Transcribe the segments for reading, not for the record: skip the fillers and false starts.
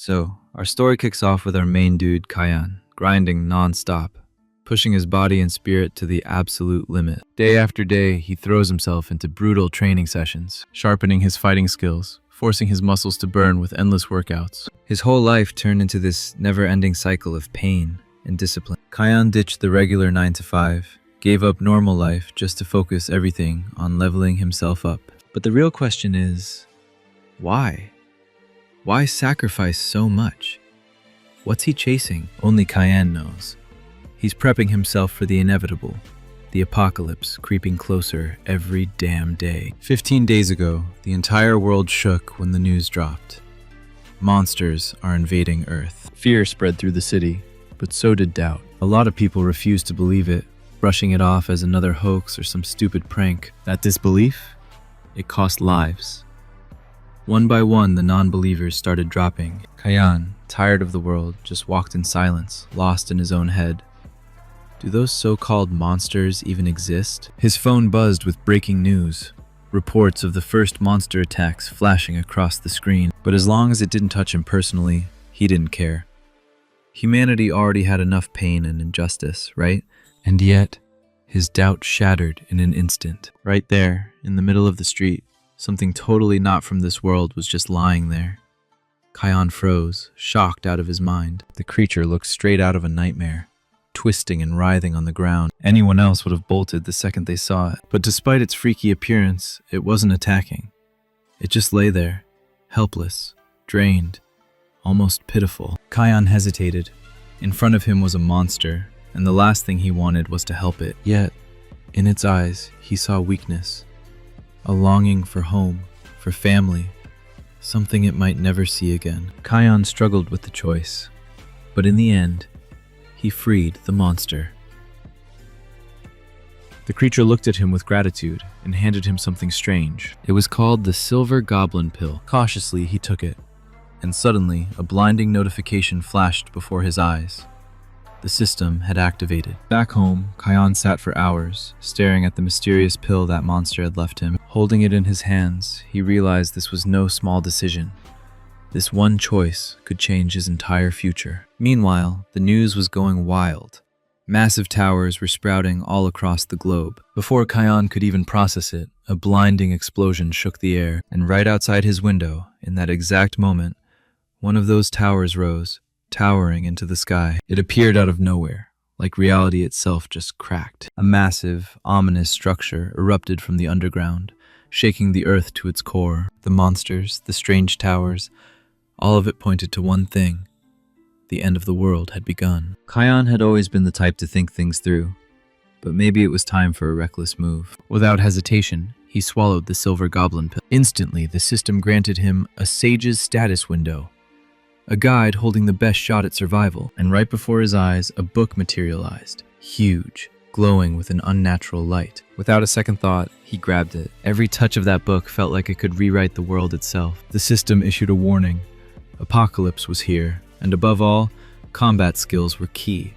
So, our story kicks off with our main dude, Kayan, grinding non-stop, pushing his body and spirit to the absolute limit. Day after day, he throws himself into brutal training sessions, sharpening his fighting skills, forcing his muscles to burn with endless workouts. His whole life turned into this never-ending cycle of pain and discipline. Kayan ditched the regular 9 to 5, gave up normal life just to focus everything on leveling himself up. But the real question is, why? Why sacrifice so much? What's he chasing? Only Kayan knows. He's prepping himself for the inevitable, the apocalypse creeping closer every damn day. 15 days ago, the entire world shook when the news dropped. Monsters are invading Earth. Fear spread through the city, but so did doubt. A lot of people refused to believe it, brushing it off as another hoax or some stupid prank. That disbelief? It cost lives. One by one, the non-believers started dropping. Kayan, tired of the world, just walked in silence, lost in his own head. Do those so-called monsters even exist? His phone buzzed with breaking news, reports of the first monster attacks flashing across the screen. But as long as it didn't touch him personally, he didn't care. Humanity already had enough pain and injustice, right? And yet, his doubt shattered in an instant. Right there, in the middle of the street, something totally not from this world was just lying there. Kayan froze, shocked out of his mind. The creature looked straight out of a nightmare, twisting and writhing on the ground. Anyone else would have bolted the second they saw it. But despite its freaky appearance, it wasn't attacking. It just lay there, helpless, drained, almost pitiful. Kayan hesitated. In front of him was a monster, and the last thing he wanted was to help it. Yet, in its eyes, he saw weakness. A longing for home, for family, something it might never see again. Kayan struggled with the choice, but in the end, he freed the monster. The creature looked at him with gratitude and handed him something strange. It was called the Silver Goblin Pill. Cautiously, he took it, and suddenly, a blinding notification flashed before his eyes. The system had activated. Back home, Kayan sat for hours, staring at the mysterious pill that monster had left him. Holding it in his hands, he realized this was no small decision. This one choice could change his entire future. Meanwhile, the news was going wild. Massive towers were sprouting all across the globe. Before Kayan could even process it, a blinding explosion shook the air, and right outside his window, in that exact moment, one of those towers rose, towering into the sky. It appeared out of nowhere, like reality itself just cracked. A massive, ominous structure erupted from the underground, shaking the earth to its core. The monsters, the strange towers, all of it pointed to one thing. The end of the world had begun. Kayan had always been the type to think things through, but maybe it was time for a reckless move. Without hesitation, he swallowed the Silver Goblin Pill. Instantly, the system granted him a sage's status window, a guide holding the best shot at survival, and right before his eyes, a book materialized, huge, glowing with an unnatural light. Without a second thought, he grabbed it. Every touch of that book felt like it could rewrite the world itself. The system issued a warning. Apocalypse was here, and above all, combat skills were key.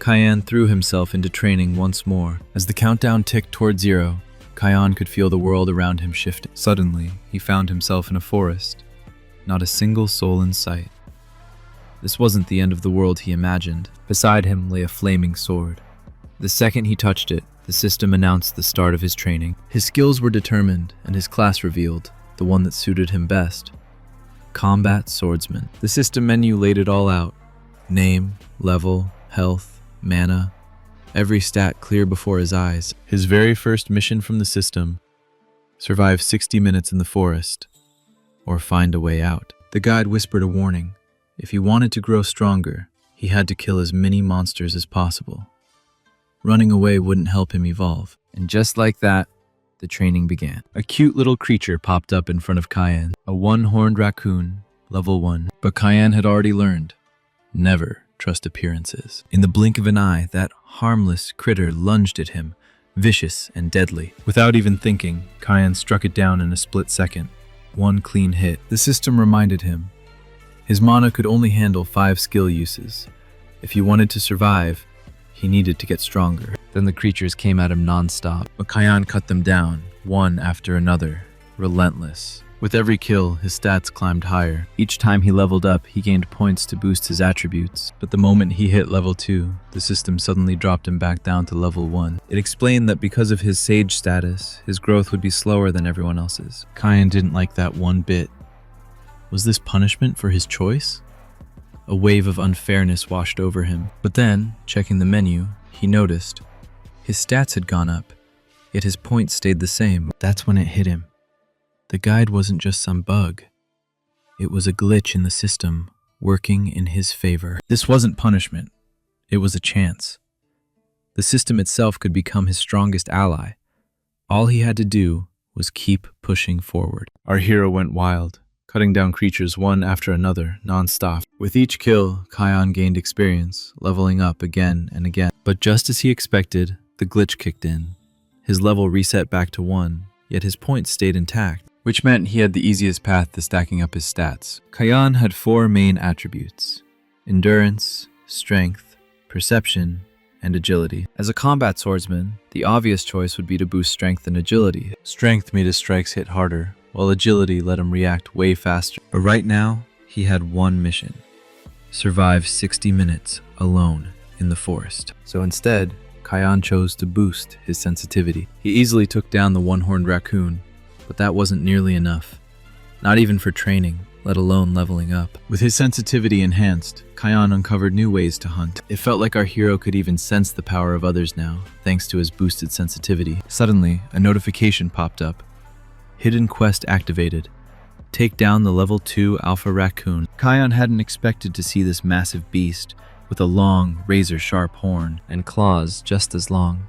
Kayan threw himself into training once more. As the countdown ticked toward 0, Kayan could feel the world around him shifting. Suddenly, he found himself in a forest. Not a single soul in sight. This wasn't the end of the world he imagined. Beside him lay a flaming sword. The second he touched it, the system announced the start of his training. His skills were determined, and his class revealed, the one that suited him best. Combat Swordsman. The system menu laid it all out. Name, level, health, mana, every stat clear before his eyes. His very first mission from the system: survive 60 minutes in the forest, or find a way out. The guide whispered a warning. If he wanted to grow stronger, he had to kill as many monsters as possible. Running away wouldn't help him evolve. And just like that, the training began. A cute little creature popped up in front of Kayan, a one-horned raccoon, level 1. But Kayan had already learned, never trust appearances. In the blink of an eye, that harmless critter lunged at him, vicious and deadly. Without even thinking, Kayan struck it down in a split second. One clean hit. The system reminded him. His mana could only handle 5 skill uses. If he wanted to survive, he needed to get stronger. Then the creatures came at him non-stop. But Kayan cut them down, one after another, relentless, With every kill, his stats climbed higher. Each time he leveled up, he gained points to boost his attributes. But the moment he hit level 2, the system suddenly dropped him back down to level 1. It explained that because of his sage status, his growth would be slower than everyone else's. Kyan didn't like that one bit. Was this punishment for his choice? A wave of unfairness washed over him. But then, checking the menu, he noticed his stats had gone up, yet his points stayed the same. That's when it hit him. The guide wasn't just some bug. It was a glitch in the system, working in his favor. This wasn't punishment. It was a chance. The system itself could become his strongest ally. All he had to do was keep pushing forward. Our hero went wild, cutting down creatures one after another, non-stop. With each kill, Kyan gained experience, leveling up again and again. But just as he expected, the glitch kicked in. His level reset back to 1, yet his points stayed intact, which meant he had the easiest path to stacking up his stats. Kyan had 4 main attributes: endurance, strength, perception, and agility. As a combat swordsman, the obvious choice would be to boost strength and agility. Strength made his strikes hit harder, while agility let him react way faster. But right now, he had one mission: survive 60 minutes alone in the forest. So instead, Kyan chose to boost his sensitivity. He easily took down the one-horned raccoon, but that wasn't nearly enough. Not even for training, let alone leveling up. With his sensitivity enhanced, Kyan uncovered new ways to hunt. It felt like our hero could even sense the power of others now, thanks to his boosted sensitivity. Suddenly, a notification popped up. Hidden quest activated. Take down the level 2 alpha raccoon. Kyan hadn't expected to see this massive beast, with a long, razor-sharp horn and claws just as long.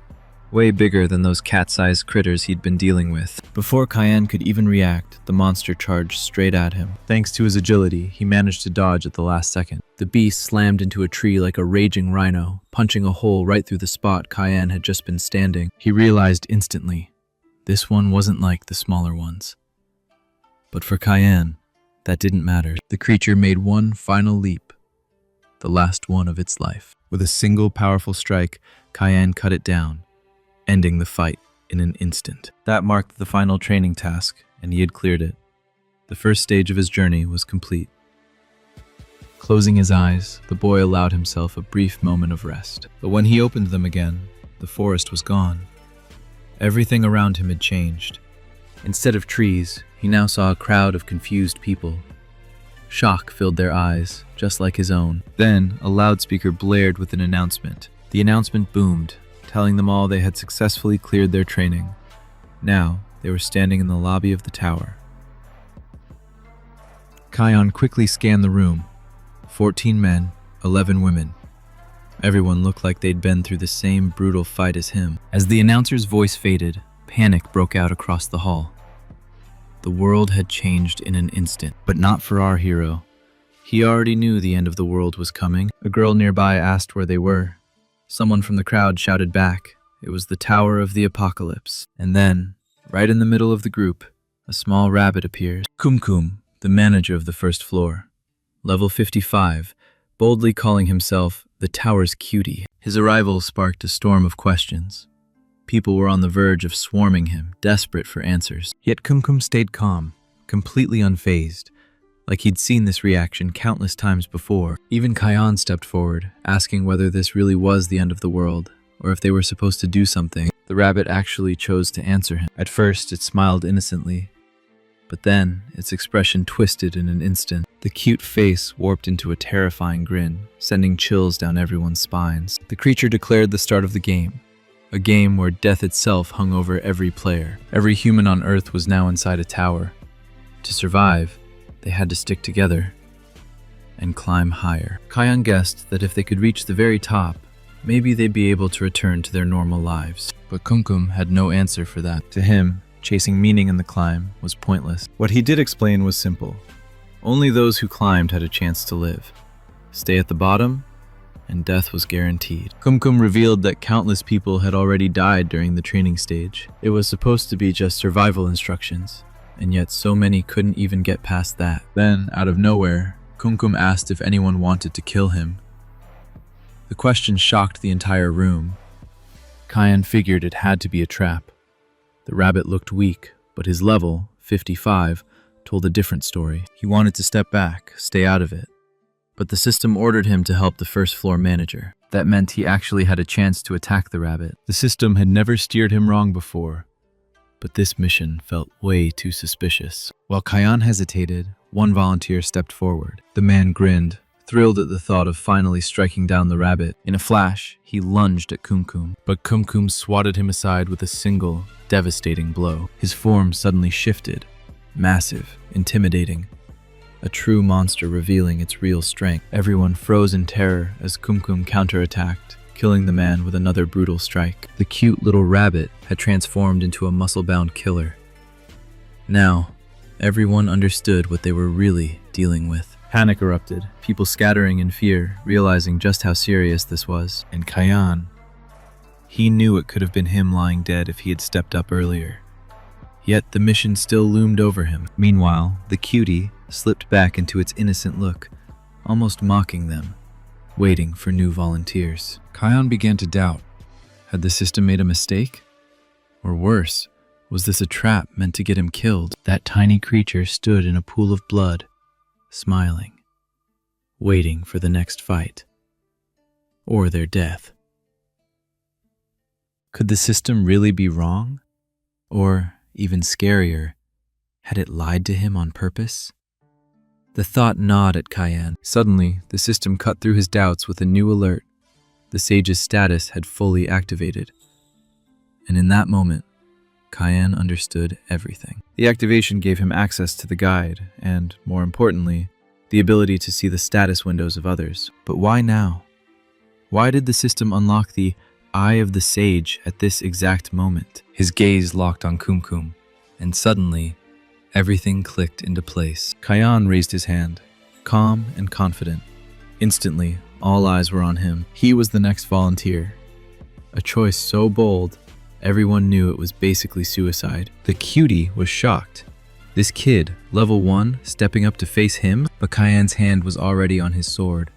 Way bigger than those cat-sized critters he'd been dealing with. Before Kyan could even react, the monster charged straight at him. Thanks to his agility, he managed to dodge at the last second. The beast slammed into a tree like a raging rhino, punching a hole right through the spot Kyan had just been standing. He realized instantly, this one wasn't like the smaller ones. But for Kyan, that didn't matter. The creature made one final leap, the last one of its life. With a single powerful strike, Kyan cut it down, ending the fight in an instant. That marked the final training task, and he had cleared it. The first stage of his journey was complete. Closing his eyes, the boy allowed himself a brief moment of rest. But when he opened them again, the forest was gone. Everything around him had changed. Instead of trees, he now saw a crowd of confused people. Shock filled their eyes, just like his own. Then, a loudspeaker blared with an announcement. The announcement boomed, telling them all they had successfully cleared their training. Now, they were standing in the lobby of the tower. Kyan quickly scanned the room. 14 men, 11 women. Everyone looked like they'd been through the same brutal fight as him. As the announcer's voice faded, panic broke out across the hall. The world had changed in an instant, but not for our hero. He already knew the end of the world was coming. A girl nearby asked where they were. Someone from the crowd shouted back. It was the Tower of the Apocalypse. And then, right in the middle of the group, a small rabbit appears. Kumkum, the manager of the first floor. Level 55, boldly calling himself the Tower's cutie. His arrival sparked a storm of questions. People were on the verge of swarming him, desperate for answers. Yet Kumkum stayed calm, completely unfazed, like he'd seen this reaction countless times before. Even Kyan stepped forward, asking whether this really was the end of the world, or if they were supposed to do something. The rabbit actually chose to answer him. At first, it smiled innocently, but then its expression twisted in an instant. The cute face warped into a terrifying grin, sending chills down everyone's spines. The creature declared the start of the game, a game where death itself hung over every player. Every human on Earth was now inside a tower. To survive, they had to stick together and climb higher. Kyan guessed that if they could reach the very top, maybe they'd be able to return to their normal lives. But Kumkum had no answer for that. To him, chasing meaning in the climb was pointless. What he did explain was simple. Only those who climbed had a chance to live. Stay at the bottom, and death was guaranteed. Kumkum revealed that countless people had already died during the training stage. It was supposed to be just survival instructions, and yet so many couldn't even get past that. Then, out of nowhere, Kumkum asked if anyone wanted to kill him. The question shocked the entire room. Kyan figured it had to be a trap. The rabbit looked weak, but his level, 55, told a different story. He wanted to step back, stay out of it. But the system ordered him to help the first floor manager. That meant he actually had a chance to attack the rabbit. The system had never steered him wrong before, but this mission felt way too suspicious. While Kayan hesitated, one volunteer stepped forward. The man grinned, thrilled at the thought of finally striking down the rabbit. In a flash, he lunged at Kumkum, but Kumkum swatted him aside with a single, devastating blow. His form suddenly shifted, massive, intimidating. A true monster revealing its real strength. Everyone froze in terror as Kumkum counterattacked, killing the man with another brutal strike. The cute little rabbit had transformed into a muscle-bound killer. Now, everyone understood what they were really dealing with. Panic erupted, people scattering in fear, realizing just how serious this was. And Kayan, he knew it could have been him lying dead if he had stepped up earlier. Yet the mission still loomed over him. Meanwhile, the cutie slipped back into its innocent look, almost mocking them, waiting for new volunteers. Kayan began to doubt. Had the system made a mistake? Or worse, was this a trap meant to get him killed? That tiny creature stood in a pool of blood, smiling, waiting for the next fight, or their death. Could the system really be wrong? Or, even scarier, had it lied to him on purpose? The thought gnawed at Kayan. Suddenly, the system cut through his doubts with a new alert. The sage's status had fully activated. And in that moment, Kayan understood everything. The activation gave him access to the guide and, more importantly, the ability to see the status windows of others. But why now? Why did the system unlock the Eye of the Sage at this exact moment? His gaze locked on Kumkum, and suddenly, everything clicked into place. Kayan raised his hand, calm and confident. Instantly, all eyes were on him. He was the next volunteer. A choice so bold, everyone knew it was basically suicide. The cutie was shocked. This kid, level 1, stepping up to face him? But Kayan's hand was already on his sword.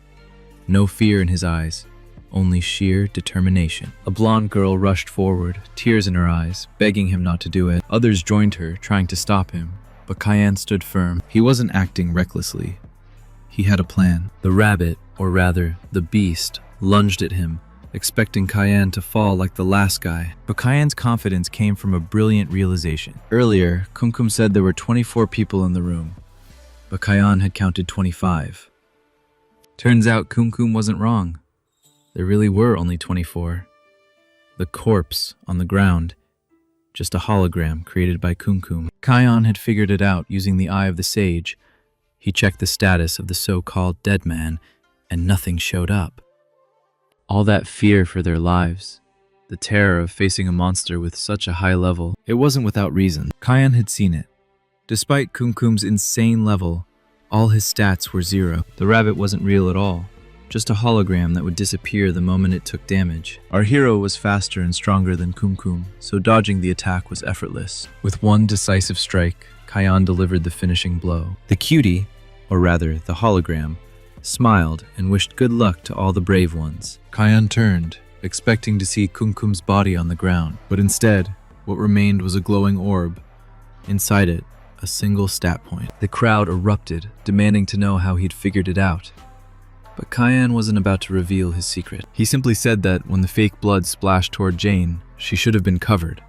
No fear in his eyes, only sheer determination. A blonde girl rushed forward, tears in her eyes, begging him not to do it. Others joined her, trying to stop him, but Kayan stood firm. He wasn't acting recklessly. He had a plan. The rabbit, or rather, the beast, lunged at him, expecting Kayan to fall like the last guy. But Kayan's confidence came from a brilliant realization. Earlier, Kumkum said there were 24 people in the room, but Kayan had counted 25. Turns out Kumkum wasn't wrong. There really were only 24. The corpse on the ground, just a hologram created by Kumkum. Kayan had figured it out using the Eye of the Sage. He checked the status of the so-called dead man, and nothing showed up. All that fear for their lives, the terror of facing a monster with such a high level, it wasn't without reason. Kayan had seen it. Despite Kumkum's insane level, all his stats were 0. The rabbit wasn't real at all, just a hologram that would disappear the moment it took damage. Our hero was faster and stronger than Kumkum, so dodging the attack was effortless. With one decisive strike, Kayan delivered the finishing blow. The cutie, or rather the hologram, smiled and wished good luck to all the brave ones. Kayan turned, expecting to see Kumkum's body on the ground, but instead, what remained was a glowing orb. Inside it, a single stat point. The crowd erupted, demanding to know how he'd figured it out. But Kayan wasn't about to reveal his secret. He simply said that when the fake blood splashed toward Jane, she should have been covered,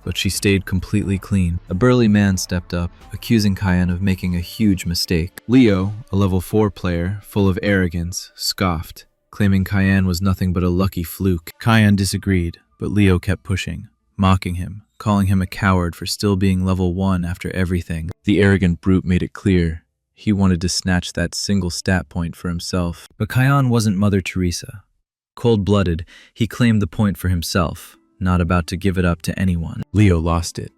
but she stayed completely clean. A burly man stepped up, accusing Kayan of making a huge mistake. Leo, a level 4 player, full of arrogance, scoffed, claiming Kayan was nothing but a lucky fluke. Kayan disagreed, but Leo kept pushing, mocking him, calling him a coward for still being level 1 after everything. The arrogant brute made it clear he wanted to snatch that single stat point for himself. But Kayan wasn't Mother Teresa. Cold-blooded, he claimed the point for himself, not about to give it up to anyone. Leo lost it.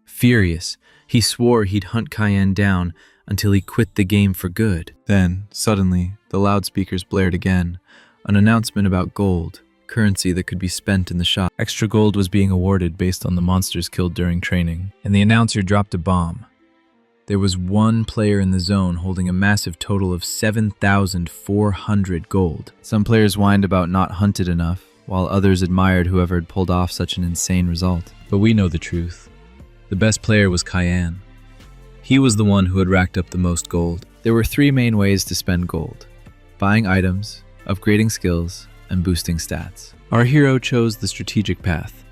Furious, he swore he'd hunt Kayan down until he quit the game for good. Then, suddenly, the loudspeakers blared again, an announcement about gold, currency that could be spent in the shop. Extra gold was being awarded based on the monsters killed during training, and the announcer dropped a bomb. There was one player in the zone holding a massive total of 7,400 gold. Some players whined about not hunted enough, while others admired whoever had pulled off such an insane result. But we know the truth. The best player was Kayan. He was the one who had racked up the most gold. There were 3 main ways to spend gold: buying items, upgrading skills, and boosting stats. Our hero chose the strategic path.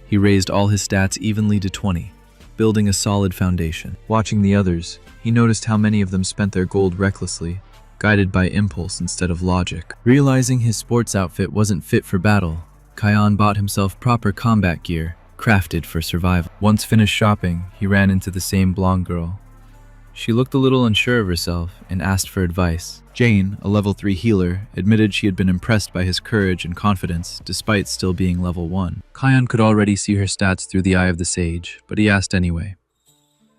He raised all his stats evenly to 20, building a solid foundation. Watching the others, he noticed how many of them spent their gold recklessly, guided by impulse instead of logic. Realizing his sports outfit wasn't fit for battle, Kion bought himself proper combat gear, crafted for survival. Once finished shopping, he ran into the same blonde girl. She looked a little unsure of herself and asked for advice. Jane, a level 3 healer, admitted she had been impressed by his courage and confidence despite still being level 1. Kion could already see her stats through the eye of the sage, but he asked anyway.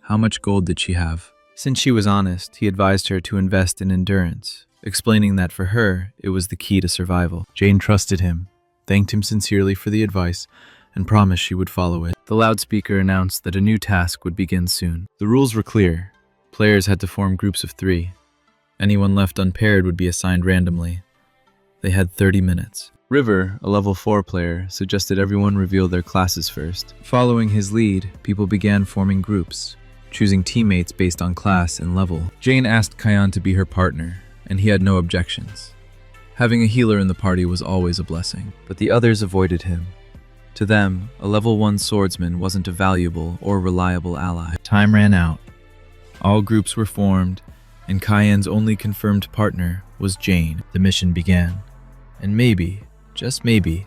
How much gold did she have? Since she was honest, he advised her to invest in endurance, explaining that for her, it was the key to survival. Jane trusted him, thanked him sincerely for the advice, and promised she would follow it. The loudspeaker announced that a new task would begin soon. The rules were clear. Players had to form groups of 3. Anyone left unpaired would be assigned randomly. They had 30 minutes. River, a level 4 player, suggested everyone reveal their classes first. Following his lead, people began forming groups, choosing teammates based on class and level. Jane asked Kion to be her partner, and he had no objections. Having a healer in the party was always a blessing, but the others avoided him. To them, a level 1 swordsman wasn't a valuable or reliable ally. Time ran out. All groups were formed, and Kion's only confirmed partner was Jane. The mission began. And maybe, just maybe,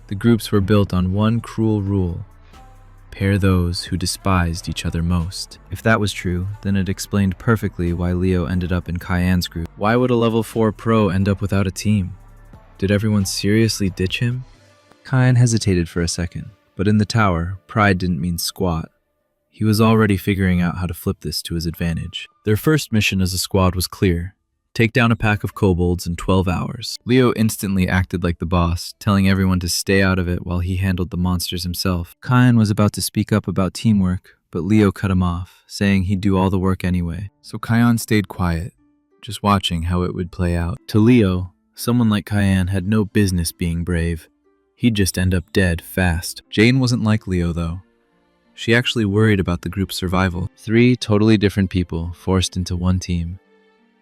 the groups were built on one cruel rule: pair those who despised each other most. If that was true, then it explained perfectly why Leo ended up in Kion's group. Why would a level 4 pro end up without a team? Did everyone seriously ditch him? Kion hesitated for a second, but in the tower, pride didn't mean squat. He was already figuring out how to flip this to his advantage. Their first mission as a squad was clear: take down a pack of kobolds in 12 hours. Leo instantly acted like the boss, telling everyone to stay out of it while he handled the monsters himself. Kion was about to speak up about teamwork, but Leo cut him off, saying he'd do all the work anyway. So Kion stayed quiet, just watching how it would play out. To Leo, someone like Kion had no business being brave. He'd just end up dead fast. Jane wasn't like Leo, though. She actually worried about the group's survival. 3 totally different people forced into one team.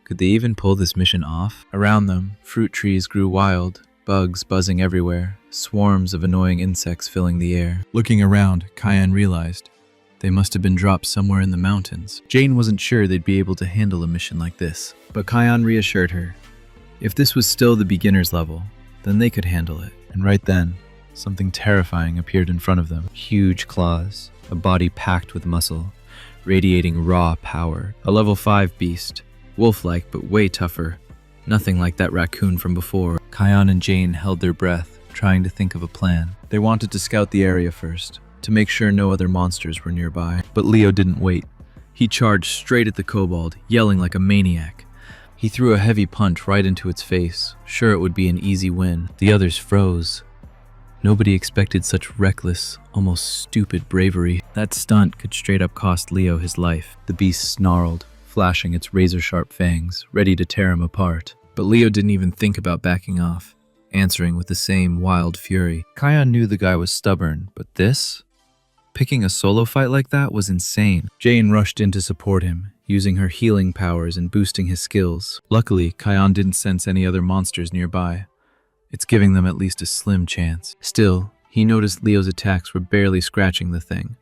Could they even pull this mission off? Around them, fruit trees grew wild, bugs buzzing everywhere, swarms of annoying insects filling the air. Looking around, Kion realized they must have been dropped somewhere in the mountains. Jane wasn't sure they'd be able to handle a mission like this, but Kion reassured her. If this was still the beginner's level, then they could handle it. And right then, something terrifying appeared in front of them. Huge claws, a body packed with muscle, radiating raw power. A level 5 beast, wolf-like but way tougher. Nothing like that raccoon from before. Kion and Jane held their breath, trying to think of a plan. They wanted to scout the area first, to make sure no other monsters were nearby. But Leo didn't wait. He charged straight at the kobold, yelling like a maniac. He threw a heavy punch right into its face, sure it would be an easy win. The others froze. Nobody expected such reckless, almost stupid bravery. That stunt could straight up cost Leo his life. The beast snarled, flashing its razor-sharp fangs, ready to tear him apart. But Leo didn't even think about backing off, answering with the same wild fury. Kion knew the guy was stubborn, but this? Picking a solo fight like that was insane. Jane rushed in to support him, using her healing powers and boosting his skills. Luckily, Kion didn't sense any other monsters nearby. It's giving them at least a slim chance. Still, he noticed Leo's attacks were barely scratching the thing,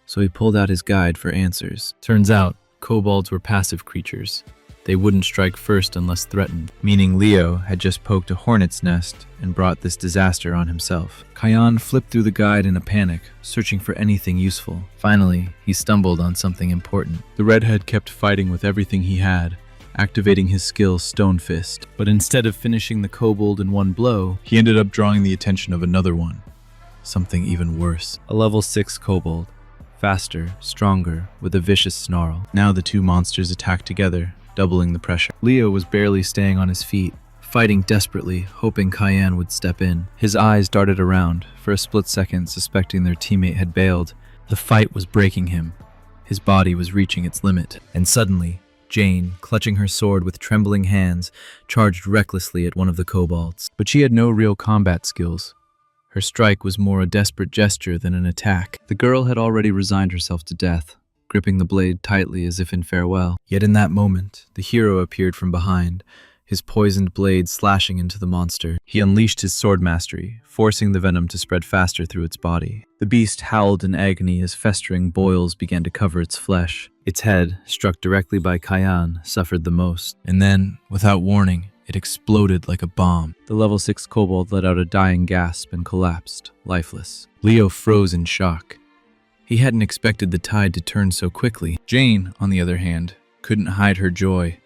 so he pulled out his guide for answers. Turns out, kobolds were passive creatures. They wouldn't strike first unless threatened, meaning Leo had just poked a hornet's nest and brought this disaster on himself. Kion flipped through the guide in a panic, searching for anything useful. Finally, he stumbled on something important. The redhead kept fighting with everything he had, activating his skill Stone Fist. But instead of finishing the kobold in one blow, he ended up drawing the attention of another one. Something even worse. A level 6 kobold. Faster, stronger, with a vicious snarl. Now the two monsters attacked together, doubling the pressure. Leo was barely staying on his feet, fighting desperately, hoping Kion would step in. His eyes darted around, for a split second suspecting their teammate had bailed. The fight was breaking him. His body was reaching its limit. And suddenly, Jane, clutching her sword with trembling hands, charged recklessly at one of the kobolds. But she had no real combat skills. Her strike was more a desperate gesture than an attack. The girl had already resigned herself to death, gripping the blade tightly as if in farewell. Yet in that moment, the hero appeared from behind, his poisoned blade slashing into the monster. He unleashed his sword mastery, forcing the venom to spread faster through its body. The beast howled in agony as festering boils began to cover its flesh. Its head, struck directly by Kyan, suffered the most. And then, without warning, it exploded like a bomb. The level 6 kobold let out a dying gasp and collapsed, lifeless. Leo froze in shock. He hadn't expected the tide to turn so quickly. Jane, on the other hand, couldn't hide her joy.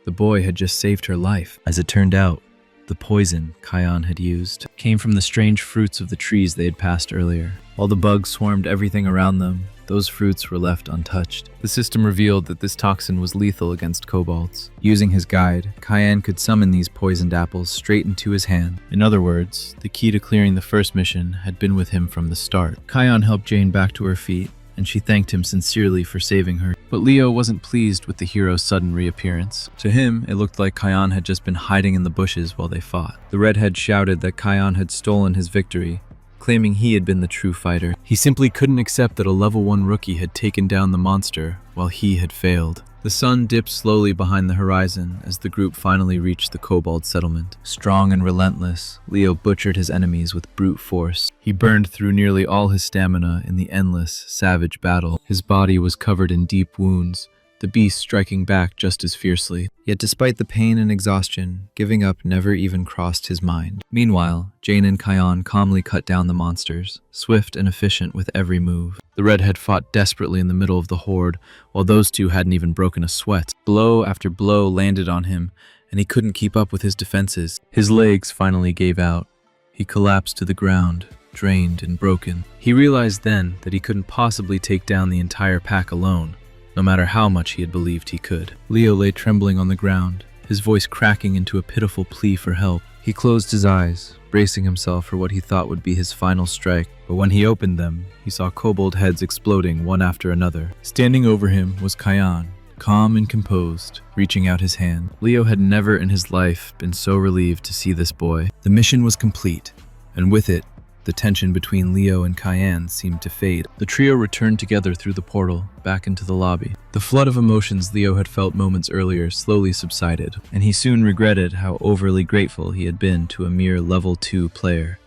The boy had just saved her life. As it turned out, the poison Kyan had used came from the strange fruits of the trees they had passed earlier. While the bugs swarmed everything around them, those fruits were left untouched. The system revealed that this toxin was lethal against kobolds. Using his guide, Kyan could summon these poisoned apples straight into his hand. In other words, the key to clearing the first mission had been with him from the start. Kyan helped Jane back to her feet, and she thanked him sincerely for saving her. But Leo wasn't pleased with the hero's sudden reappearance. To him, it looked like Kyan had just been hiding in the bushes while they fought. The redhead shouted that Kyan had stolen his victory, claiming he had been the true fighter. He simply couldn't accept that a level 1 rookie had taken down the monster while he had failed. The sun dipped slowly behind the horizon as the group finally reached the kobold settlement. Strong and relentless, Leo butchered his enemies with brute force. He burned through nearly all his stamina in the endless, savage battle. His body was covered in deep wounds, the beast striking back just as fiercely. Yet despite the pain and exhaustion, giving up never even crossed his mind. Meanwhile, Jane and Kyan calmly cut down the monsters, swift and efficient with every move. The redhead fought desperately in the middle of the horde, while those two hadn't even broken a sweat. Blow after blow landed on him, and he couldn't keep up with his defenses. His legs finally gave out. He collapsed to the ground, drained and broken. He realized then that he couldn't possibly take down the entire pack alone, no matter how much he had believed he could. Leo lay trembling on the ground, his voice cracking into a pitiful plea for help. He closed his eyes, bracing himself for what he thought would be his final strike. But when he opened them, he saw kobold heads exploding one after another. Standing over him was Kyan, calm and composed, reaching out his hand. Leo had never in his life been so relieved to see this boy. The mission was complete, and with it, the tension between Leo and Kyan seemed to fade. The trio returned together through the portal, back into the lobby. The flood of emotions Leo had felt moments earlier slowly subsided, and he soon regretted how overly grateful he had been to a mere level 2 player,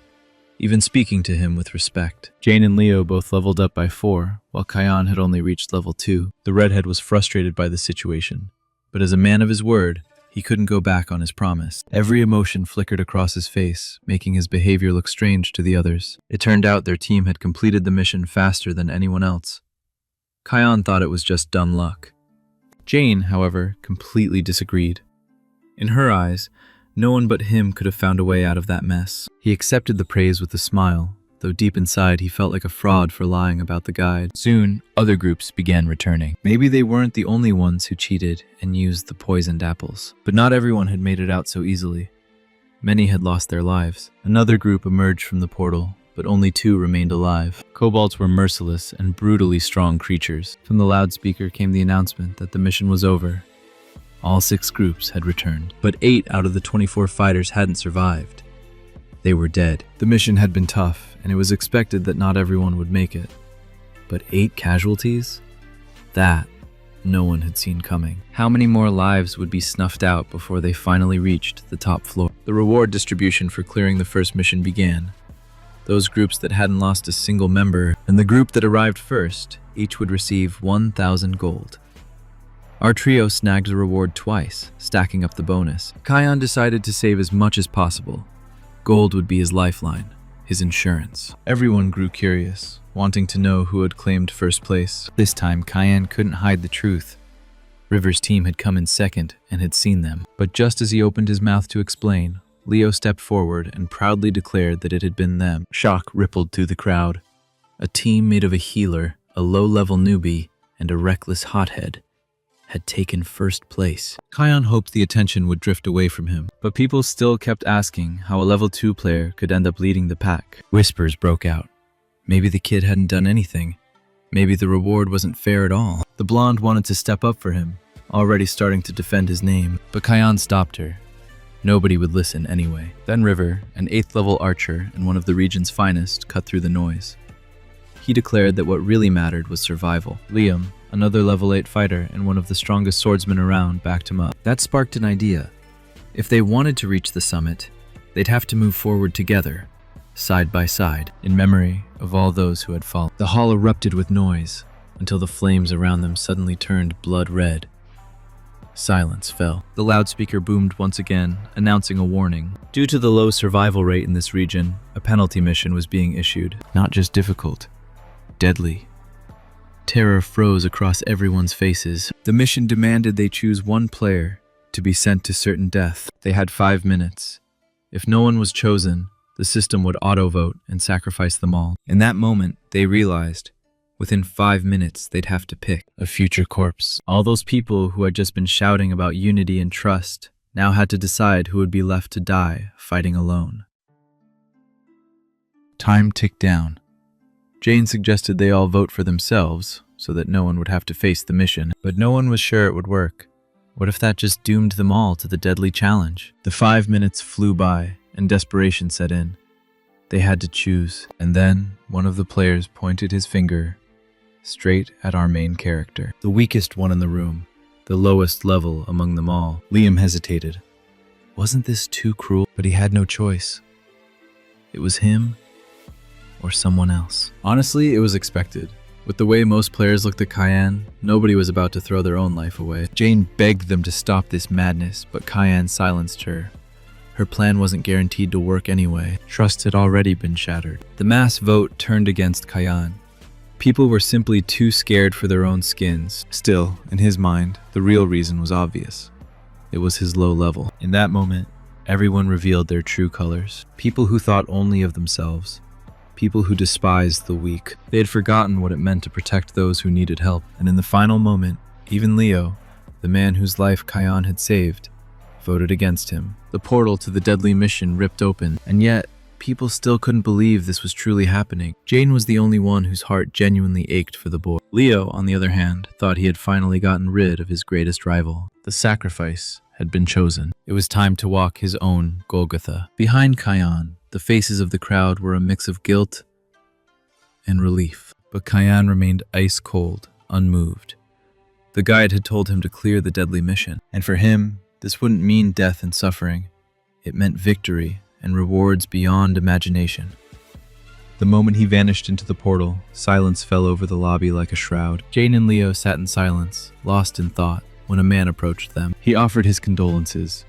even speaking to him with respect. Jane and Leo both leveled up by 4, while Kyan had only reached level 2. The redhead was frustrated by the situation, but as a man of his word, he couldn't go back on his promise. Every emotion flickered across his face, making his behavior look strange to the others. It turned out their team had completed the mission faster than anyone else. Kyan thought it was just dumb luck. Jane, however, completely disagreed. In her eyes, no one but him could have found a way out of that mess. He accepted the praise with a smile, though deep inside he felt like a fraud for lying about the guide. Soon, other groups began returning. Maybe they weren't the only ones who cheated and used the poisoned apples. But not everyone had made it out so easily. Many had lost their lives. Another group emerged from the portal, but only 2 remained alive. Kobolds were merciless and brutally strong creatures. From the loudspeaker came the announcement that the mission was over. All 6 groups had returned, but 8 out of the 24 fighters hadn't survived. They were dead. The mission had been tough, and it was expected that not everyone would make it. But 8 casualties? That no one had seen coming. How many more lives would be snuffed out before they finally reached the top floor? The reward distribution for clearing the first mission began. Those groups that hadn't lost a single member, and the group that arrived first, each would receive 1,000 gold. Our trio snagged the reward twice, stacking up the bonus. Kyan decided to save as much as possible. Gold would be his lifeline, his insurance. Everyone grew curious, wanting to know who had claimed first place. This time, Kyan couldn't hide the truth. River's team had come in second and had seen them. But just as he opened his mouth to explain, Leo stepped forward and proudly declared that it had been them. Shock rippled through the crowd. A team made of a healer, a low-level newbie, and a reckless hothead had taken first place. Kyan hoped the attention would drift away from him, but people still kept asking how a level 2 player could end up leading the pack. Whispers broke out. Maybe the kid hadn't done anything. Maybe the reward wasn't fair at all. The blonde wanted to step up for him, already starting to defend his name, but Kyan stopped her. Nobody would listen anyway. Then River, an 8th level archer and one of the region's finest, cut through the noise. He declared that what really mattered was survival. Liam, another level 8 fighter and one of the strongest swordsmen around, backed him up. That sparked an idea. If they wanted to reach the summit, they'd have to move forward together, side by side, in memory of all those who had fallen. The hall erupted with noise until the flames around them suddenly turned blood red. Silence fell. The loudspeaker boomed once again, announcing a warning. Due to the low survival rate in this region, a penalty mission was being issued. Not just difficult, deadly. Terror froze across everyone's faces. The mission demanded they choose one player to be sent to certain death. They had 5 minutes. If no one was chosen, the system would auto-vote and sacrifice them all. In that moment, they realized within 5 minutes they'd have to pick a future corpse. All those people who had just been shouting about unity and trust now had to decide who would be left to die fighting alone. Time ticked down. Jane suggested they all vote for themselves so that no one would have to face the mission, but no one was sure it would work. What if that just doomed them all to the deadly challenge? The 5 minutes flew by and desperation set in. They had to choose, and then one of the players pointed his finger straight at our main character, the weakest one in the room, the lowest level among them all. Liam hesitated. Wasn't this too cruel? But he had no choice. It was him or someone else. Honestly, it was expected. With the way most players looked at Cayenne, nobody was about to throw their own life away. Jane begged them to stop this madness, but Cayenne silenced her. Her plan wasn't guaranteed to work anyway. Trust had already been shattered. The mass vote turned against Cayenne. People were simply too scared for their own skins. Still, in his mind, the real reason was obvious. It was his low level. In that moment, everyone revealed their true colors. People who thought only of themselves. People who despised the weak. They had forgotten what it meant to protect those who needed help. And in the final moment, even Leo, the man whose life Cayenne had saved, voted against him. The portal to the deadly mission ripped open, and yet, people still couldn't believe this was truly happening. Jane was the only one whose heart genuinely ached for the boy. Leo, on the other hand, thought he had finally gotten rid of his greatest rival. The sacrifice had been chosen. It was time to walk his own Golgotha. Behind Cayenne, the faces of the crowd were a mix of guilt and relief. But Cayenne remained ice cold, unmoved. The guide had told him to clear the deadly mission, and for him, this wouldn't mean death and suffering. It meant victory and rewards beyond imagination. The moment he vanished into the portal, silence fell over the lobby like a shroud. Jane and Leo sat in silence, lost in thought, when a man approached them. He offered his condolences.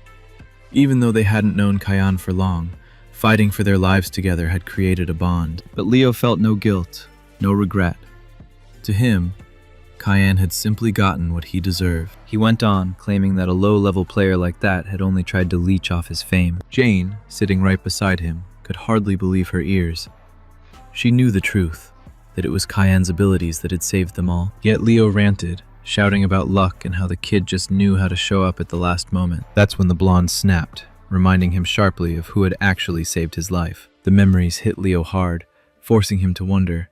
Even though they hadn't known Cayenne for long, fighting for their lives together had created a bond. But Leo felt no guilt, no regret. To him, Cayenne had simply gotten what he deserved. He went on, claiming that a low-level player like that had only tried to leech off his fame. Jane, sitting right beside him, could hardly believe her ears. She knew the truth, that it was Cayenne's abilities that had saved them all. Yet Leo ranted, shouting about luck and how the kid just knew how to show up at the last moment. That's when the blonde snapped, reminding him sharply of who had actually saved his life. The memories hit Leo hard, forcing him to wonder,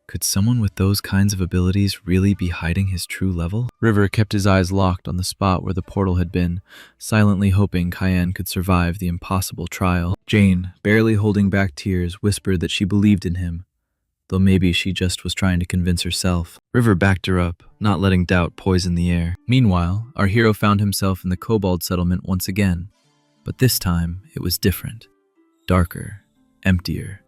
could someone with those kinds of abilities really be hiding his true level? River kept his eyes locked on the spot where the portal had been, silently hoping Cayenne could survive the impossible trial. Jane, barely holding back tears, whispered that she believed in him, though maybe she just was trying to convince herself. River backed her up, not letting doubt poison the air. Meanwhile, our hero found himself in the Kobold settlement once again, but this time it was different. Darker, emptier,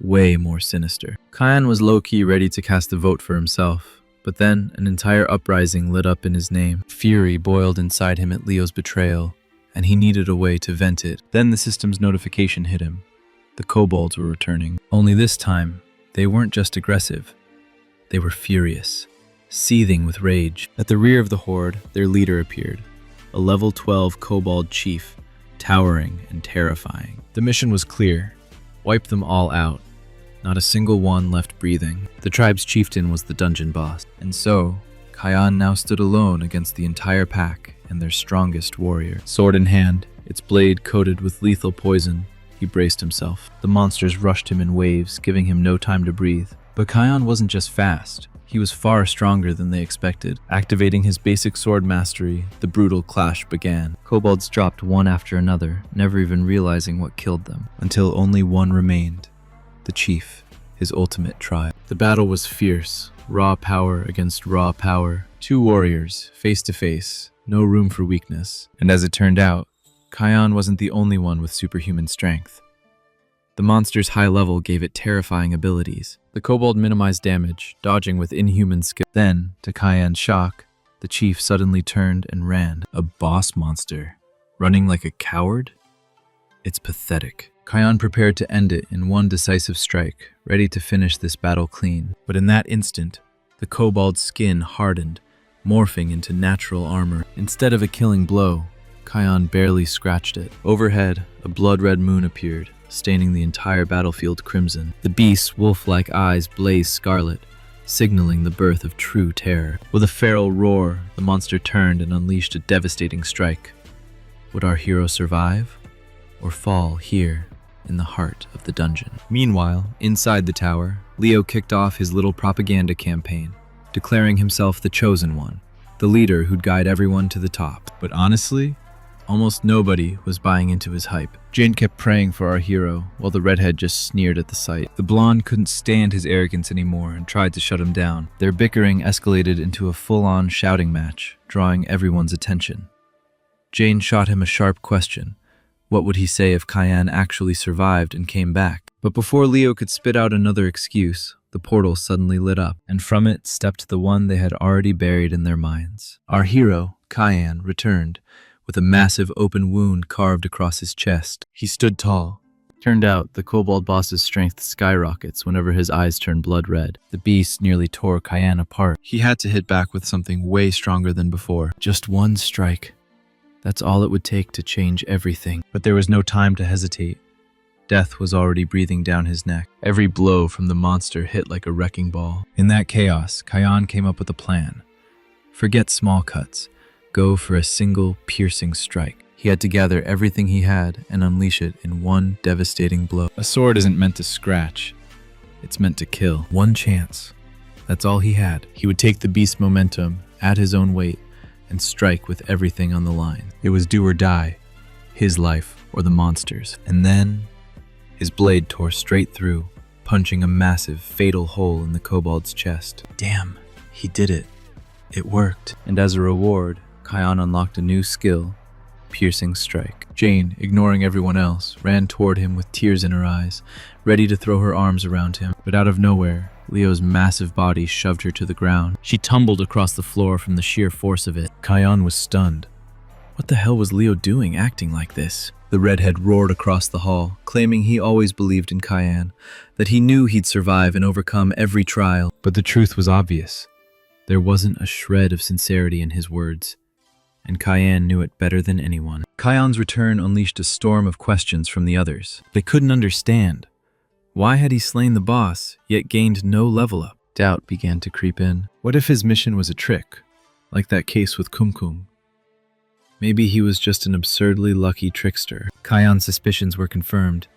way more sinister. Cayenne was low-key ready to cast a vote for himself, but then an entire uprising lit up in his name. Fury boiled inside him at Leo's betrayal, and he needed a way to vent it. Then the system's notification hit him. The kobolds were returning. Only this time, they weren't just aggressive. They were furious, seething with rage. At the rear of the horde, their leader appeared, a level 12 kobold chief, towering and terrifying. The mission was clear. Wipe them all out. Not a single one left breathing. The tribe's chieftain was the dungeon boss. And so, Cayenne now stood alone against the entire pack and their strongest warrior. Sword in hand, its blade coated with lethal poison, he braced himself. The monsters rushed him in waves, giving him no time to breathe. But Cayenne wasn't just fast. He was far stronger than they expected. Activating his basic sword mastery, the brutal clash began. Kobolds dropped one after another, never even realizing what killed them, until only one remained. The chief, his ultimate trial. The battle was fierce, raw power against raw power. Two warriors, face to face, no room for weakness. And as it turned out, Kion wasn't the only one with superhuman strength. The monster's high level gave it terrifying abilities. The kobold minimized damage, dodging with inhuman skill. Then, to Kion's shock, the chief suddenly turned and ran. A boss monster, running like a coward? It's pathetic. Kion prepared to end it in one decisive strike, ready to finish this battle clean. But in that instant, the kobold's skin hardened, morphing into natural armor. Instead of a killing blow, Kion barely scratched it. Overhead, a blood-red moon appeared, staining the entire battlefield crimson. The beast's wolf-like eyes blazed scarlet, signaling the birth of true terror. With a feral roar, the monster turned and unleashed a devastating strike. Would our hero survive, or fall here in the heart of the dungeon? Meanwhile, inside the tower, Leo kicked off his little propaganda campaign, declaring himself the chosen one, the leader who'd guide everyone to the top. But honestly, almost nobody was buying into his hype. Jane kept praying for our hero, while the redhead just sneered at the sight. The blonde couldn't stand his arrogance anymore and tried to shut him down. Their bickering escalated into a full-on shouting match, drawing everyone's attention. Jane shot him a sharp question. What would he say if Kion actually survived and came back? But before Leo could spit out another excuse, the portal suddenly lit up, and from it stepped the one they had already buried in their minds. Our hero, Kion, returned, with a massive open wound carved across his chest. He stood tall. Turned out, the kobold boss's strength skyrockets whenever his eyes turned blood red. The beast nearly tore Kion apart. He had to hit back with something way stronger than before. Just one strike. That's all it would take to change everything. But there was no time to hesitate. Death was already breathing down his neck. Every blow from the monster hit like a wrecking ball. In that chaos, Kion came up with a plan. Forget small cuts. Go for a single, piercing strike. He had to gather everything he had and unleash it in one devastating blow. A sword isn't meant to scratch. It's meant to kill. One chance. That's all he had. He would take the beast's momentum, add his own weight, and strike with everything on the line. It was do or die. His life or the monster's. And then, his blade tore straight through, punching a massive, fatal hole in the kobold's chest. Damn, he did it. It worked. And as a reward, Kion unlocked a new skill, Piercing Strike. Jane, ignoring everyone else, ran toward him with tears in her eyes, ready to throw her arms around him. But out of nowhere, Leo's massive body shoved her to the ground. She tumbled across the floor from the sheer force of it. Kion was stunned. What the hell was Leo doing acting like this? The redhead roared across the hall, claiming he always believed in Kion, that he knew he'd survive and overcome every trial. But the truth was obvious. There wasn't a shred of sincerity in his words, and Kion knew it better than anyone. Kion's return unleashed a storm of questions from the others. They couldn't understand. Why had he slain the boss, yet gained no level up? Doubt began to creep in. What if his mission was a trick, like that case with Kumkum? Maybe he was just an absurdly lucky trickster. Kion's suspicions were confirmed.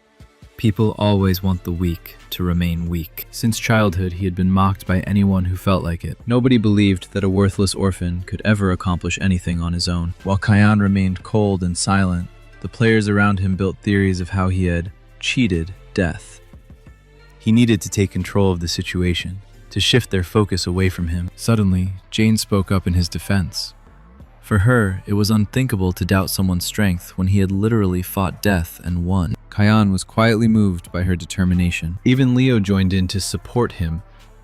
People always want the weak to remain weak. Since childhood, he had been mocked by anyone who felt like it. Nobody believed that a worthless orphan could ever accomplish anything on his own. While Kion remained cold and silent, the players around him built theories of how he had cheated death. He needed to take control of the situation, to shift their focus away from him. Suddenly, Jane spoke up in his defense. For her, it was unthinkable to doubt someone's strength when he had literally fought death and won. Kion was quietly moved by her determination. Even Leo joined in to support him,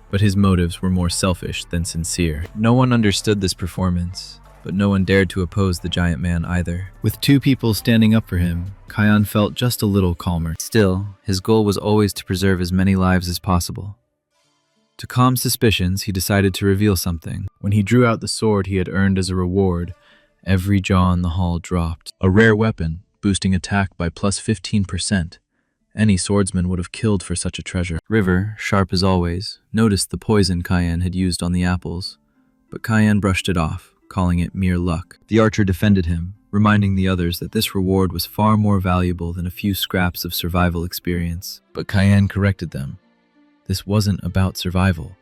but his motives were more selfish than sincere. No one understood this performance, but no one dared to oppose the giant man either. With two people standing up for him, Kion felt just a little calmer. Still, his goal was always to preserve as many lives as possible. To calm suspicions, he decided to reveal something. When he drew out the sword he had earned as a reward, every jaw in the hall dropped. A rare weapon, boosting attack by plus 15%. Any swordsman would have killed for such a treasure. River, sharp as always, noticed the poison Kion had used on the apples, but Kion brushed it off, calling it mere luck. The archer defended him, reminding the others that this reward was far more valuable than a few scraps of survival experience. But Kion corrected them. This wasn't about survival.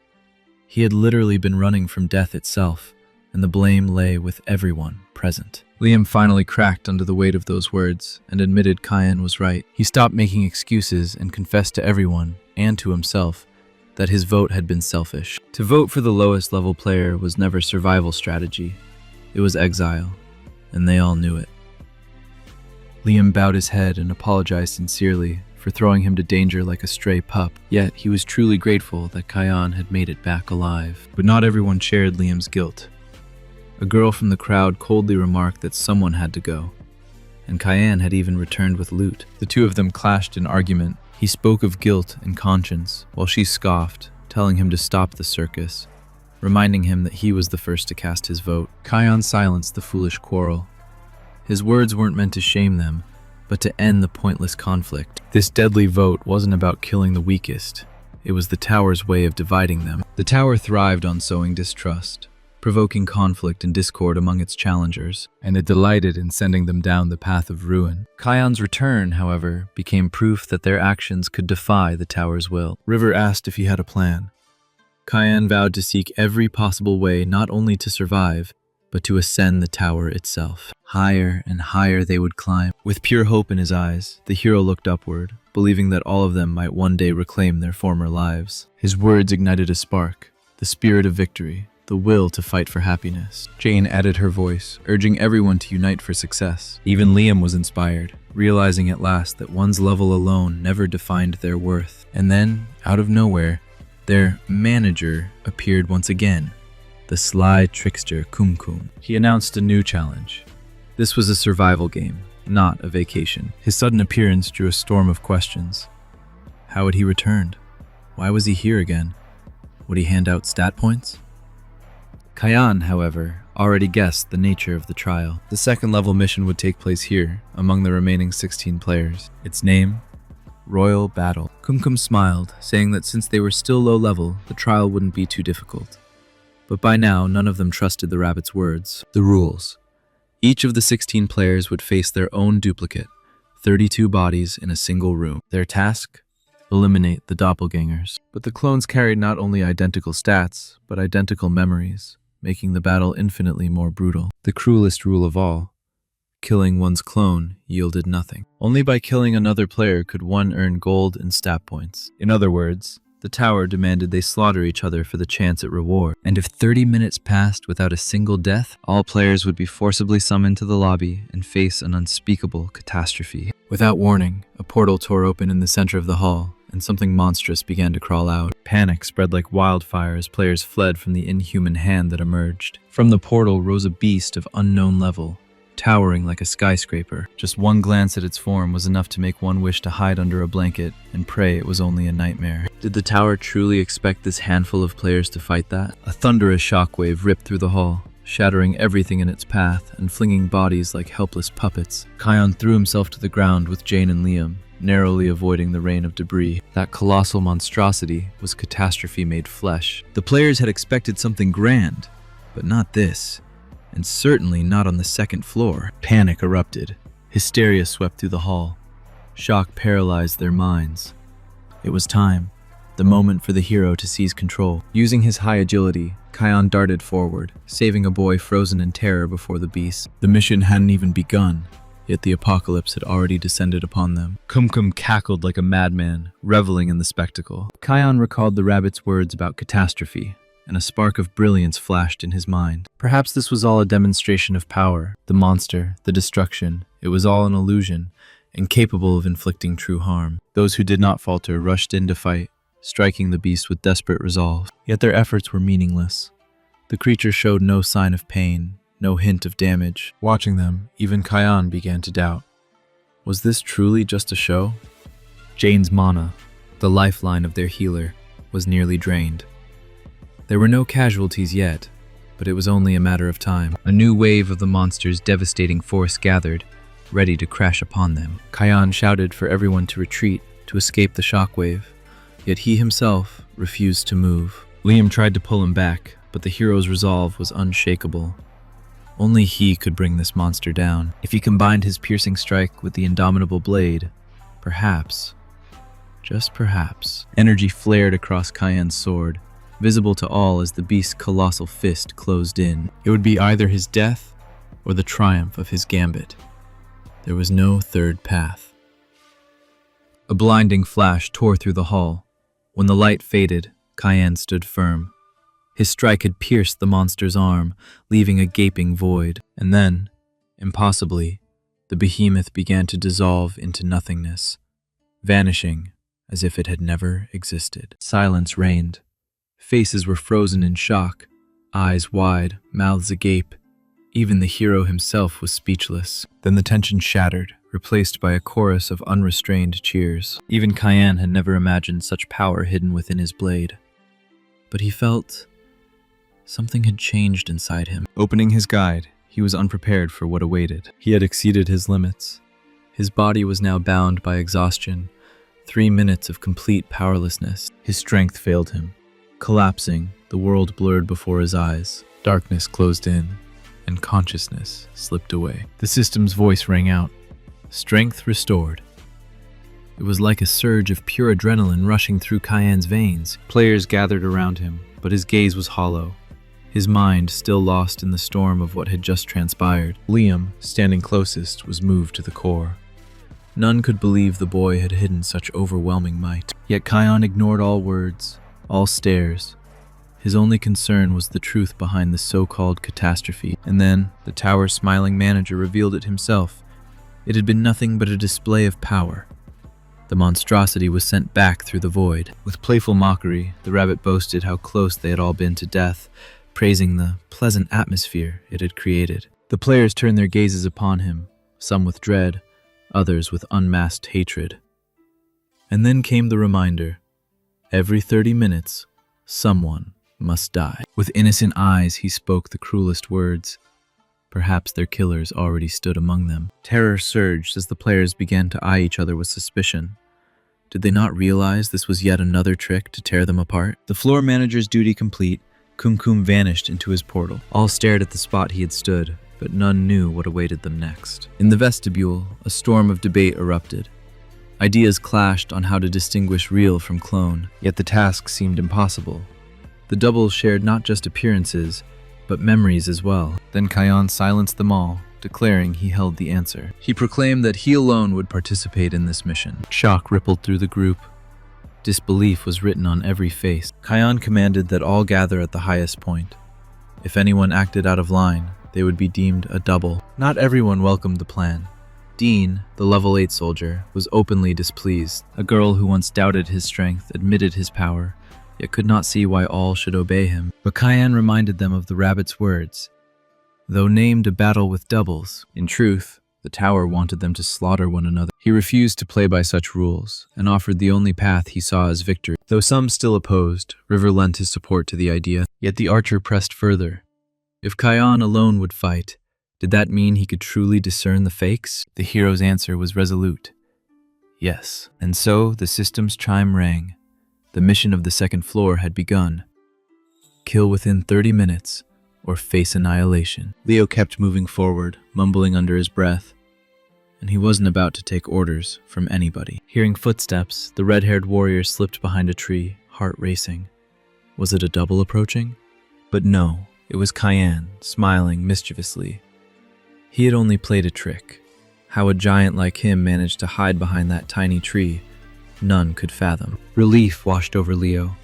He had literally been running from death itself, and the blame lay with everyone present. Liam finally cracked under the weight of those words and admitted Kion was right. He stopped making excuses and confessed to everyone, and to himself, that his vote had been selfish. To vote for the lowest level player was never survival strategy. It was exile, and they all knew it. Liam bowed his head and apologized sincerely for throwing him to danger like a stray pup, yet he was truly grateful that Kian had made it back alive. But not everyone shared Liam's guilt. A girl from the crowd coldly remarked that someone had to go, and Kian had even returned with loot. The two of them clashed in argument. He spoke of guilt and conscience, while she scoffed, telling him to stop the circus, reminding him that he was the first to cast his vote. Kian silenced the foolish quarrel. His words weren't meant to shame them, but to end the pointless conflict. This deadly vote wasn't about killing the weakest. It was the tower's way of dividing them. The tower thrived on sowing distrust, provoking conflict and discord among its challengers, and it delighted in sending them down the path of ruin. Kian's return, however, became proof that their actions could defy the tower's will. River asked if he had a plan. Kian vowed to seek every possible way not only to survive, but to ascend the tower itself. Higher and higher they would climb. With pure hope in his eyes, the hero looked upward, believing that all of them might one day reclaim their former lives. His words ignited a spark, the spirit of victory, the will to fight for happiness. Jane added her voice, urging everyone to unite for success. Even Liam was inspired, realizing at last that one's level alone never defined their worth. And then, out of nowhere, their manager appeared once again. The sly trickster Kumkum. He announced a new challenge. This was a survival game, not a vacation. His sudden appearance drew a storm of questions. How had he returned? Why was he here again? Would he hand out stat points? Kian, however, already guessed the nature of the trial. The second level mission would take place here, among the remaining 16 players. Its name? Royal Battle. Kumkum smiled, saying that since they were still low level, the trial wouldn't be too difficult. But by now, none of them trusted the rabbit's words. The rules. Each of the 16 players would face their own duplicate, 32 bodies in a single room. Their task? Eliminate the doppelgangers. But the clones carried not only identical stats, but identical memories, making the battle infinitely more brutal. The cruelest rule of all. Killing one's clone yielded nothing. Only by killing another player could one earn gold and stat points. In other words, the tower demanded they slaughter each other for the chance at reward. And if 30 minutes passed without a single death, all players would be forcibly summoned to the lobby and face an unspeakable catastrophe. Without warning, a portal tore open in the center of the hall, and something monstrous began to crawl out. Panic spread like wildfire as players fled from the inhuman hand that emerged. From the portal rose a beast of unknown level, towering like a skyscraper. Just one glance at its form was enough to make one wish to hide under a blanket and pray it was only a nightmare. Did the tower truly expect this handful of players to fight that? A thunderous shockwave ripped through the hall, shattering everything in its path and flinging bodies like helpless puppets. Kian threw himself to the ground with Jane and Liam, narrowly avoiding the rain of debris. That colossal monstrosity was catastrophe made flesh. The players had expected something grand, but not this. And certainly not on the second floor. Panic erupted. Hysteria swept through the hall. Shock paralyzed their minds. It was time. The moment for the hero to seize control. Using his high agility, Kian darted forward, saving a boy frozen in terror before the beast. The mission hadn't even begun, yet the apocalypse had already descended upon them. Kumkum cackled like a madman, reveling in the spectacle. Kian recalled the rabbit's words about catastrophe, and a spark of brilliance flashed in his mind. Perhaps this was all a demonstration of power. The monster, the destruction, it was all an illusion, incapable of inflicting true harm. Those who did not falter rushed in to fight, striking the beast with desperate resolve. Yet their efforts were meaningless. The creature showed no sign of pain, no hint of damage. Watching them, even Kian began to doubt. Was this truly just a show? Jane's mana, the lifeline of their healer, was nearly drained. There were no casualties yet, but it was only a matter of time. A new wave of the monster's devastating force gathered, ready to crash upon them. Kian shouted for everyone to retreat, to escape the shockwave, yet he himself refused to move. Liam tried to pull him back, but the hero's resolve was unshakable. Only he could bring this monster down. If he combined his piercing strike with the indomitable blade, perhaps, just perhaps, energy flared across Kian's sword, visible to all as the beast's colossal fist closed in. It would be either his death or the triumph of his gambit. There was no third path. A blinding flash tore through the hall. When the light faded, Cayenne stood firm. His strike had pierced the monster's arm, leaving a gaping void. And then, impossibly, the behemoth began to dissolve into nothingness, vanishing as if it had never existed. Silence reigned. Faces were frozen in shock, eyes wide, mouths agape. Even the hero himself was speechless. Then the tension shattered, replaced by a chorus of unrestrained cheers. Even Cayenne had never imagined such power hidden within his blade. But he felt something had changed inside him. Opening his guide, he was unprepared for what awaited. He had exceeded his limits. His body was now bound by exhaustion, 3 minutes of complete powerlessness. His strength failed him. Collapsing, the world blurred before his eyes. Darkness closed in, and consciousness slipped away. The system's voice rang out. Strength restored. It was like a surge of pure adrenaline rushing through Cayenne's veins. Players gathered around him, but his gaze was hollow, his mind still lost in the storm of what had just transpired. Liam, standing closest, was moved to the core. None could believe the boy had hidden such overwhelming might. Yet Cayenne ignored all words, all stares. His only concern was the truth behind the so-called catastrophe. And then, the tower's smiling manager revealed it himself. It had been nothing but a display of power. The monstrosity was sent back through the void. With playful mockery, the rabbit boasted how close they had all been to death, praising the pleasant atmosphere it had created. The players turned their gazes upon him, some with dread, others with unmasked hatred. And then came the reminder. Every 30 minutes, someone must die. With innocent eyes, he spoke the cruelest words. Perhaps their killers already stood among them. Terror surged as the players began to eye each other with suspicion. Did they not realize this was yet another trick to tear them apart? The floor manager's duty complete, Kumkum vanished into his portal. All stared at the spot he had stood, but none knew what awaited them next. In the vestibule, a storm of debate erupted. Ideas clashed on how to distinguish real from clone, yet the task seemed impossible. The doubles shared not just appearances, but memories as well. Then Cayenne silenced them all, declaring he held the answer. He proclaimed that he alone would participate in this mission. Shock rippled through the group. Disbelief was written on every face. Cayenne commanded that all gather at the highest point. If anyone acted out of line, they would be deemed a double. Not everyone welcomed the plan. Dean, the level 8 soldier, was openly displeased. A girl who once doubted his strength admitted his power, yet could not see why all should obey him. But Cayenne reminded them of the rabbit's words. Though named a battle with doubles, in truth, the tower wanted them to slaughter one another. He refused to play by such rules, and offered the only path he saw as victory. Though some still opposed, River lent his support to the idea. Yet the archer pressed further. If Cayenne alone would fight, did that mean he could truly discern the fakes? The hero's answer was resolute. Yes. And so the system's chime rang. The mission of the second floor had begun. Kill within 30 minutes, or face annihilation. Leo kept moving forward, mumbling under his breath, and he wasn't about to take orders from anybody. Hearing footsteps, the red-haired warrior slipped behind a tree, heart racing. Was it a double approaching? But no, it was Cayenne, smiling mischievously. He had only played a trick. How a giant like him managed to hide behind that tiny tree, none could fathom. Relief washed over Leo.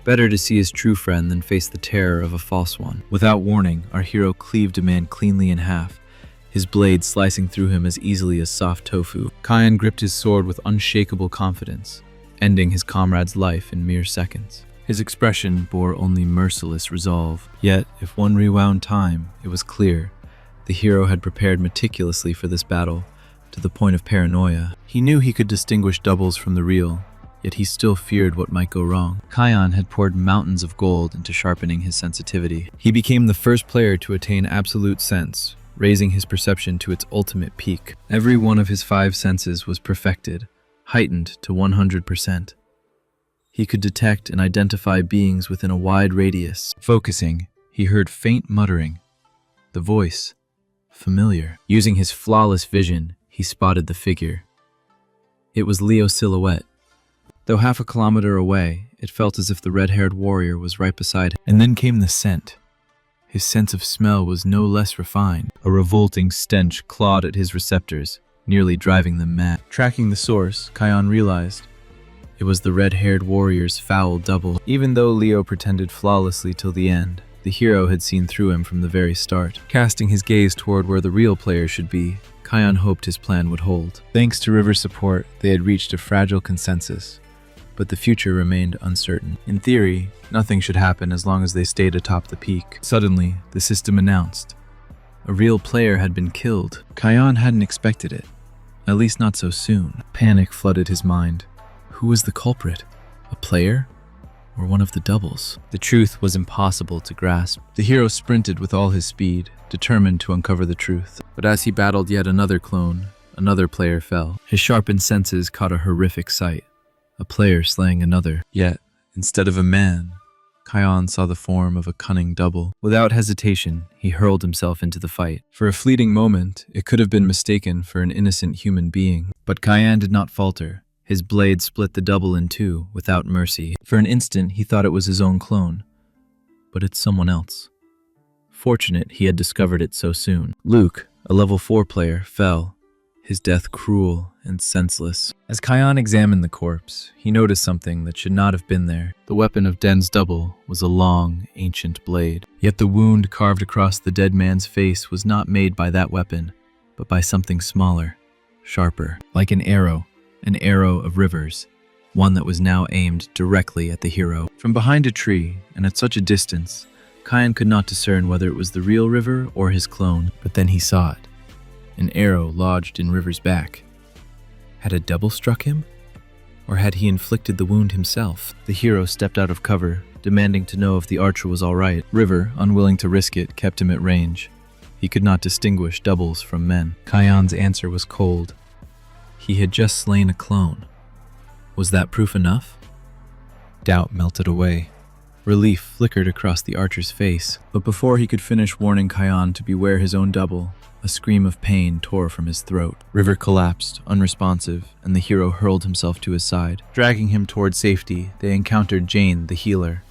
Better to see his true friend than face the terror of a false one. Without warning, our hero cleaved a man cleanly in half, his blade slicing through him as easily as soft tofu. Cayenne gripped his sword with unshakable confidence, ending his comrade's life in mere seconds. His expression bore only merciless resolve. Yet, if one rewound time, it was clear. The hero had prepared meticulously for this battle, to the point of paranoia. He knew he could distinguish doubles from the real, yet he still feared what might go wrong. Cayenne had poured mountains of gold into sharpening his sensitivity. He became the first player to attain absolute sense, raising his perception to its ultimate peak. Every one of his 5 senses was perfected, heightened to 100%. He could detect and identify beings within a wide radius. Focusing, he heard faint muttering. The voice, familiar. Using his flawless vision, he spotted the figure. It was Leo's silhouette. Though half a kilometer away, it felt as if the red-haired warrior was right beside him. And then came the scent. His sense of smell was no less refined. A revolting stench clawed at his receptors, nearly driving them mad. Tracking the source, Cayenne realized It was the red-haired warrior's foul double. Even though Leo pretended flawlessly till the end, the hero had seen through him from the very start. Casting his gaze toward where the real player should be, Kion hoped his plan would hold. Thanks to River's support, they had reached a fragile consensus, but the future remained uncertain. In theory, nothing should happen as long as they stayed atop the peak. Suddenly, the system announced a real player had been killed. Kion hadn't expected it, at least not so soon. Panic flooded his mind. Who was the culprit? A player? Or one of the doubles? The truth was impossible to grasp. The hero sprinted with all his speed, determined to uncover the truth. But as he battled yet another clone, another player fell. His sharpened senses caught a horrific sight. A player slaying another. Yet, instead of a man, Kion saw the form of a cunning double. Without hesitation, he hurled himself into the fight. For a fleeting moment, it could have been mistaken for an innocent human being. But Kion did not falter. His blade split the double in two, without mercy. For an instant, he thought it was his own clone. But it's someone else. Fortunate he had discovered it so soon. Luke, a level 4 player, fell, his death cruel and senseless. As Kion examined the corpse, he noticed something that should not have been there. The weapon of Den's double was a long, ancient blade. Yet the wound carved across the dead man's face was not made by that weapon, but by something smaller, sharper, like an arrow of River's, one that was now aimed directly at the hero. From behind a tree, and at such a distance, Kion could not discern whether it was the real River or his clone, but then he saw it. An arrow lodged in River's back. Had a double struck him? Or had he inflicted the wound himself? The hero stepped out of cover, demanding to know if the archer was all right. River, unwilling to risk it, kept him at range. He could not distinguish doubles from men. Kion's answer was cold. He had just slain a clone. Was that proof enough? Doubt melted away. Relief flickered across the archer's face, but before he could finish warning Kion to beware his own double, a scream of pain tore from his throat. River collapsed, unresponsive, and the hero hurled himself to his side. Dragging him toward safety, they encountered Jane, the healer.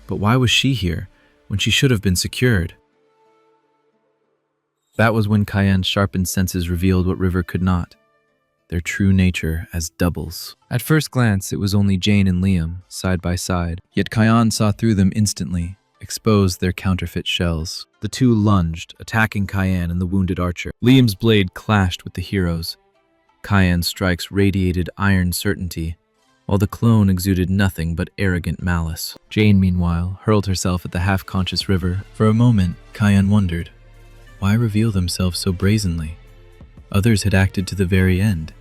But why was she here, when she should have been secured? That was when Kion's sharpened senses revealed what River could not. Their true nature as doubles. At first glance, it was only Jane and Liam, side by side. Yet Kion saw through them instantly, exposed their counterfeit shells. The two lunged, attacking Kion and the wounded archer. Liam's blade clashed with the hero's. Kion's strikes radiated iron certainty, while the clone exuded nothing but arrogant malice. Jane, meanwhile, hurled herself at the half-conscious River. For a moment, Kion wondered, why reveal themselves so brazenly? Others had acted to the very end.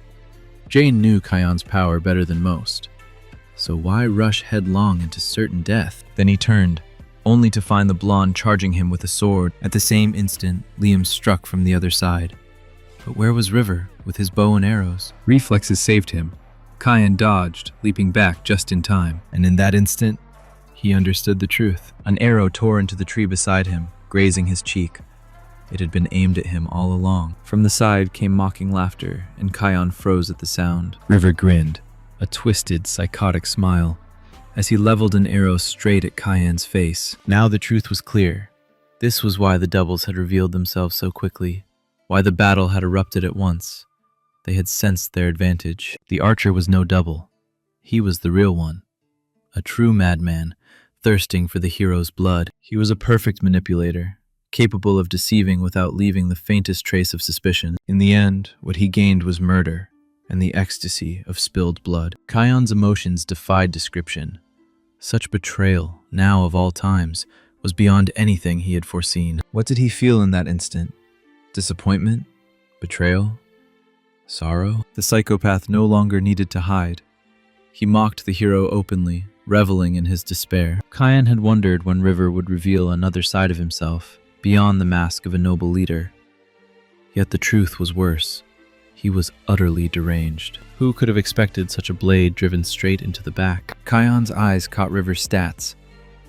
Jane knew Kion's power better than most, so why rush headlong into certain death? Then he turned, only to find the blonde charging him with a sword. At the same instant, Liam struck from the other side. But where was River, with his bow and arrows? Reflexes saved him. Kion dodged, leaping back just in time, and in that instant, he understood the truth. An arrow tore into the tree beside him, grazing his cheek. It had been aimed at him all along. From the side came mocking laughter, and Kion froze at the sound. River grinned, a twisted, psychotic smile, as he leveled an arrow straight at Kion's face. Now the truth was clear. This was why the doubles had revealed themselves so quickly, why the battle had erupted at once. They had sensed their advantage. The archer was no double. He was the real one, a true madman, thirsting for the hero's blood. He was a perfect manipulator, capable of deceiving without leaving the faintest trace of suspicion. In the end, what he gained was murder and the ecstasy of spilled blood. Kion's emotions defied description. Such betrayal, now of all times, was beyond anything he had foreseen. What did he feel in that instant? Disappointment? Betrayal? Sorrow? The psychopath no longer needed to hide. He mocked the hero openly, reveling in his despair. Kion had wondered when River would reveal another side of himself, beyond the mask of a noble leader. Yet the truth was worse. He was utterly deranged. Who could have expected such a blade driven straight into the back? Kion's eyes caught River's stats,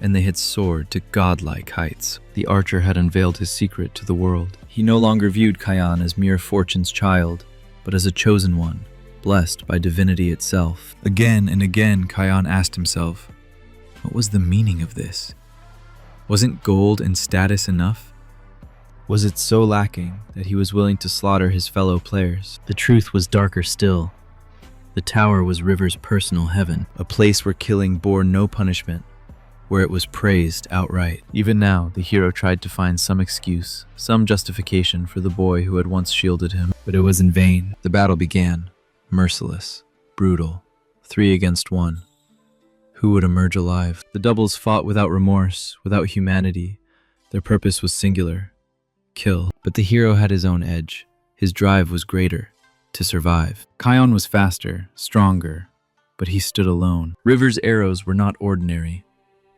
and they had soared to godlike heights. The archer had unveiled his secret to the world. He no longer viewed Kion as mere fortune's child, but as a chosen one, blessed by divinity itself. Again and again, Kion asked himself, what was the meaning of this? Wasn't gold and status enough? Was it so lacking that he was willing to slaughter his fellow players? The truth was darker still. The tower was River's personal heaven, a place where killing bore no punishment, where it was praised outright. Even now, the hero tried to find some excuse, some justification for the boy who had once shielded him, but it was in vain. The battle began, merciless, brutal, 3 against 1. Who would emerge alive? The doubles fought without remorse, without humanity. Their purpose was singular: kill. But the hero had his own edge. His drive was greater: to survive. Kion was faster, stronger, but he stood alone. River's arrows were not ordinary.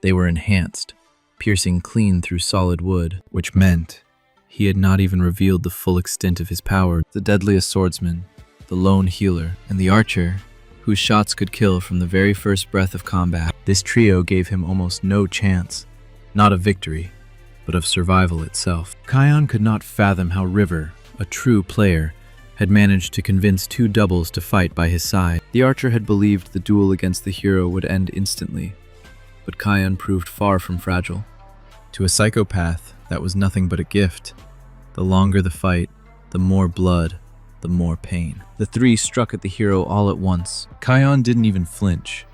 They were enhanced, piercing clean through solid wood, which meant he had not even revealed the full extent of his power. The deadliest swordsman, the lone healer, and the archer, whose shots could kill from the very first breath of combat. This trio gave him almost no chance, not of victory, but of survival itself. Kion could not fathom how River, a true player, had managed to convince 2 doubles to fight by his side. The archer had believed the duel against the hero would end instantly, but Kion proved far from fragile. To a psychopath, that was nothing but a gift. The longer the fight, the more blood, the more pain. The 3 struck at the hero all at once. Kion didn't even flinch.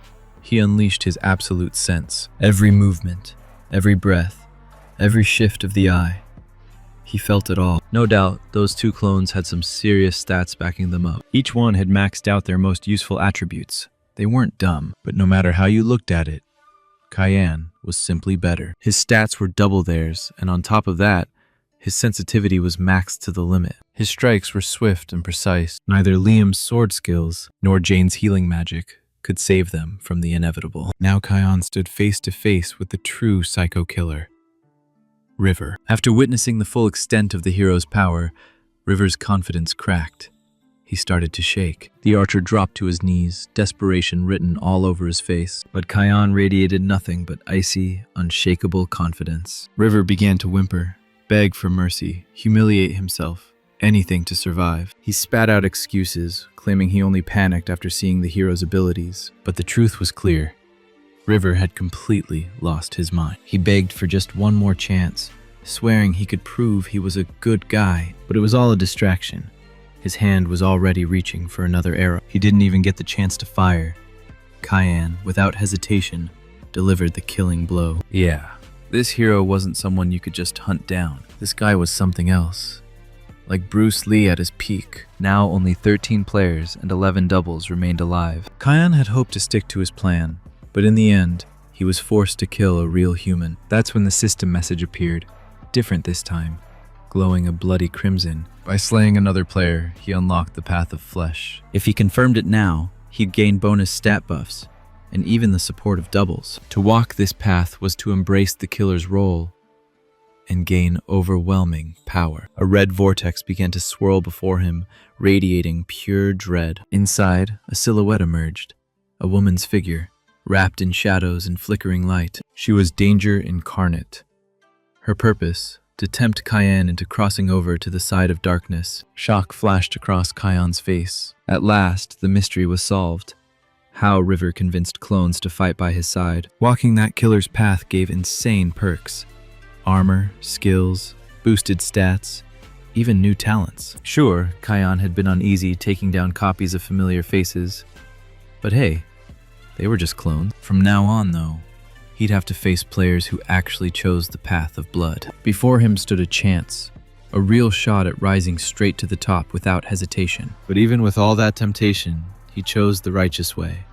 He unleashed his absolute sense. Every movement, every breath, every shift of the eye. He felt it all. No doubt, those 2 clones had some serious stats backing them up. Each one had maxed out their most useful attributes. They weren't dumb, but no matter how you looked at it, Kion was simply better. His stats were double theirs, and on top of that, his sensitivity was maxed to the limit. His strikes were swift and precise. Neither Liam's sword skills nor Jane's healing magic could save them from the inevitable. Now Kion stood face to face with the true psycho killer, River. After witnessing the full extent of the hero's power, River's confidence cracked. He started to shake. The archer dropped to his knees, desperation written all over his face. But Kion radiated nothing but icy, unshakable confidence. River began to whimper, beg for mercy, humiliate himself, anything to survive. He spat out excuses, claiming he only panicked after seeing the hero's abilities. But the truth was clear. River had completely lost his mind. He begged for just one more chance, swearing he could prove he was a good guy. But it was all a distraction. His hand was already reaching for another arrow. He didn't even get the chance to fire. Kion, without hesitation, delivered the killing blow. Yeah, this hero wasn't someone you could just hunt down. This guy was something else. Like Bruce Lee at his peak. Now only 13 players and 11 doubles remained alive. Kion had hoped to stick to his plan, but in the end, he was forced to kill a real human. That's when the system message appeared, different this time, glowing a bloody crimson. By slaying another player, he unlocked the path of flesh. If he confirmed it now, he'd gain bonus stat buffs, and even the support of doubles. To walk this path was to embrace the killer's role and gain overwhelming power. A red vortex began to swirl before him, radiating pure dread. Inside, a silhouette emerged, a woman's figure, wrapped in shadows and flickering light. She was danger incarnate. Her purpose, to tempt Kion into crossing over to the side of darkness. Shock flashed across Kion's face. At last, the mystery was solved. How River convinced clones to fight by his side. Walking that killer's path gave insane perks. Armor, skills, boosted stats, even new talents. Sure, Kion had been uneasy taking down copies of familiar faces, but hey, they were just clones. From now on, though, he'd have to face players who actually chose the path of blood. Before him stood a chance, a real shot at rising straight to the top without hesitation. But even with all that temptation, he chose the righteous way.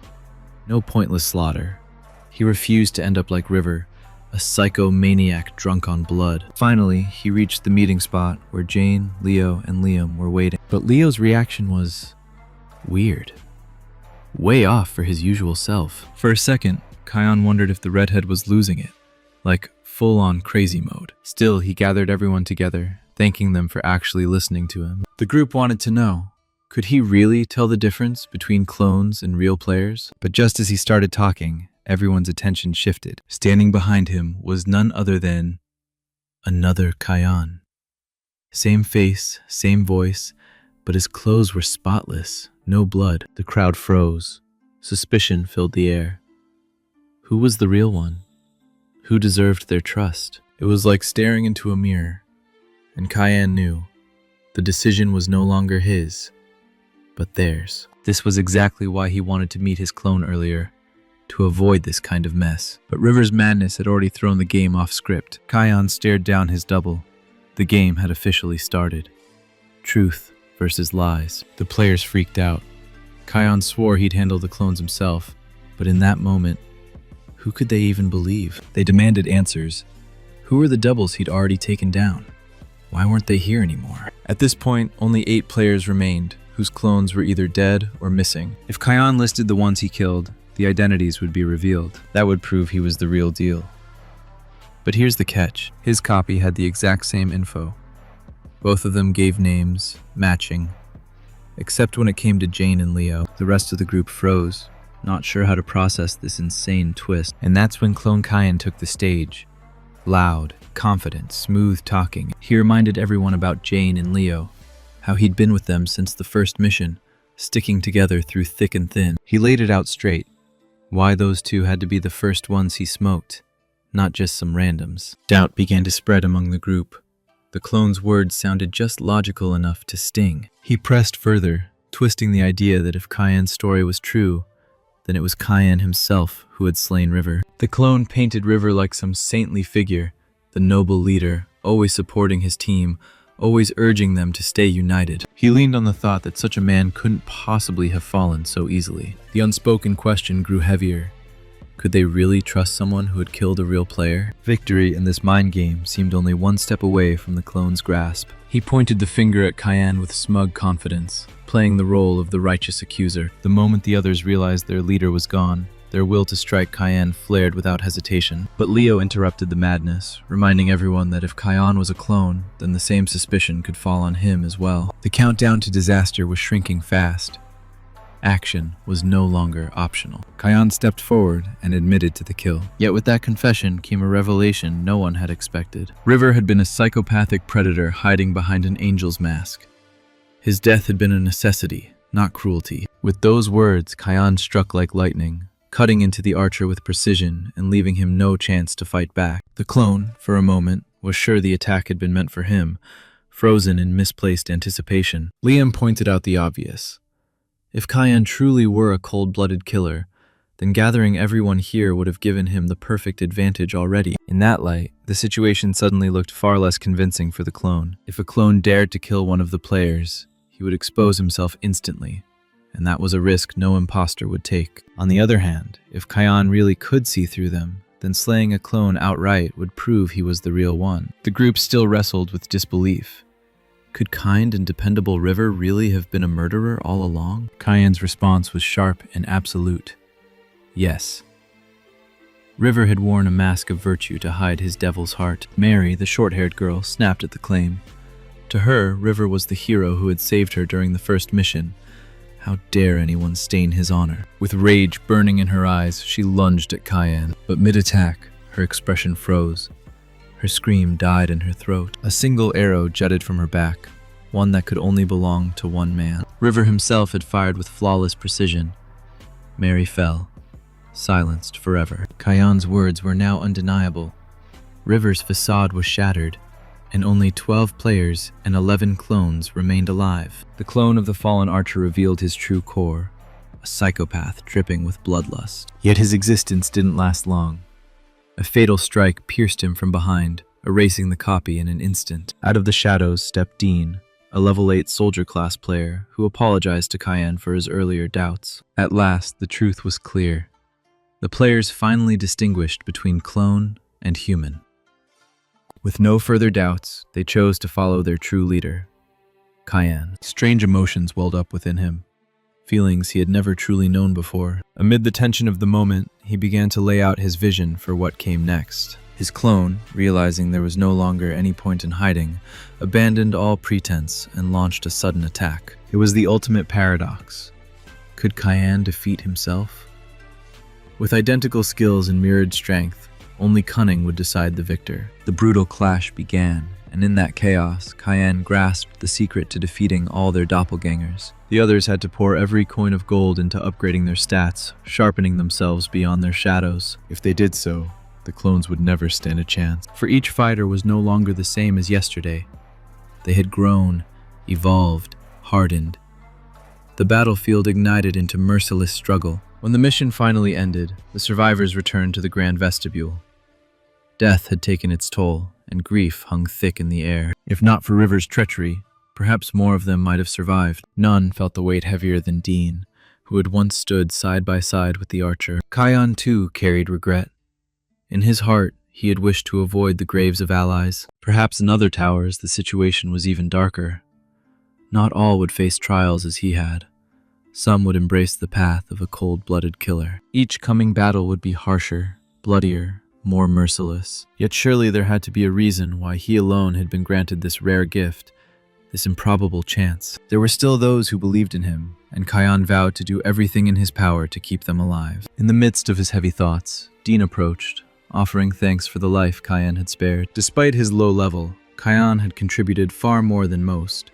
No pointless slaughter. He refused to end up like River, a psychomaniac drunk on blood. Finally, he reached the meeting spot where Jane, Leo, and Liam were waiting. But Leo's reaction was weird. Way off for his usual self. For a second, Kion wondered if the redhead was losing it, like full-on crazy mode. Still, he gathered everyone together, thanking them for actually listening to him. The group wanted to know, could he really tell the difference between clones and real players? But just as he started talking, everyone's attention shifted. Standing behind him was none other than another Kion. Same face, same voice, but his clothes were spotless, no blood. The crowd froze. Suspicion filled the air. Who was the real one? Who deserved their trust? It was like staring into a mirror, and Kion knew the decision was no longer his, but theirs. This was exactly why he wanted to meet his clone earlier, to avoid this kind of mess. But River's madness had already thrown the game off script. Kion stared down his double. The game had officially started. Truth versus lies. The players freaked out. Kion swore he'd handle the clones himself, but in that moment, who could they even believe? They demanded answers. Who were the doubles he'd already taken down? Why weren't they here anymore? At this point, only 8 players remained, whose clones were either dead or missing. If Kion listed the ones he killed, the identities would be revealed. That would prove he was the real deal. But here's the catch. His copy had the exact same info. Both of them gave names, matching. Except when it came to Jane and Leo, the rest of the group froze, not sure how to process this insane twist. And that's when Clone Kion took the stage. Loud, confident, smooth talking. He reminded everyone about Jane and Leo, how he'd been with them since the first mission, sticking together through thick and thin. He laid it out straight. Why those two had to be the first ones he smoked, not just some randoms. Doubt began to spread among the group. The clone's words sounded just logical enough to sting. He pressed further, twisting the idea that if Kion's story was true, then it was Kion himself who had slain River. The clone painted River like some saintly figure, the noble leader, always supporting his team, always urging them to stay united. He leaned on the thought that such a man couldn't possibly have fallen so easily. The unspoken question grew heavier. Could they really trust someone who had killed a real player? Victory in this mind game seemed only one step away from the clone's grasp. He pointed the finger at Kion with smug confidence, playing the role of the righteous accuser. The moment the others realized their leader was gone, their will to strike Kion flared without hesitation. But Leo interrupted the madness, reminding everyone that if Kion was a clone, then the same suspicion could fall on him as well. The countdown to disaster was shrinking fast. Action was no longer optional. Kion stepped forward and admitted to the kill. Yet with that confession came a revelation no one had expected. River had been a psychopathic predator hiding behind an angel's mask. His death had been a necessity, not cruelty. With those words, Kion struck like lightning, cutting into the archer with precision and leaving him no chance to fight back. The clone, for a moment, was sure the attack had been meant for him, frozen in misplaced anticipation. Liam pointed out the obvious. If Kion truly were a cold-blooded killer, then gathering everyone here would have given him the perfect advantage already. In that light, the situation suddenly looked far less convincing for the clone. If a clone dared to kill one of the players, he would expose himself instantly, and that was a risk no imposter would take. On the other hand, if Kion really could see through them, then slaying a clone outright would prove he was the real one. The group still wrestled with disbelief. Could kind and dependable River really have been a murderer all along? Kion's response was sharp and absolute. Yes. River had worn a mask of virtue to hide his devil's heart. Mary, the short-haired girl, snapped at the claim. To her, River was the hero who had saved her during the first mission. How dare anyone stain his honor? With rage burning in her eyes, she lunged at Kion, but mid-attack, her expression froze. Her scream died in her throat. A single arrow jutted from her back, one that could only belong to one man. River himself had fired with flawless precision. Mary fell, silenced forever. Kion's words were now undeniable. River's facade was shattered, and only 12 players and 11 clones remained alive. The clone of the fallen archer revealed his true core, a psychopath dripping with bloodlust. Yet his existence didn't last long. A fatal strike pierced him from behind, erasing the copy in an instant. Out of the shadows stepped Dean, a level 8 soldier class player who apologized to Kion for his earlier doubts. At last, the truth was clear. The players finally distinguished between clone and human. With no further doubts, they chose to follow their true leader, Kion. Strange emotions welled up within him, feelings he had never truly known before. Amid the tension of the moment, he began to lay out his vision for what came next. His clone, realizing there was no longer any point in hiding, abandoned all pretense and launched a sudden attack. It was the ultimate paradox. Could Kion defeat himself? With identical skills and mirrored strength, only cunning would decide the victor. The brutal clash began, and in that chaos, Kion grasped the secret to defeating all their doppelgangers. The others had to pour every coin of gold into upgrading their stats, sharpening themselves beyond their shadows. If they did so, the clones would never stand a chance. For each fighter was no longer the same as yesterday. They had grown, evolved, hardened. The battlefield ignited into merciless struggle. When the mission finally ended, the survivors returned to the grand vestibule. Death had taken its toll, and grief hung thick in the air. If not for River's treachery, perhaps more of them might have survived. None felt the weight heavier than Dean, who had once stood side by side with the archer. Kion, too, carried regret. In his heart, he had wished to avoid the graves of allies. Perhaps in other towers, the situation was even darker. Not all would face trials as he had. Some would embrace the path of a cold-blooded killer. Each coming battle would be harsher, bloodier, more merciless. Yet surely there had to be a reason why he alone had been granted this rare gift, this improbable chance. There were still those who believed in him, and Kion vowed to do everything in his power to keep them alive. In the midst of his heavy thoughts, Dean approached, offering thanks for the life Kion had spared. Despite his low level, Kion had contributed far more than most.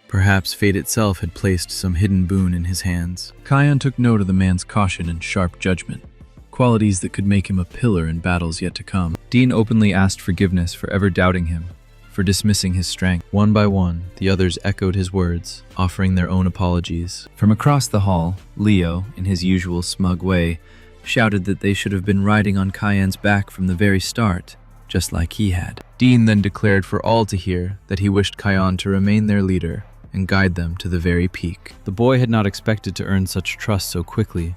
Perhaps fate itself had placed some hidden boon in his hands. Kion took note of the man's caution and sharp judgment, qualities that could make him a pillar in battles yet to come. Dean openly asked forgiveness for ever doubting him, for dismissing his strength. One by one, the others echoed his words, offering their own apologies. From across the hall, Leo, in his usual smug way, shouted that they should have been riding on Kion's back from the very start, just like he had. Dean then declared for all to hear that he wished Kion to remain their leader and guide them to the very peak. The boy had not expected to earn such trust so quickly,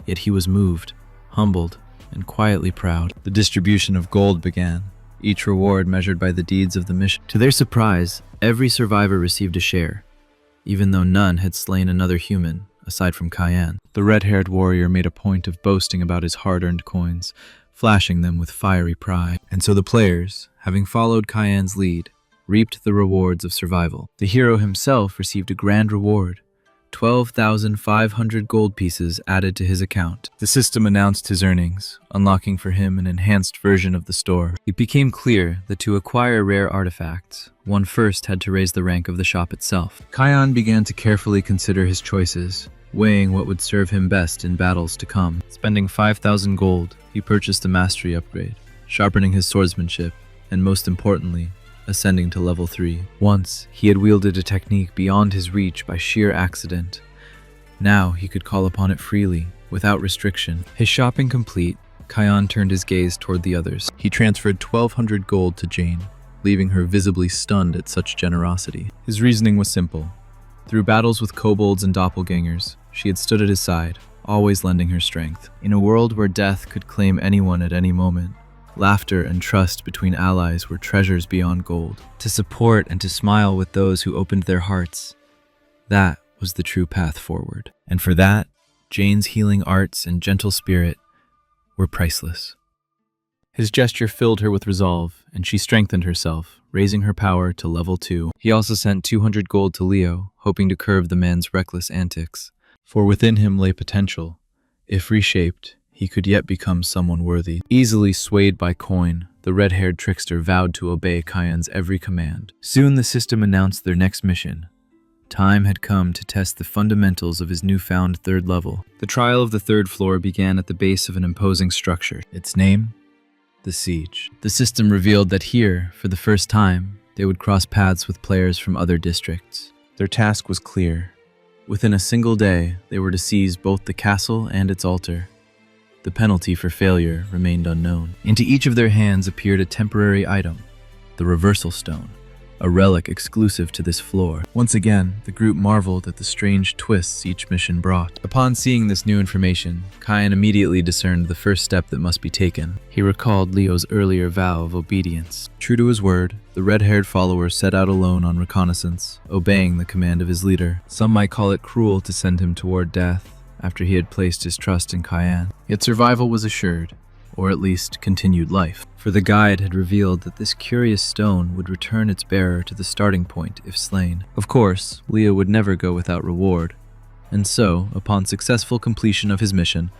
yet he was moved, humbled, and quietly proud. The distribution of gold began, each reward measured by the deeds of the mission. To their surprise, every survivor received a share, even though none had slain another human, aside from Kion. The red-haired warrior made a point of boasting about his hard-earned coins, flashing them with fiery pride. And so the players, having followed Kion's lead, reaped the rewards of survival. The hero himself received a grand reward, 12,500 gold pieces added to his account. The system announced his earnings, unlocking for him an enhanced version of the store. It became clear that to acquire rare artifacts, one first had to raise the rank of the shop itself. Kion began to carefully consider his choices, weighing what would serve him best in battles to come. Spending 5,000 gold, he purchased a mastery upgrade, sharpening his swordsmanship, and most importantly, ascending to level 3. Once, he had wielded a technique beyond his reach by sheer accident. Now he could call upon it freely, without restriction. His shopping complete, Kion turned his gaze toward the others. He transferred 1,200 gold to Jane, leaving her visibly stunned at such generosity. His reasoning was simple. Through battles with kobolds and doppelgangers, she had stood at his side, always lending her strength. In a world where death could claim anyone at any moment, laughter and trust between allies were treasures beyond gold. To support and to smile with those who opened their hearts, that was the true path forward. And for that, Jane's healing arts and gentle spirit were priceless. His gesture filled her with resolve, and she strengthened herself, raising her power to level 2. He also sent 200 gold to Leo, hoping to curb the man's reckless antics. For within him lay potential. If reshaped, he could yet become someone worthy. Easily swayed by coin, the red-haired trickster vowed to obey Kion's every command. Soon the system announced their next mission. Time had come to test the fundamentals of his newfound third level. The trial of the third floor began at the base of an imposing structure. Its name? The Siege. The system revealed that here, for the first time, they would cross paths with players from other districts. Their task was clear. Within a single day, they were to seize both the castle and its altar. The penalty for failure remained unknown. Into each of their hands appeared a temporary item, the Reversal Stone, a relic exclusive to this floor. Once again, the group marveled at the strange twists each mission brought. Upon seeing this new information, Kion immediately discerned the first step that must be taken. He recalled Leo's earlier vow of obedience. True to his word, the red-haired follower set out alone on reconnaissance, obeying the command of his leader. Some might call it cruel to send him toward death after he had placed his trust in Kion. Yet survival was assured, or at least continued life. For the guide had revealed that this curious stone would return its bearer to the starting point if slain. Of course, Leo would never go without reward, and so, upon successful completion of his mission,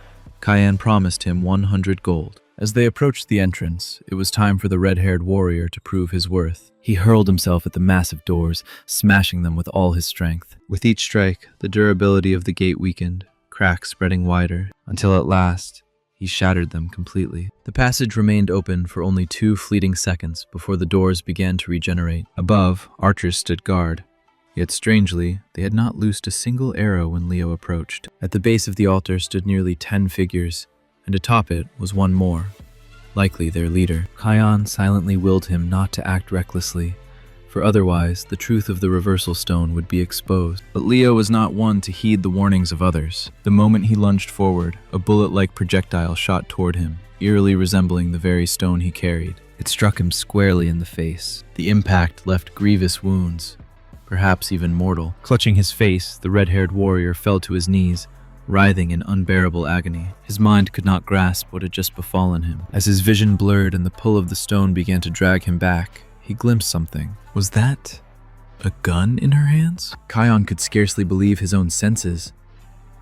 Kion promised him 100 gold. As they approached the entrance, it was time for the red-haired warrior to prove his worth. He hurled himself at the massive doors, smashing them with all his strength. With each strike, the durability of the gate weakened, cracks spreading wider, until at last, he shattered them completely. The passage remained open for only 2 fleeting seconds before the doors began to regenerate. Above, archers stood guard, Yet strangely, they had not loosed a single arrow when Leo approached. At the base of the altar stood nearly 10 figures, and atop it was one more, likely their leader. Kion silently willed him not to act recklessly, for otherwise the truth of the reversal stone would be exposed. But Leo was not one to heed the warnings of others. The moment he lunged forward, a bullet-like projectile shot toward him, eerily resembling the very stone he carried. It struck him squarely in the face. The impact left grievous wounds, perhaps even mortal. Clutching his face, the red-haired warrior fell to his knees, writhing in unbearable agony. His mind could not grasp what had just befallen him. As his vision blurred and the pull of the stone began to drag him back, he glimpsed something. Was that a gun in her hands? Kion could scarcely believe his own senses.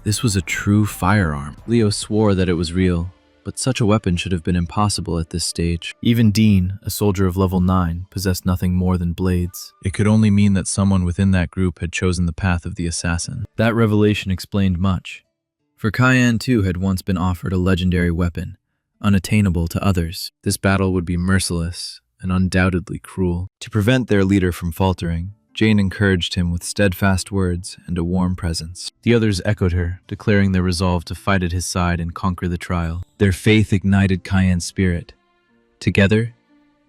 This was a true firearm. Leo swore that it was real, but such a weapon should have been impossible at this stage. Even Dean, a soldier of level 9, possessed nothing more than blades. It could only mean that someone within that group had chosen the path of the assassin. That revelation explained much. For Kion too had once been offered a legendary weapon, unattainable to others. This battle would be merciless and undoubtedly cruel. To prevent their leader from faltering, Jane encouraged him with steadfast words and a warm presence. The others echoed her, declaring their resolve to fight at his side and conquer the trial. Their faith ignited Kion's spirit. Together,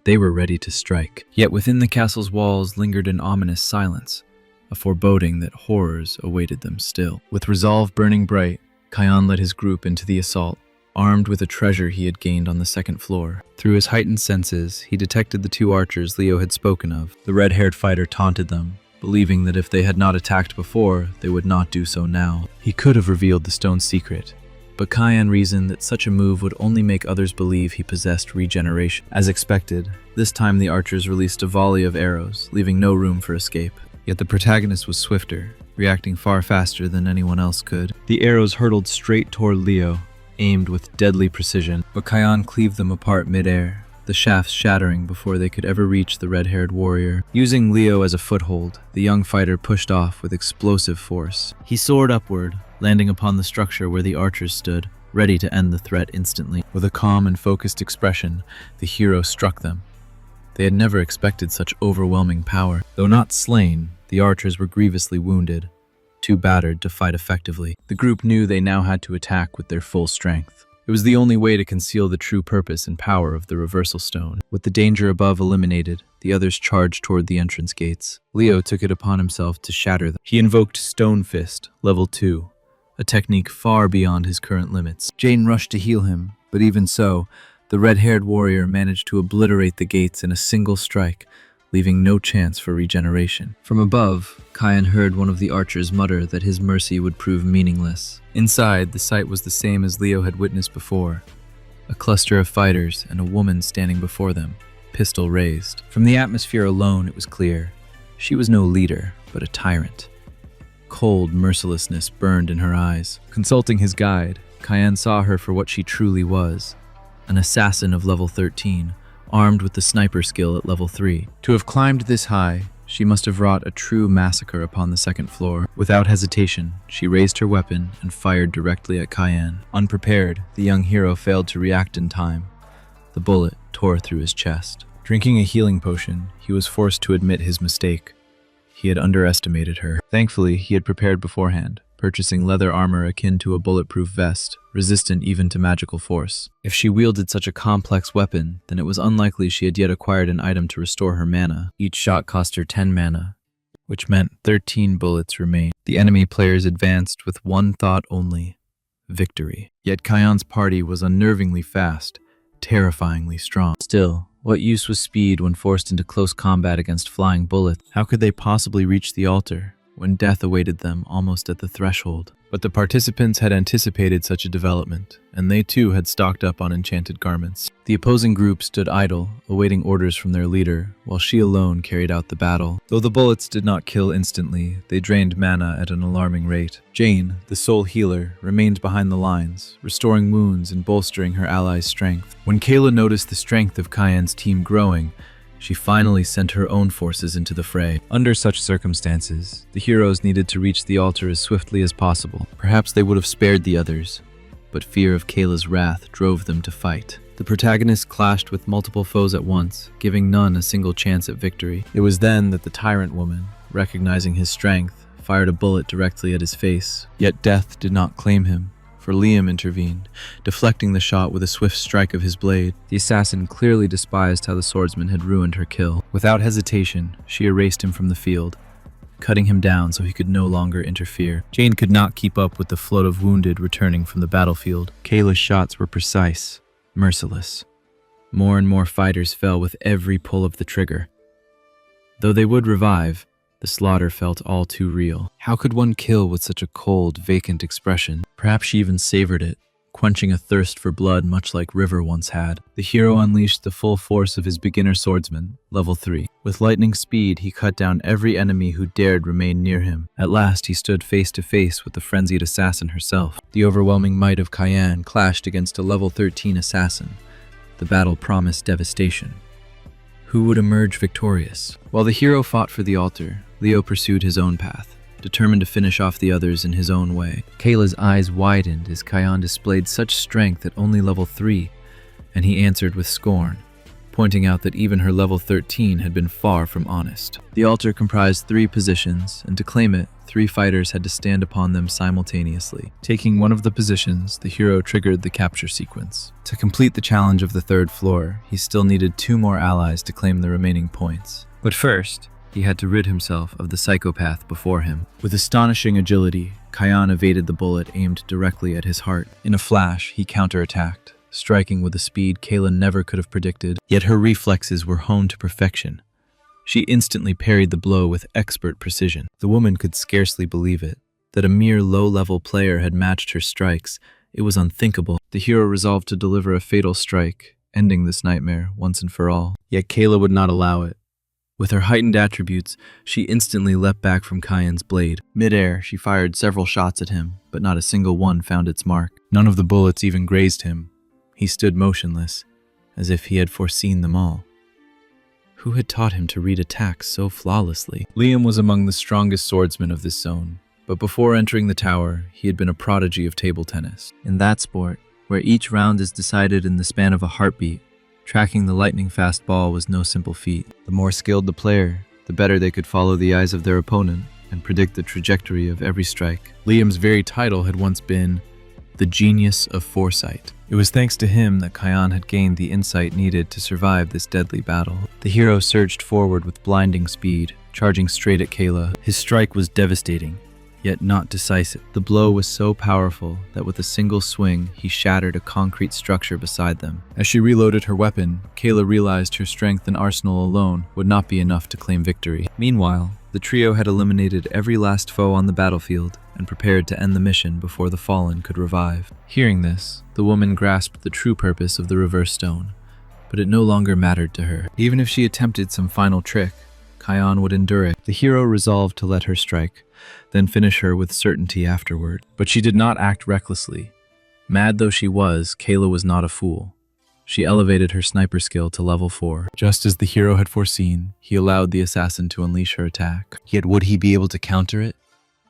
they were ready to strike. Yet within the castle's walls lingered an ominous silence, a foreboding that horrors awaited them still. With resolve burning bright, Kion led his group into the assault, armed with a treasure he had gained on the second floor. Through his heightened senses, he detected the 2 archers Leo had spoken of. The red-haired fighter taunted them, believing that if they had not attacked before, they would not do so now. He could have revealed the stone's secret, but Kion reasoned that such a move would only make others believe he possessed regeneration. As expected, this time the archers released a volley of arrows, leaving no room for escape. Yet the protagonist was swifter, reacting far faster than anyone else could. The arrows hurtled straight toward Leo, aimed with deadly precision, but Kion cleaved them apart mid-air, the shafts shattering before they could ever reach the red-haired warrior. Using Leo as a foothold, the young fighter pushed off with explosive force. He soared upward, landing upon the structure where the archers stood, ready to end the threat instantly. With a calm and focused expression, the hero struck them. They had never expected such overwhelming power. Though not slain, the archers were grievously wounded, too battered to fight effectively. The group knew they now had to attack with their full strength. It was the only way to conceal the true purpose and power of the reversal stone. With the danger above eliminated, the others charged toward the entrance gates. Leo took it upon himself to shatter them. He invoked Stone Fist, level 2, a technique far beyond his current limits. Jane rushed to heal him, but even so, the red-haired warrior managed to obliterate the gates in a single strike, leaving no chance for regeneration. From above, Kion heard one of the archers mutter that his mercy would prove meaningless. Inside, the sight was the same as Leo had witnessed before. A cluster of fighters and a woman standing before them, pistol raised. From the atmosphere alone, it was clear. She was no leader, but a tyrant. Cold mercilessness burned in her eyes. Consulting his guide, Kion saw her for what she truly was, an assassin of level 13, armed with the sniper skill at level 3. To have climbed this high, she must have wrought a true massacre upon the second floor. Without hesitation, she raised her weapon and fired directly at Kion. Unprepared, the young hero failed to react in time. The bullet tore through his chest. Drinking a healing potion, he was forced to admit his mistake. He had underestimated her. Thankfully, he had prepared beforehand, purchasing leather armor akin to a bulletproof vest, resistant even to magical force. If she wielded such a complex weapon, then it was unlikely she had yet acquired an item to restore her mana. Each shot cost her 10 mana, which meant 13 bullets remained. The enemy players advanced with one thought only: victory. Yet Kion's party was unnervingly fast, terrifyingly strong. Still, what use was speed when forced into close combat against flying bullets? How could they possibly reach the altar when death awaited them almost at the threshold? But the participants had anticipated such a development, and they too had stocked up on enchanted garments. The opposing group stood idle, awaiting orders from their leader, while she alone carried out the battle. Though the bullets did not kill instantly, they drained mana at an alarming rate. Jane, the sole healer, remained behind the lines, restoring wounds and bolstering her allies' strength. When Kayla noticed the strength of Kion's team growing, she finally sent her own forces into the fray. Under such circumstances, the heroes needed to reach the altar as swiftly as possible. Perhaps they would have spared the others, but fear of Kayla's wrath drove them to fight. The protagonists clashed with multiple foes at once, giving none a single chance at victory. It was then that the tyrant woman, recognizing his strength, fired a bullet directly at his face. Yet death did not claim him, for Liam intervened, deflecting the shot with a swift strike of his blade. The assassin clearly despised how the swordsman had ruined her kill. Without hesitation, she erased him from the field, cutting him down so he could no longer interfere. Jane could not keep up with the flood of wounded returning from the battlefield. Kayla's shots were precise, merciless. More and more fighters fell with every pull of the trigger. Though they would revive, the slaughter felt all too real. How could one kill with such a cold, vacant expression? Perhaps she even savored it, quenching a thirst for blood much like River once had. The hero unleashed the full force of his beginner swordsman, level 3. With lightning speed, he cut down every enemy who dared remain near him. At last, he stood face to face with the frenzied assassin herself. The overwhelming might of Cayenne clashed against a level 13 assassin. The battle promised devastation. Who would emerge victorious? While the hero fought for the altar, Leo pursued his own path, determined to finish off the others in his own way. Kayla's eyes widened as Cayenne displayed such strength at only level 3, and he answered with scorn, pointing out that even her level 13 had been far from honest. The altar comprised 3 positions, and to claim it, 3 fighters had to stand upon them simultaneously. Taking one of the positions, the hero triggered the capture sequence. To complete the challenge of the 3rd floor, he still needed 2 more allies to claim the remaining points. But first, he had to rid himself of the psychopath before him. With astonishing agility, Cayenne evaded the bullet aimed directly at his heart. In a flash, he counterattacked, striking with a speed Kayla never could have predicted, yet her reflexes were honed to perfection. She instantly parried the blow with expert precision. The woman could scarcely believe it, that a mere low-level player had matched her strikes. It was unthinkable. The hero resolved to deliver a fatal strike, ending this nightmare once and for all. Yet Kayla would not allow it. With her heightened attributes, she instantly leapt back from Cayenne's blade. Mid-air, she fired several shots at him, but not a single one found its mark. None of the bullets even grazed him. He stood motionless, as if he had foreseen them all. Who had taught him to read attacks so flawlessly? Liam was among the strongest swordsmen of this zone, but before entering the tower, he had been a prodigy of table tennis. In that sport, where each round is decided in the span of a heartbeat, tracking the lightning-fast ball was no simple feat. The more skilled the player, the better they could follow the eyes of their opponent and predict the trajectory of every strike. Liam's very title had once been the Genius of Foresight. It was thanks to him that Cayenne had gained the insight needed to survive this deadly battle. The hero surged forward with blinding speed, charging straight at Kayla. His strike was devastating, yet not decisive. The blow was so powerful that with a single swing, he shattered a concrete structure beside them. As she reloaded her weapon, Kayla realized her strength and arsenal alone would not be enough to claim victory. Meanwhile, the trio had eliminated every last foe on the battlefield and prepared to end the mission before the fallen could revive. Hearing this, the woman grasped the true purpose of the reverse stone, but it no longer mattered to her. Even if she attempted some final trick, Cayenne would endure it. The hero resolved to let her strike, then finish her with certainty afterward. But she did not act recklessly. Mad though she was, Kayla was not a fool. She elevated her sniper skill to level 4. Just as the hero had foreseen, he allowed the assassin to unleash her attack. Yet would he be able to counter it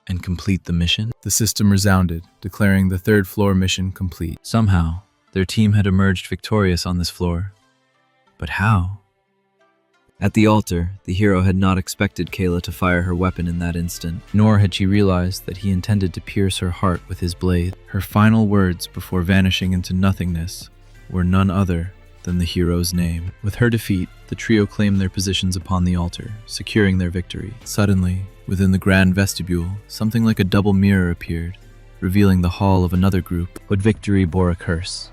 and complete the mission? The system resounded, declaring the 3rd floor mission complete. Somehow, their team had emerged victorious on this floor. But how? At the altar, the hero had not expected Kayla to fire her weapon in that instant, nor had she realized that he intended to pierce her heart with his blade. Her final words before vanishing into nothingness were none other than the hero's name. With her defeat, the trio claimed their positions upon the altar, securing their victory. Suddenly, within the grand vestibule, something like a double mirror appeared, revealing the hall of another group. But victory bore a curse.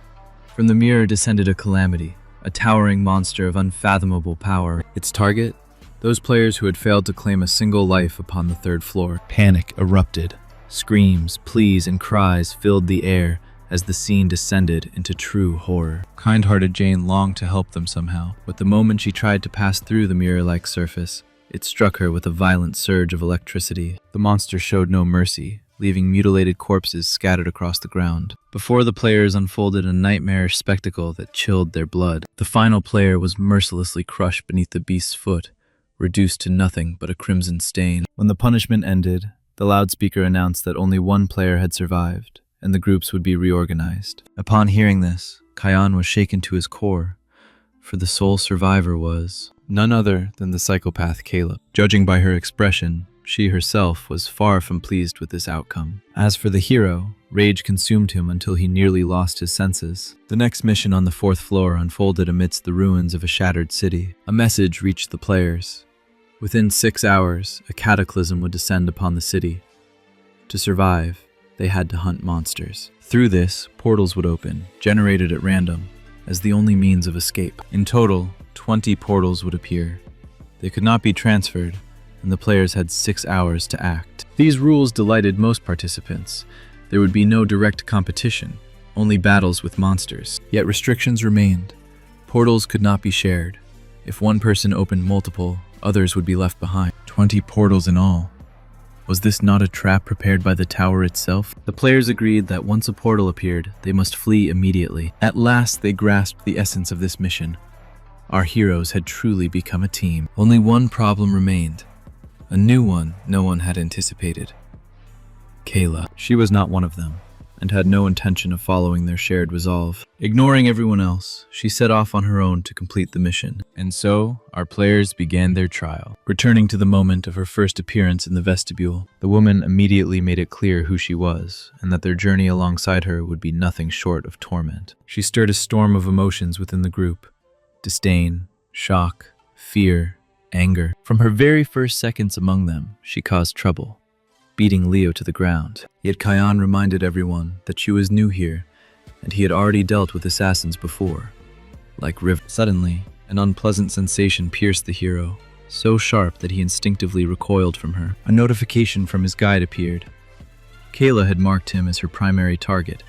From the mirror descended a calamity, a towering monster of unfathomable power. Its target? Those players who had failed to claim a single life upon the 3rd floor. Panic erupted. Screams, pleas, and cries filled the air as the scene descended into true horror. Kind-hearted Jane longed to help them somehow, but the moment she tried to pass through the mirror-like surface, it struck her with a violent surge of electricity. The monster showed no mercy, leaving mutilated corpses scattered across the ground. Before the players unfolded a nightmarish spectacle that chilled their blood. The final player was mercilessly crushed beneath the beast's foot, reduced to nothing but a crimson stain. When the punishment ended, the loudspeaker announced that only one player had survived, and the groups would be reorganized. Upon hearing this, Cayenne was shaken to his core, for the sole survivor was none other than the psychopath Caleb. Judging by her expression, she herself was far from pleased with this outcome. As for the hero, rage consumed him until he nearly lost his senses. The next mission on the 4th floor unfolded amidst the ruins of a shattered city. A message reached the players. Within 6 hours, a cataclysm would descend upon the city. To survive, they had to hunt monsters. Through this, portals would open, generated at random, as the only means of escape. In total, 20 portals would appear. They could not be transferred, and the players had 6 hours to act. These rules delighted most participants. There would be no direct competition, only battles with monsters. Yet restrictions remained. Portals could not be shared. If one person opened multiple, others would be left behind. 20 portals in all. Was this not a trap prepared by the tower itself? The players agreed that once a portal appeared, they must flee immediately. At last, they grasped the essence of this mission. Our heroes had truly become a team. Only one problem remained. A new one no one had anticipated. Kayla. She was not one of them, and had no intention of following their shared resolve. Ignoring everyone else, she set off on her own to complete the mission. And so, our players began their trial. Returning to the moment of her first appearance in the vestibule, the woman immediately made it clear who she was, and that their journey alongside her would be nothing short of torment. She stirred a storm of emotions within the group. Disdain, shock, fear, anger. From her very first seconds among them, she caused trouble, beating Leo to the ground. Yet Kyan reminded everyone that she was new here, and he had already dealt with assassins before, like River. Suddenly, an unpleasant sensation pierced the hero, so sharp that he instinctively recoiled from her. A notification from his guide appeared. Kayla had marked him as her primary target,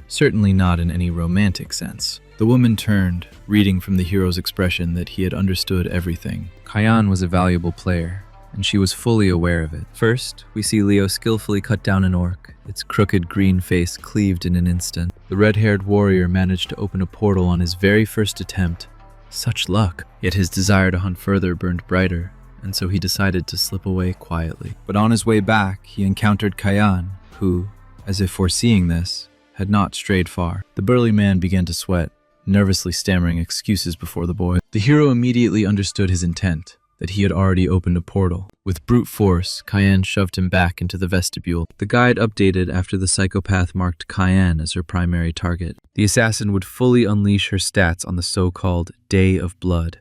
certainly not in any romantic sense. The woman turned, reading from the hero's expression that he had understood everything. Kyan was a valuable player, and she was fully aware of it. First, we see Leo skillfully cut down an orc, its crooked green face cleaved in an instant. The red-haired warrior managed to open a portal on his very first attempt. Such luck! Yet his desire to hunt further burned brighter, and so he decided to slip away quietly. But on his way back, he encountered Kyan, who, as if foreseeing this, had not strayed far. The burly man began to sweat, nervously stammering excuses before the boy. The hero immediately understood his intent, that he had already opened a portal. With brute force, Kyan shoved him back into the vestibule. The guide updated after the psychopath marked Kyan as her primary target. The assassin would fully unleash her stats on the so-called Day of Blood.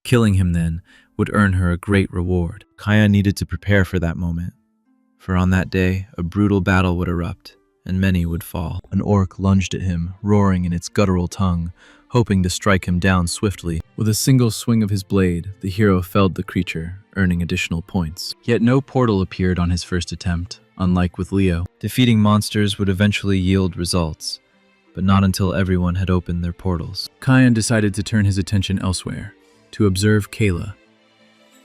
Killing him then would earn her a great reward. Kyan needed to prepare for that moment, for on that day, a brutal battle would erupt, and many would fall. An orc lunged at him, roaring in its guttural tongue, hoping to strike him down swiftly. With a single swing of his blade, the hero felled the creature, earning additional points. Yet no portal appeared on his first attempt, unlike with Leo. Defeating monsters would eventually yield results, but not until everyone had opened their portals. Kyan decided to turn his attention elsewhere, to observe Kayla.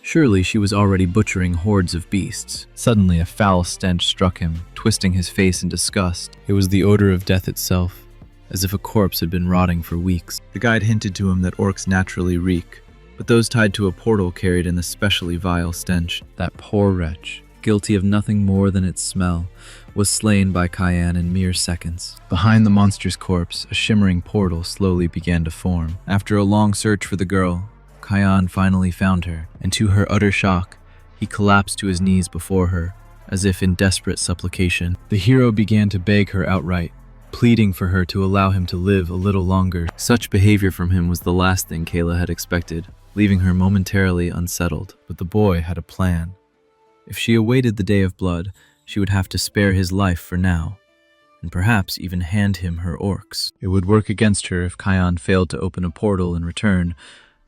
Surely she was already butchering hordes of beasts. Suddenly a foul stench struck him, twisting his face in disgust. It was the odor of death itself, as if a corpse had been rotting for weeks. The guide hinted to him that orcs naturally reek, but those tied to a portal carried an especially vile stench. That poor wretch, guilty of nothing more than its smell, was slain by Kyan in mere seconds. Behind the monster's corpse, a shimmering portal slowly began to form. After a long search for the girl, Kyan finally found her, and to her utter shock, he collapsed to his knees before her, as if in desperate supplication. The hero began to beg her outright, pleading for her to allow him to live a little longer. Such behavior from him was the last thing Kayla had expected, leaving her momentarily unsettled. But the boy had a plan. If she awaited the Day of Blood, she would have to spare his life for now, and perhaps even hand him her orcs. It would work against her if Kyan failed to open a portal in return,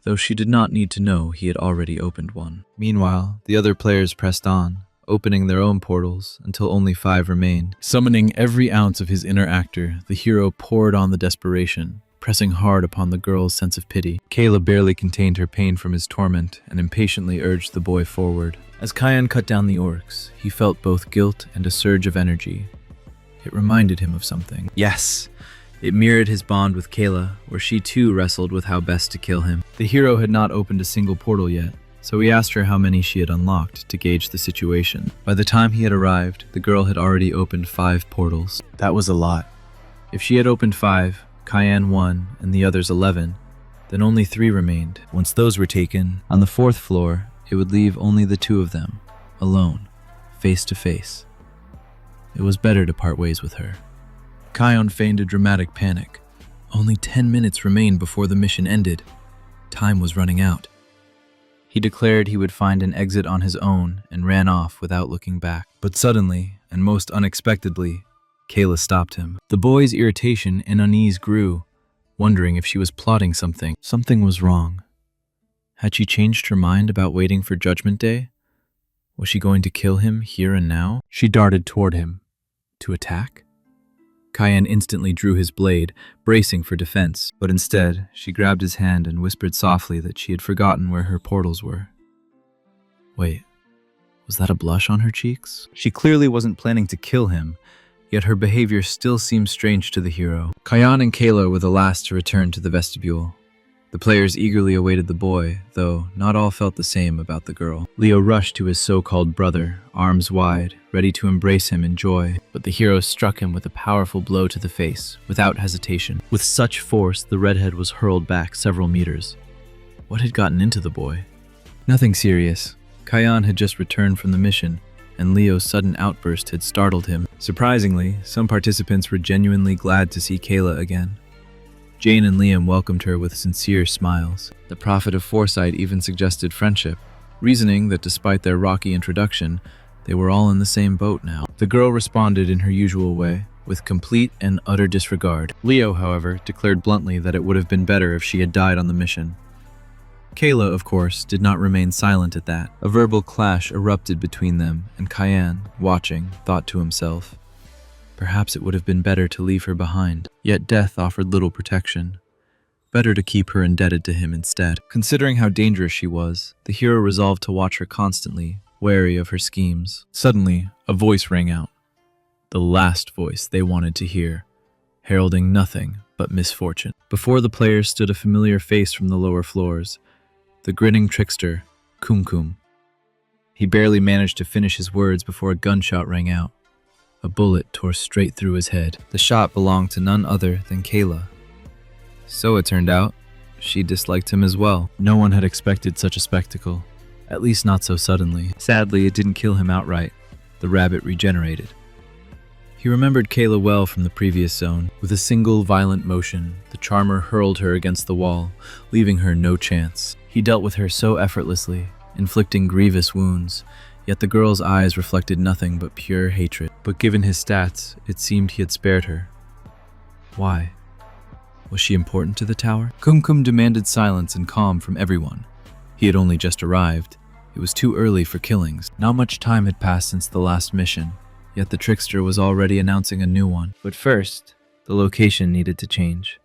though she did not need to know he had already opened one. Meanwhile, the other players pressed on, opening their own portals until only 5 remained. Summoning every ounce of his inner actor, the hero poured on the desperation, pressing hard upon the girl's sense of pity. Kayla barely contained her pain from his torment and impatiently urged the boy forward. As Kyan cut down the orcs, he felt both guilt and a surge of energy. It reminded him of something. Yes! It mirrored his bond with Kayla, where she too wrestled with how best to kill him. The hero had not opened a single portal yet, so he asked her how many she had unlocked to gauge the situation. By the time he had arrived, the girl had already opened 5 portals. That was a lot. If she had opened 5, Kyan 1, and the others 11, Then only 3 remained. Once those were taken, on the 4th floor, it would leave only the 2 of them, alone, face to face. It was better to part ways with her. Kion feigned a dramatic panic. Only 10 minutes remained before the mission ended. Time was running out. He declared he would find an exit on his own and ran off without looking back. But suddenly, and most unexpectedly, Kayla stopped him. The boy's irritation and unease grew, wondering if she was plotting something. Something was wrong. Had she changed her mind about waiting for Judgment Day? Was she going to kill him here and now? She darted toward him. To attack? Kian instantly drew his blade, bracing for defense, but instead, she grabbed his hand and whispered softly that she had forgotten where her portals were. Wait, was that a blush on her cheeks? She clearly wasn't planning to kill him, yet her behavior still seemed strange to the hero. Kian and Kayla were the last to return to the vestibule. The players eagerly awaited the boy, though not all felt the same about the girl. Leo rushed to his so-called brother, arms wide, ready to embrace him in joy, but the hero struck him with a powerful blow to the face, without hesitation. With such force, the redhead was hurled back several meters. What had gotten into the boy? Nothing serious. Kian had just returned from the mission, and Leo's sudden outburst had startled him. Surprisingly, some participants were genuinely glad to see Kayla again. Jane and Liam welcomed her with sincere smiles. The Prophet of Foresight even suggested friendship, reasoning that despite their rocky introduction, they were all in the same boat now. The girl responded in her usual way, with complete and utter disregard. Leo, however, declared bluntly that it would have been better if she had died on the mission. Kayla, of course, did not remain silent at that. A verbal clash erupted between them, and Kian, watching, thought to himself, perhaps it would have been better to leave her behind. Yet death offered little protection. Better to keep her indebted to him instead. Considering how dangerous she was, the hero resolved to watch her constantly, wary of her schemes. Suddenly, a voice rang out. The last voice they wanted to hear, heralding nothing but misfortune. Before the players stood a familiar face from the lower floors, the grinning trickster, Kumkum. He barely managed to finish his words before a gunshot rang out. A bullet tore straight through his head. The shot belonged to none other than Kayla. So it turned out, she disliked him as well. No one had expected such a spectacle, at least not so suddenly. Sadly, it didn't kill him outright. The rabbit regenerated. He remembered Kayla well from the previous zone. With a single violent motion, the charmer hurled her against the wall, leaving her no chance. He dealt with her so effortlessly, inflicting grievous wounds, yet the girl's eyes reflected nothing but pure hatred. But given his stats, it seemed he had spared her. Why? Was she important to the tower? Kumkum demanded silence and calm from everyone. He had only just arrived. It was too early for killings. Not much time had passed since the last mission, yet the trickster was already announcing a new one. But first, the location needed to change.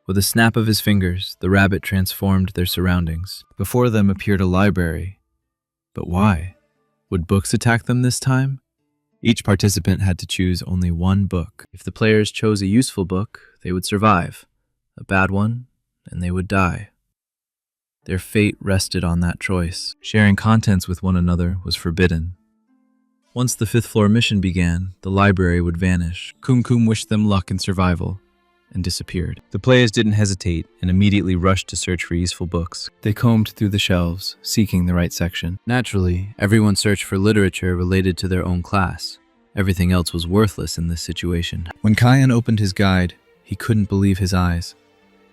With a snap of his fingers, the rabbit transformed their surroundings. Before them appeared a library. But why? Would books attack them this time? Each participant had to choose only one book. If the players chose a useful book, they would survive. A bad one, and they would die. Their fate rested on that choice. Sharing contents with one another was forbidden. Once the 5th floor mission began, the library would vanish. Kumkum wished them luck in survival, and disappeared. The players didn't hesitate and immediately rushed to search for useful books. They combed through the shelves, seeking the right section. Naturally, everyone searched for literature related to their own class. Everything else was worthless in this situation. When Kian opened his guide, he couldn't believe his eyes.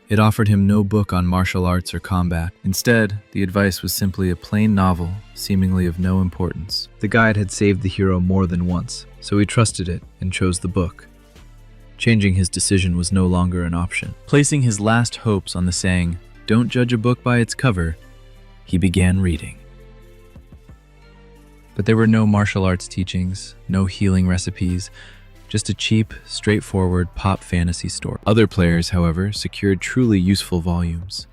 It offered him no book on martial arts or combat. Instead, the advice was simply a plain novel, seemingly of no importance. The guide had saved the hero more than once, so he trusted it and chose the book. Changing his decision was no longer an option. Placing his last hopes on the saying, "Don't judge a book by its cover," he began reading. But there were no martial arts teachings, no healing recipes, just a cheap, straightforward pop fantasy story. Other players, however, secured truly useful volumes.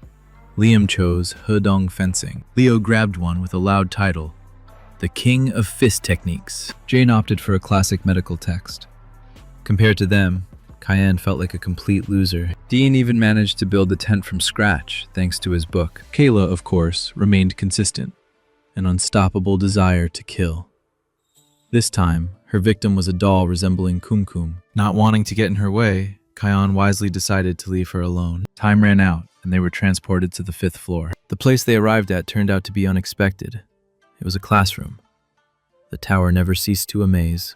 Liam chose Hedong Fencing. Leo grabbed one with a loud title, The King of Fist Techniques. Jane opted for a classic medical text. Compared to them, Kian felt like a complete loser. Dean even managed to build a tent from scratch, thanks to his book. Kayla, of course, remained consistent, an unstoppable desire to kill. This time, her victim was a doll resembling Kumkum. Not wanting to get in her way, Kian wisely decided to leave her alone. Time ran out, and they were transported to the 5th floor. The place they arrived at turned out to be unexpected. It was a classroom. The tower never ceased to amaze.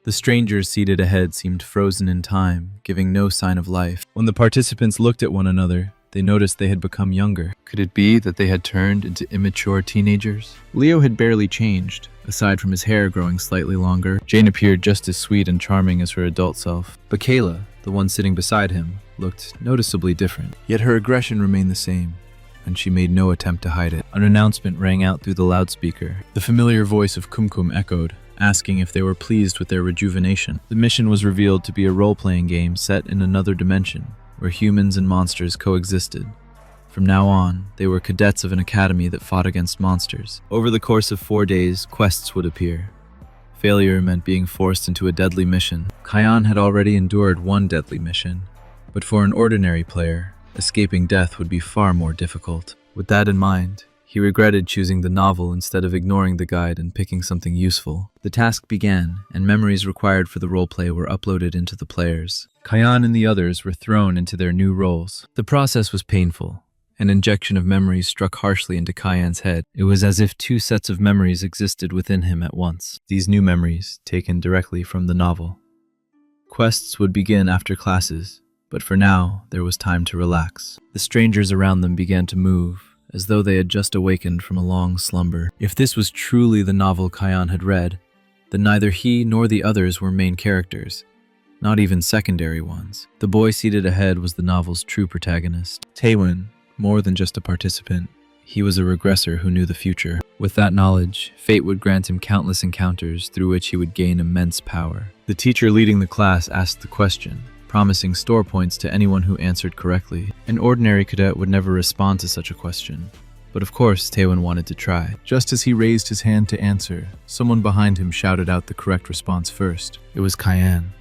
The strangers seated ahead seemed frozen in time, giving no sign of life. When the participants looked at one another, they noticed they had become younger. Could it be that they had turned into immature teenagers? Leo had barely changed, aside from his hair growing slightly longer. Jane appeared just as sweet and charming as her adult self. But Kayla, the one sitting beside him, looked noticeably different. Yet her aggression remained the same, and she made no attempt to hide it. An announcement rang out through the loudspeaker. The familiar voice of Kumkum echoed, asking if they were pleased with their rejuvenation. The mission was revealed to be a role-playing game set in another dimension, where humans and monsters coexisted. From now on, they were cadets of an academy that fought against monsters. Over the course of 4 days, quests would appear. Failure meant being forced into a deadly mission. Kyan had already endured one deadly mission, but for an ordinary player, escaping death would be far more difficult. With that in mind, he regretted choosing the novel instead of ignoring the guide and picking something useful. The task began, and memories required for the roleplay were uploaded into the players. Kyan and the others were thrown into their new roles. The process was painful. An injection of memories struck harshly into Kyan's head. It was as if 2 sets of memories existed within him at once. These new memories, taken directly from the novel. Quests would begin after classes, but for now, there was time to relax. The strangers around them began to move, as though they had just awakened from a long slumber. If this was truly the novel Kyan had read, then neither he nor the others were main characters, not even secondary ones. The boy seated ahead was the novel's true protagonist. Taewon, more than just a participant, he was a regressor who knew the future. With that knowledge, fate would grant him countless encounters through which he would gain immense power. The teacher leading the class asked the question, promising store points to anyone who answered correctly. An ordinary cadet would never respond to such a question, but of course Taewon wanted to try. Just as he raised his hand to answer, someone behind him shouted out the correct response first. It was Kyan.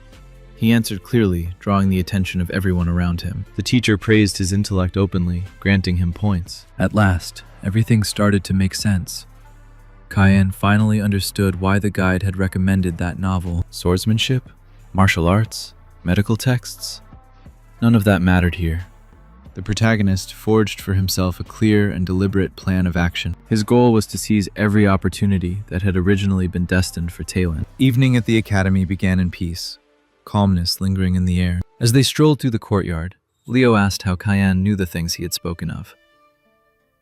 He answered clearly, drawing the attention of everyone around him. The teacher praised his intellect openly, granting him points. At last, everything started to make sense. Kyan finally understood why the guide had recommended that novel. Swordsmanship? Martial arts? Medical texts? None of that mattered here. The protagonist forged for himself a clear and deliberate plan of action. His goal was to seize every opportunity that had originally been destined for Taewon. Evening at the academy began in peace, calmness lingering in the air. As they strolled through the courtyard, Leo asked how Kyan knew the things he had spoken of.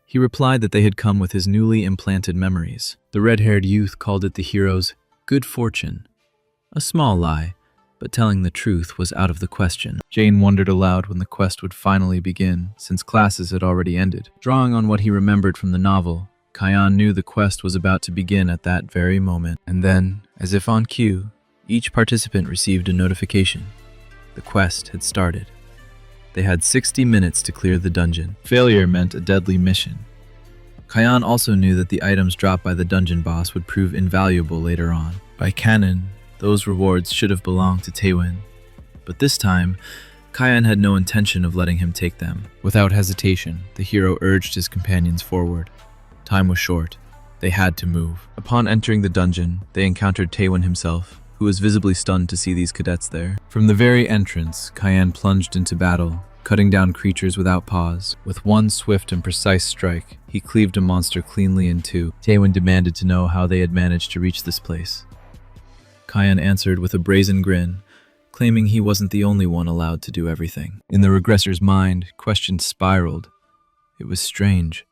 He replied that they had come with his newly implanted memories. The red-haired youth called it the hero's good fortune. A small lie, but telling the truth was out of the question. Jane wondered aloud when the quest would finally begin, since classes had already ended. Drawing on what he remembered from the novel, Kyan knew the quest was about to begin at that very moment. And then, as if on cue, each participant received a notification. The quest had started. They had 60 minutes to clear the dungeon. Failure meant a deadly mission. Kyan also knew that the items dropped by the dungeon boss would prove invaluable later on. By canon, those rewards should have belonged to Taewon. But this time, Kyan had no intention of letting him take them. Without hesitation, the hero urged his companions forward. Time was short. They had to move. Upon entering the dungeon, they encountered Taewon himself, who was visibly stunned to see these cadets there. From the very entrance, Kyan plunged into battle, cutting down creatures without pause. With one swift and precise strike, he cleaved a monster cleanly in two. Taewon demanded to know how they had managed to reach this place. Kyan answered with a brazen grin, claiming he wasn't the only one allowed to do everything. In the regressor's mind, questions spiraled. It was strange.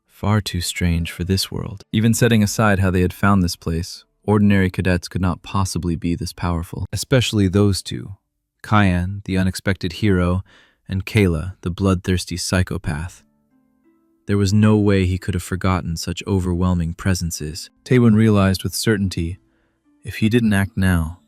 Far too strange for this world. Even setting aside how they had found this place, ordinary cadets could not possibly be this powerful. Especially those two. Kyan, the unexpected hero, and Kayla, the bloodthirsty psychopath. There was no way he could have forgotten such overwhelming presences. Taewon realized with certainty, if he didn't act now,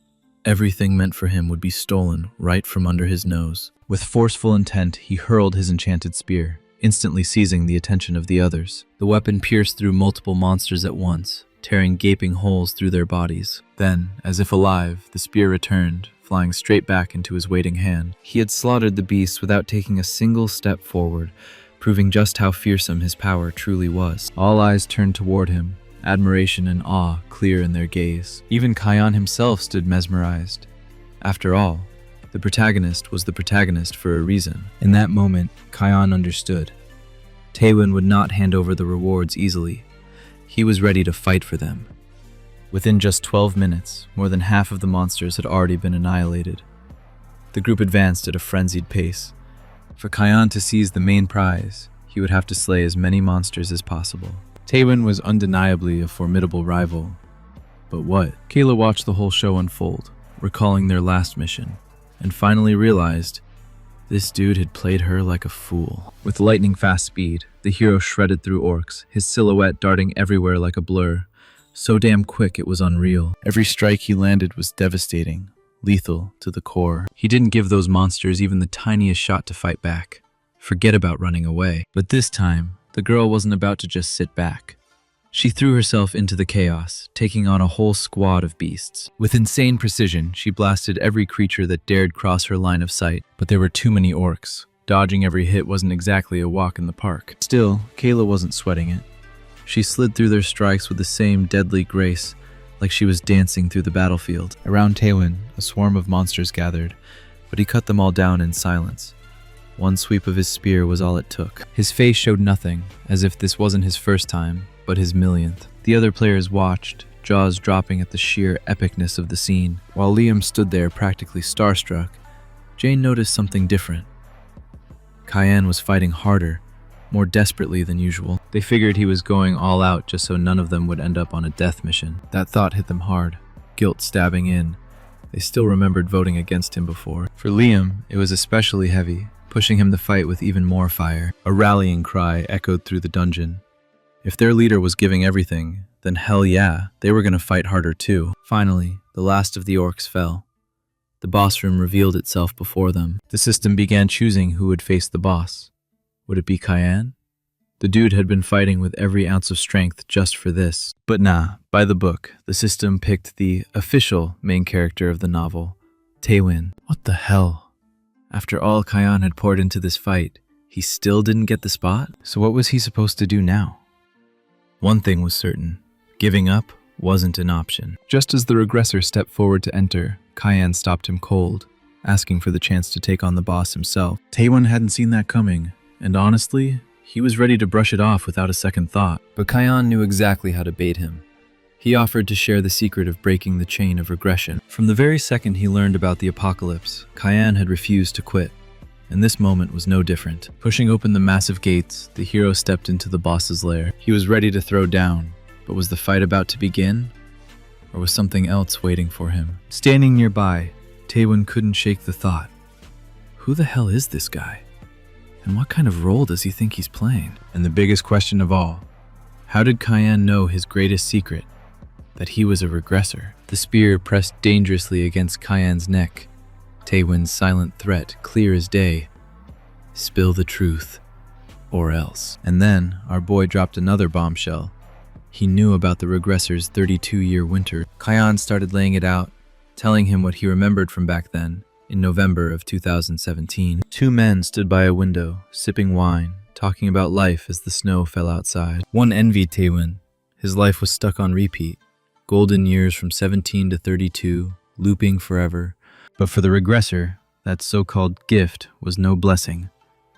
everything meant for him would be stolen right from under his nose. With forceful intent, he hurled his enchanted spear, instantly seizing the attention of the others. The weapon pierced through multiple monsters at once, tearing gaping holes through their bodies. Then, as if alive, the spear returned, flying straight back into his waiting hand. He had slaughtered the beast without taking a single step forward, proving just how fearsome his power truly was. All eyes turned toward him, admiration and awe clear in their gaze. Even Kyan himself stood mesmerized. After all, The protagonist was the protagonist for a reason. In that moment, Kion understood. Taewon would not hand over the rewards easily. He was ready to fight for them. Within just 12 minutes, more than half of the monsters had already been annihilated. The group advanced at a frenzied pace. For Kion to seize the main prize, he would have to slay as many monsters as possible. Taewon was undeniably a formidable rival. But what? Kayla watched the whole show unfold, recalling their last mission, and finally realized this dude had played her like a fool. With lightning-fast speed, the hero shredded through orcs, his silhouette darting everywhere like a blur. So damn quick it was unreal. Every strike he landed was devastating, lethal to the core. He didn't give those monsters even the tiniest shot to fight back. Forget about running away. But this time, the girl wasn't about to just sit back. She threw herself into the chaos, taking on a whole squad of beasts. With insane precision, she blasted every creature that dared cross her line of sight. But there were too many orcs. Dodging every hit wasn't exactly a walk in the park. Still, Kayla wasn't sweating it. She slid through their strikes with the same deadly grace, like she was dancing through the battlefield. Around Taewon, a swarm of monsters gathered, but he cut them all down in silence. One sweep of his spear was all it took. His face showed nothing, as if this wasn't his first time, but his millionth. The other players watched, jaws dropping at the sheer epicness of the scene. While Liam stood there practically starstruck, Jane noticed something different. Kion was fighting harder, more desperately than usual. They figured he was going all out just so none of them would end up on a death mission. That thought hit them hard, guilt stabbing in. They still remembered voting against him before. For Liam, it was especially heavy, pushing him to fight with even more fire. A rallying cry echoed through the dungeon. If their leader was giving everything, then hell yeah, they were going to fight harder too. Finally, the last of the orcs fell. The boss room revealed itself before them. The system began choosing who would face the boss. Would it be Kion? The dude had been fighting with every ounce of strength just for this. But nah, by the book, the system picked the official main character of the novel, Taewon. What the hell? After all Kion had poured into this fight, he still didn't get the spot? So what was he supposed to do now? One thing was certain, giving up wasn't an option. Just as the regressor stepped forward to enter, Kion stopped him cold, asking for the chance to take on the boss himself. Taewon hadn't seen that coming, and honestly, he was ready to brush it off without a second thought. But Kion knew exactly how to bait him. He offered to share the secret of breaking the chain of regression. From the very second he learned about the apocalypse, Kion had refused to quit. And this moment was no different. Pushing open the massive gates, the hero stepped into the boss's lair. He was ready to throw down, but was the fight about to begin? Or was something else waiting for him? Standing nearby, Taewon couldn't shake the thought. Who the hell is this guy? And what kind of role does he think he's playing? And the biggest question of all, how did Kion know his greatest secret? That he was a regressor. The spear pressed dangerously against Kion's neck. Taewon's silent threat, clear as day. Spill the truth, or else. And then, our boy dropped another bombshell. He knew about the regressor's 32-year winter. Kion started laying it out, telling him what he remembered from back then, in November of 2017. Two men stood by a window, sipping wine, talking about life as the snow fell outside. One envied Taewon. His life was stuck on repeat. Golden years from 17 to 32, looping forever. But for the regressor, that so-called gift was no blessing.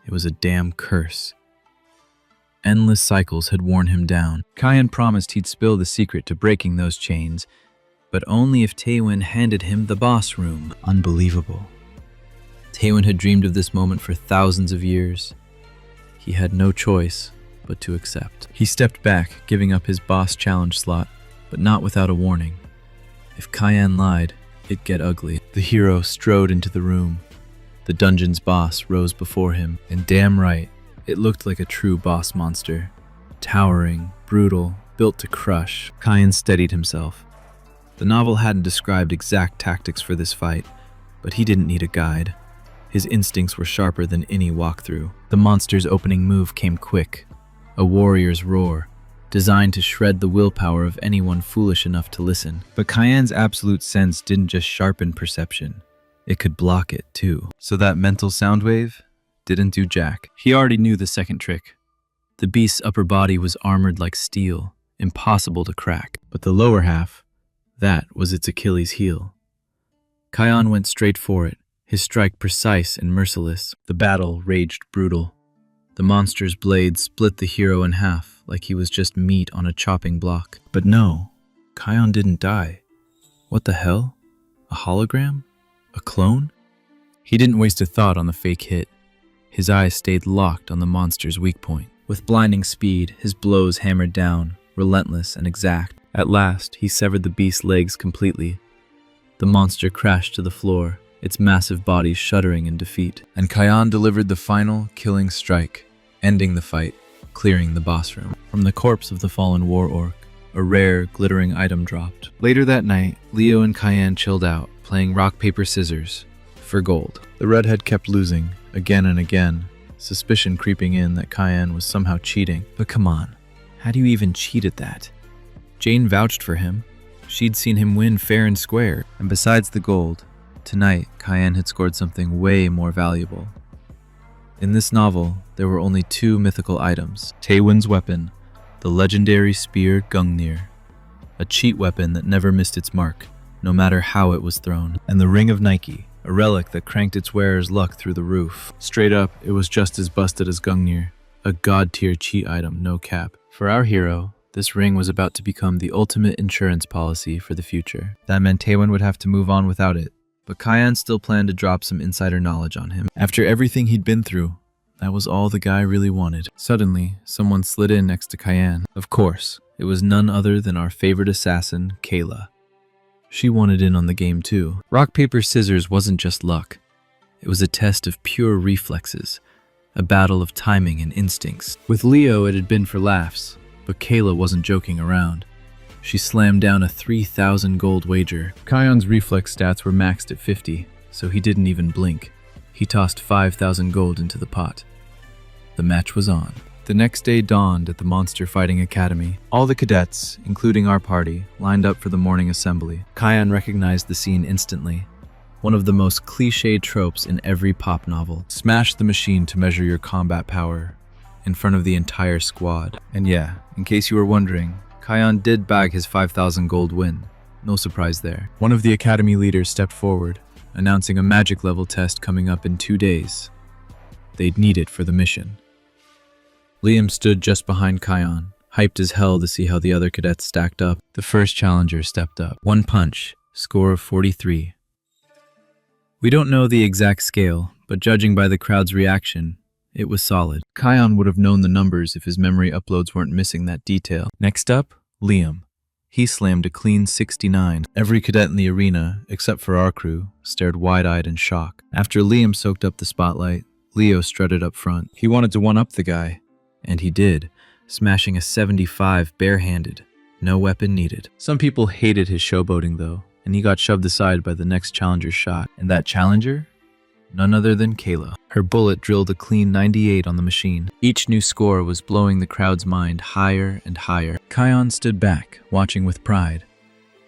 It was a damn curse. Endless cycles had worn him down. Kion promised he'd spill the secret to breaking those chains, but only if Taewon handed him the boss room. Unbelievable. Taewon had dreamed of this moment for thousands of years. He had no choice but to accept. He stepped back, giving up his boss challenge slot, but not without a warning. If Kion lied, it'd get ugly. The hero strode into the room. The dungeon's boss rose before him, and damn right, it looked like a true boss monster. Towering, brutal, built to crush. Kion steadied himself. The novel hadn't described exact tactics for this fight, but he didn't need a guide. His instincts were sharper than any walkthrough. The monster's opening move came quick, a warrior's roar, designed to shred the willpower of anyone foolish enough to listen. But Kion's absolute sense didn't just sharpen perception, it could block it too. So that mental sound wave didn't do jack. He already knew the second trick. The beast's upper body was armored like steel, impossible to crack. But the lower half, that was its Achilles heel. Kion went straight for it, his strike precise and merciless. The battle raged brutal. The monster's blade split the hero in half like he was just meat on a chopping block. But no, Kion didn't die. What the hell? A hologram? A clone? He didn't waste a thought on the fake hit. His eyes stayed locked on the monster's weak point. With blinding speed, his blows hammered down, relentless and exact. At last, he severed the beast's legs completely. The monster crashed to the floor, its massive body shuddering in defeat. And Kion delivered the final, killing strike, ending the fight, clearing the boss room. From the corpse of the fallen war orc, a rare, glittering item dropped. Later that night, Leo and Kion chilled out, playing rock, paper, scissors for gold. The redhead kept losing, again and again, suspicion creeping in that Kion was somehow cheating. But come on, how do you even cheat at that? Jane vouched for him. She'd seen him win fair and square. And besides the gold, tonight Kion had scored something way more valuable. In this novel, there were only 2 mythical items. Taewon's weapon, the legendary spear Gungnir, a cheat weapon that never missed its mark, no matter how it was thrown. And the ring of Nike, a relic that cranked its wearer's luck through the roof. Straight up, it was just as busted as Gungnir, a god-tier cheat item, no cap. For our hero, this ring was about to become the ultimate insurance policy for the future. That meant Taewon would have to move on without it, but Kion still planned to drop some insider knowledge on him. After everything he'd been through, that was all the guy really wanted. Suddenly, someone slid in next to Kion. Of course, it was none other than our favorite assassin, Kayla. She wanted in on the game too. Rock, paper, scissors wasn't just luck. It was a test of pure reflexes, a battle of timing and instincts. With Leo, it had been for laughs, but Kayla wasn't joking around. She slammed down a 3,000 gold wager. Kion's reflex stats were maxed at 50, so he didn't even blink. He tossed 5,000 gold into the pot. The match was on. The next day dawned at the Monster Fighting Academy. All the cadets, including our party, lined up for the morning assembly. Kion recognized the scene instantly. One of the most cliched tropes in every pop novel. Smash the machine to measure your combat power in front of the entire squad. And yeah, in case you were wondering, Kion did bag his 5,000 gold win. No surprise there. One of the academy leaders stepped forward, announcing a magic level test coming up in 2 days. They'd need it for the mission. Liam stood just behind Kion, hyped as hell to see how the other cadets stacked up. The first challenger stepped up. 1 punch, score of 43. We don't know the exact scale, but judging by the crowd's reaction, it was solid. Kion would have known the numbers if his memory uploads weren't missing that detail. Next up, Liam. He slammed a clean 69. Every cadet in the arena, except for our crew, stared wide-eyed in shock. After Liam soaked up the spotlight, Leo strutted up front. He wanted to one-up the guy. And he did, smashing a 75 barehanded, no weapon needed. Some people hated his showboating though, and he got shoved aside by the next challenger's shot. And that challenger? None other than Kayla. Her bullet drilled a clean 98 on the machine. Each new score was blowing the crowd's mind higher and higher. Kion stood back, watching with pride.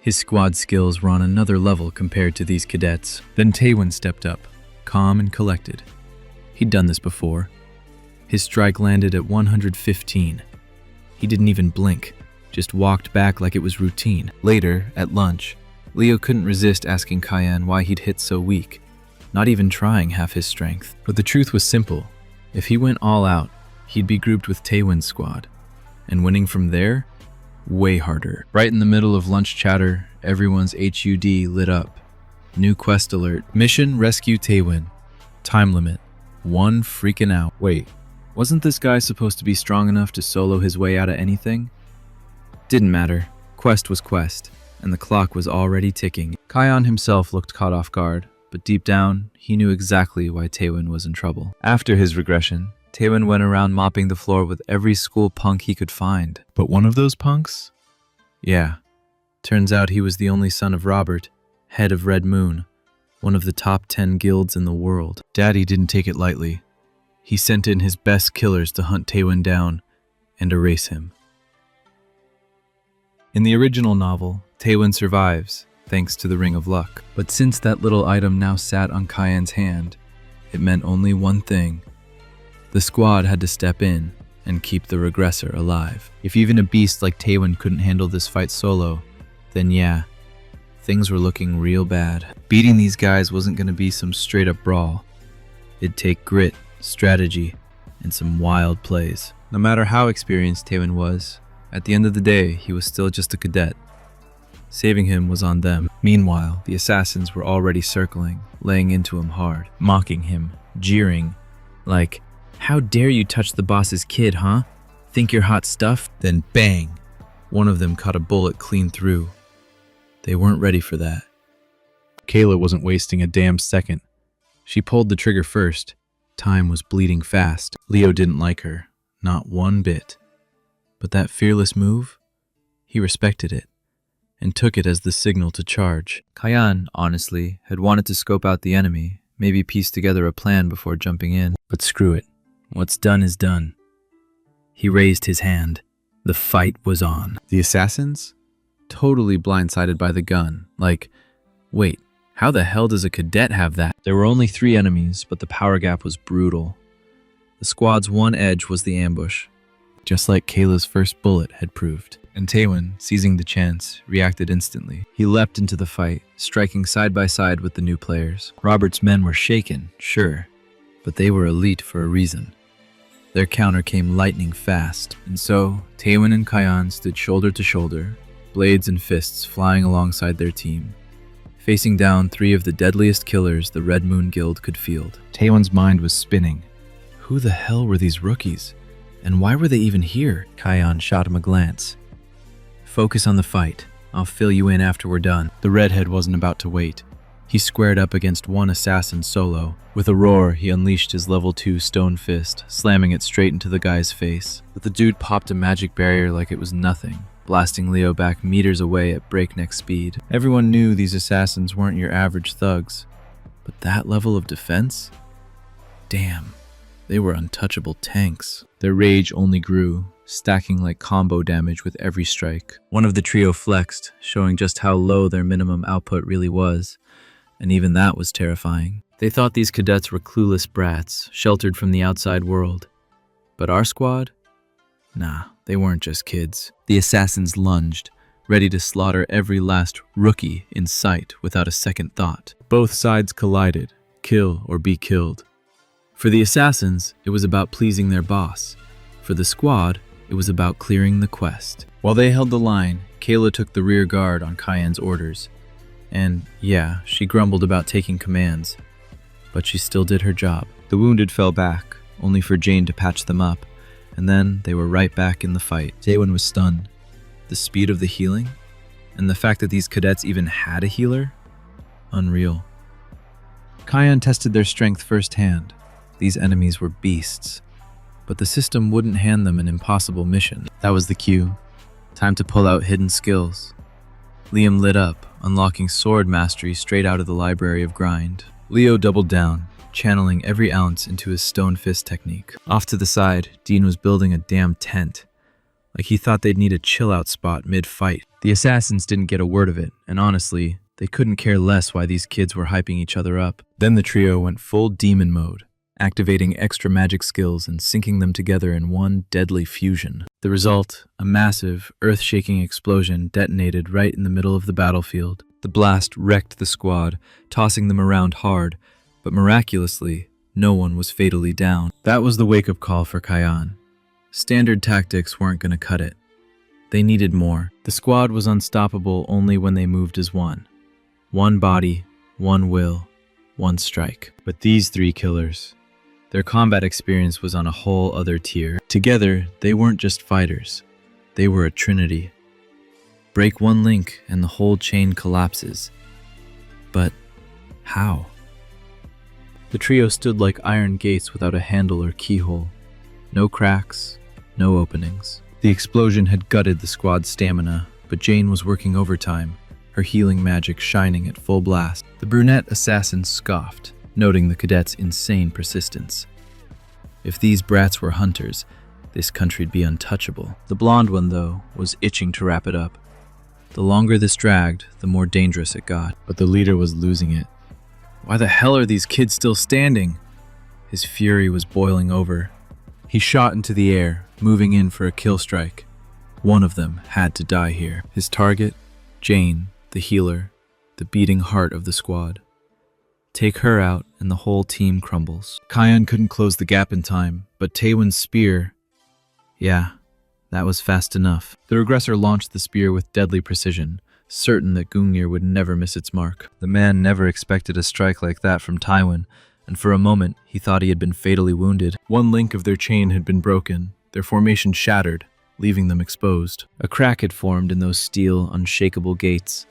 His squad skills were on another level compared to these cadets. Then Taewon stepped up, calm and collected. He'd done this before. His strike landed at 115. He didn't even blink, just walked back like it was routine. Later, at lunch, Leo couldn't resist asking Kion why he'd hit so weak, not even trying half his strength. But the truth was simple. If he went all out, he'd be grouped with Taewon's squad, and winning from there, way harder. Right in the middle of lunch chatter, everyone's HUD lit up. New quest alert. Mission Rescue Taewon. Time limit. 1 freaking out. Wait. Wasn't this guy supposed to be strong enough to solo his way out of anything? Didn't matter. Quest was quest, and the clock was already ticking. Kion himself looked caught off guard, but deep down, he knew exactly why Taewon was in trouble. After his regression, Taewon went around mopping the floor with every school punk he could find. But one of those punks? Yeah. Turns out he was the only son of Robert, head of Red Moon, one of the top 10 guilds in the world. Daddy didn't take it lightly. He sent in his best killers to hunt Taewon down and erase him. In the original novel, Taewon survives, thanks to the Ring of Luck. But since that little item now sat on Kion's hand, it meant only one thing. The squad had to step in and keep the regressor alive. If even a beast like Taewon couldn't handle this fight solo, then yeah, Things were looking real bad. Beating these guys wasn't going to be some straight-up brawl. It'd take grit, strategy, and some wild plays. No matter how experienced Taewon was, at the end of the day, he was still just a cadet. Saving him was on them. Meanwhile, the assassins were already circling, laying into him hard, mocking him, jeering, like, "How dare you touch the boss's kid, huh? Think you're hot stuff?" Then bang! One of them caught a bullet clean through. They weren't ready for that. Kayla wasn't wasting a damn second. She pulled the trigger first. Time was bleeding fast. Leo didn't like her, not one bit. But that fearless move, he respected it, and took it as the signal to charge. Kyan, honestly, had wanted to scope out the enemy, maybe piece together a plan before jumping in. But screw it. What's done is done. He raised his hand. The fight was on. The assassins? Totally blindsided by the gun. Like, wait, how the hell does a cadet have that? There were only 3 enemies, but the power gap was brutal. The squad's one edge was the ambush, just like Kayla's first bullet had proved. And Taewon, seizing the chance, reacted instantly. He leapt into the fight, striking side by side with the new players. Robert's men were shaken, sure, but they were elite for a reason. Their counter came lightning fast, and so Taewon and Kyan stood shoulder to shoulder, blades and fists flying alongside their team, facing down 3 of the deadliest killers the Red Moon Guild could field. Taewon's mind was spinning. Who the hell were these rookies? And why were they even here? Kyan shot him a glance. Focus on the fight. I'll fill you in after we're done. The redhead wasn't about to wait. He squared up against one assassin solo. With a roar, he unleashed his level 2 stone fist, slamming it straight into the guy's face. But the dude popped a magic barrier like it was nothing, blasting Leo back meters away at breakneck speed. Everyone knew these assassins weren't your average thugs, but that level of defense? Damn, they were untouchable tanks. Their rage only grew, stacking like combo damage with every strike. One of the trio flexed, showing just how low their minimum output really was, and even that was terrifying. They thought these cadets were clueless brats, sheltered from the outside world. But our squad? Nah, they weren't just kids. The assassins lunged, ready to slaughter every last rookie in sight without a second thought. Both sides collided, kill or be killed. For the assassins, it was about pleasing their boss. For the squad, it was about clearing the quest. While they held the line, Kayla took the rear guard on Kyan's orders. And yeah, she grumbled about taking commands, but she still did her job. The wounded fell back, only for Jane to patch them up, and then they were right back in the fight. Taewon was stunned. The speed of the healing, and the fact that these cadets even had a healer? Unreal. Kyan tested their strength firsthand. These enemies were beasts, but the system wouldn't hand them an impossible mission. That was the cue. Time to pull out hidden skills. Liam lit up, unlocking sword mastery straight out of the Library of Grind. Leo doubled down, channeling every ounce into his stone fist technique. Off to the side, Dean was building a damn tent. Like he thought they'd need a chill-out spot mid-fight. The assassins didn't get a word of it, and honestly, they couldn't care less why these kids were hyping each other up. Then the trio went full demon mode, activating extra magic skills and syncing them together in one deadly fusion. The result, a massive, earth-shaking explosion detonated right in the middle of the battlefield. The blast wrecked the squad, tossing them around hard, but miraculously, no one was fatally down. That was the wake-up call for Kyan. Standard tactics weren't going to cut it. They needed more. The squad was unstoppable only when they moved as one. One body, one will, one strike. But these 3 killers, their combat experience was on a whole other tier. Together, they weren't just fighters. They were a trinity. Break one link and the whole chain collapses. But how? The trio stood like iron gates without a handle or keyhole. No cracks, no openings. The explosion had gutted the squad's stamina, but Jane was working overtime, her healing magic shining at full blast. The brunette assassin scoffed, noting the cadets' insane persistence. If these brats were hunters, this country'd be untouchable. The blonde one, though, was itching to wrap it up. The longer this dragged, the more dangerous it got. But the leader was losing it. Why the hell are these kids still standing? His fury was boiling over. He shot into the air, moving in for a kill strike. One of them had to die here. His target, Jane, the healer, the beating heart of the squad. Take her out, and the whole team crumbles. Kion couldn't close the gap in time, but Taewon's spear... Yeah, that was fast enough. The regressor launched the spear with deadly precision, certain that Gungnir would never miss its mark. The man never expected a strike like that from Taewon, and for a moment he thought he had been fatally wounded. One link of their chain had been broken, their formation shattered, leaving them exposed. A crack had formed in those steel, unshakable gates.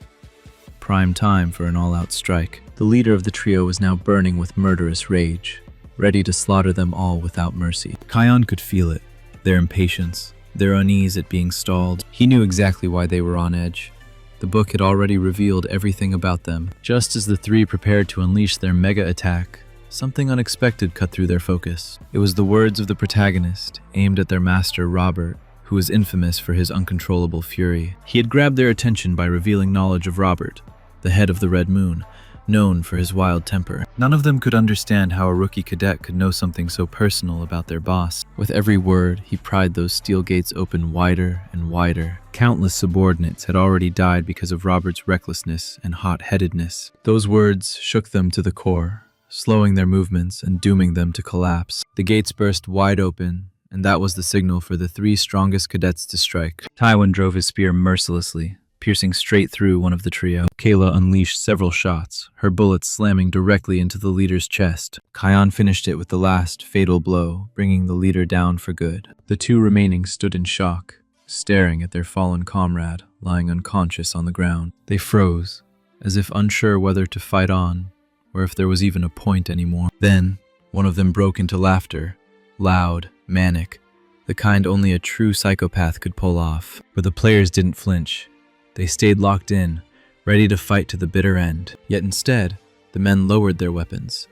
Prime time for an all-out strike. The leader of the trio was now burning with murderous rage, ready to slaughter them all without mercy. Kion could feel it, their impatience, their unease at being stalled. He knew exactly why they were on edge. The book had already revealed everything about them. Just as the three prepared to unleash their mega attack, something unexpected cut through their focus. It was the words of the protagonist, aimed at their master Robert, who was infamous for his uncontrollable fury. He had grabbed their attention by revealing knowledge of Robert, the head of the Red Moon, known for his wild temper. None of them could understand how a rookie cadet could know something so personal about their boss. With every word, he pried those steel gates open wider and wider. Countless subordinates had already died because of Robert's recklessness and hot-headedness. Those words shook them to the core, slowing their movements and dooming them to collapse. The gates burst wide open, and that was the signal for the three strongest cadets to strike. Taewon drove his spear mercilessly, piercing straight through one of the trio. Kayla unleashed several shots, her bullets slamming directly into the leader's chest. Kion finished it with the last fatal blow, bringing the leader down for good. The two remaining stood in shock, staring at their fallen comrade, lying unconscious on the ground. They froze, as if unsure whether to fight on, or if there was even a point anymore. Then, one of them broke into laughter, loud, manic, the kind only a true psychopath could pull off. But the players didn't flinch. They stayed locked in, ready to fight to the bitter end. Yet instead, the men lowered their weapons.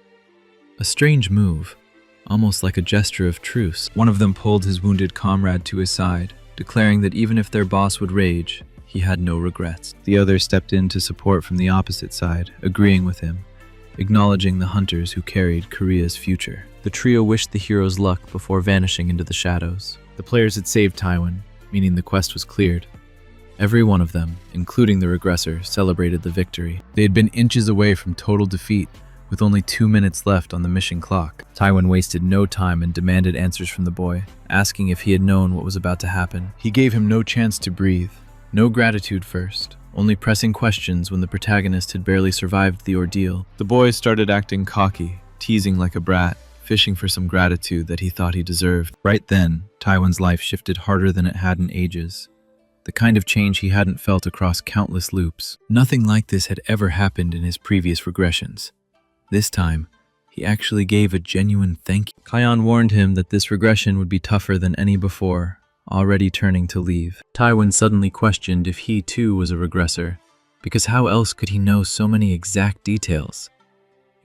A strange move, almost like a gesture of truce. One of them pulled his wounded comrade to his side, declaring that even if their boss would rage, he had no regrets. The other stepped in to support from the opposite side, agreeing with him, acknowledging the hunters who carried Korea's future. The trio wished the heroes luck before vanishing into the shadows. The players had saved Taewon, meaning the quest was cleared. Every one of them, including the regressor, celebrated the victory. They had been inches away from total defeat, with only 2 minutes left on the mission clock. Taewon wasted no time and demanded answers from the boy, asking if he had known what was about to happen. He gave him no chance to breathe, no gratitude first, only pressing questions when the protagonist had barely survived the ordeal. The boy started acting cocky, teasing like a brat, fishing for some gratitude that he thought he deserved. Right then, Taewon's life shifted harder than it had in ages. The kind of change he hadn't felt across countless loops. Nothing like this had ever happened in his previous regressions. This time, he actually gave a genuine thank you. Kion warned him that this regression would be tougher than any before, already turning to leave. Taewon suddenly questioned if he too was a regressor, because how else could he know so many exact details?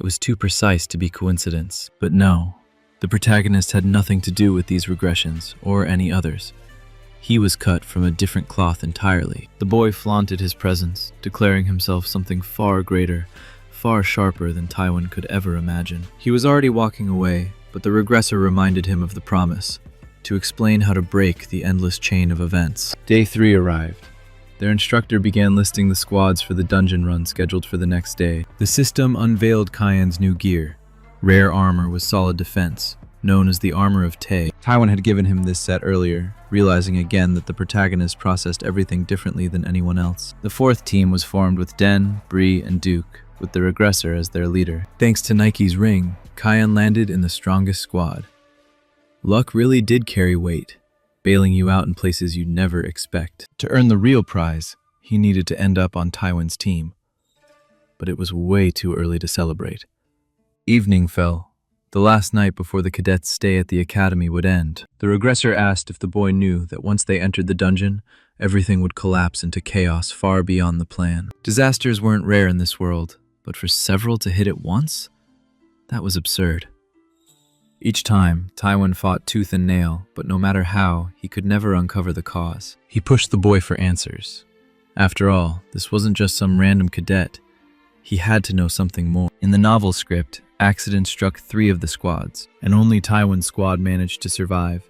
It was too precise to be coincidence. But no, the protagonist had nothing to do with these regressions, or any others. He was cut from a different cloth entirely. The boy flaunted his presence, declaring himself something far greater, far sharper than Taewon could ever imagine. He was already walking away, but the regressor reminded him of the promise, to explain how to break the endless chain of events. Day 3 arrived. Their instructor began listing the squads for the dungeon run scheduled for the next day. The system unveiled Kion's new gear, rare armor with solid defense, known as the Armor of Tae. Taewon had given him this set earlier, realizing again that the protagonist processed everything differently than anyone else. The fourth team was formed with Den, Bree, and Duke, with the regressor as their leader. Thanks to Nike's ring, Kion landed in the strongest squad. Luck really did carry weight, bailing you out in places you'd never expect. To earn the real prize, he needed to end up on Taewon's team. But it was way too early to celebrate. Evening fell. The last night before the cadets' stay at the academy would end. The regressor asked if the boy knew that once they entered the dungeon, everything would collapse into chaos far beyond the plan. Disasters weren't rare in this world, but for several to hit at once? That was absurd. Each time, Taewon fought tooth and nail, but no matter how, he could never uncover the cause. He pushed the boy for answers. After all, this wasn't just some random cadet. He had to know something more. In the novel script, accident struck 3 of the squads, and only Taewon's squad managed to survive,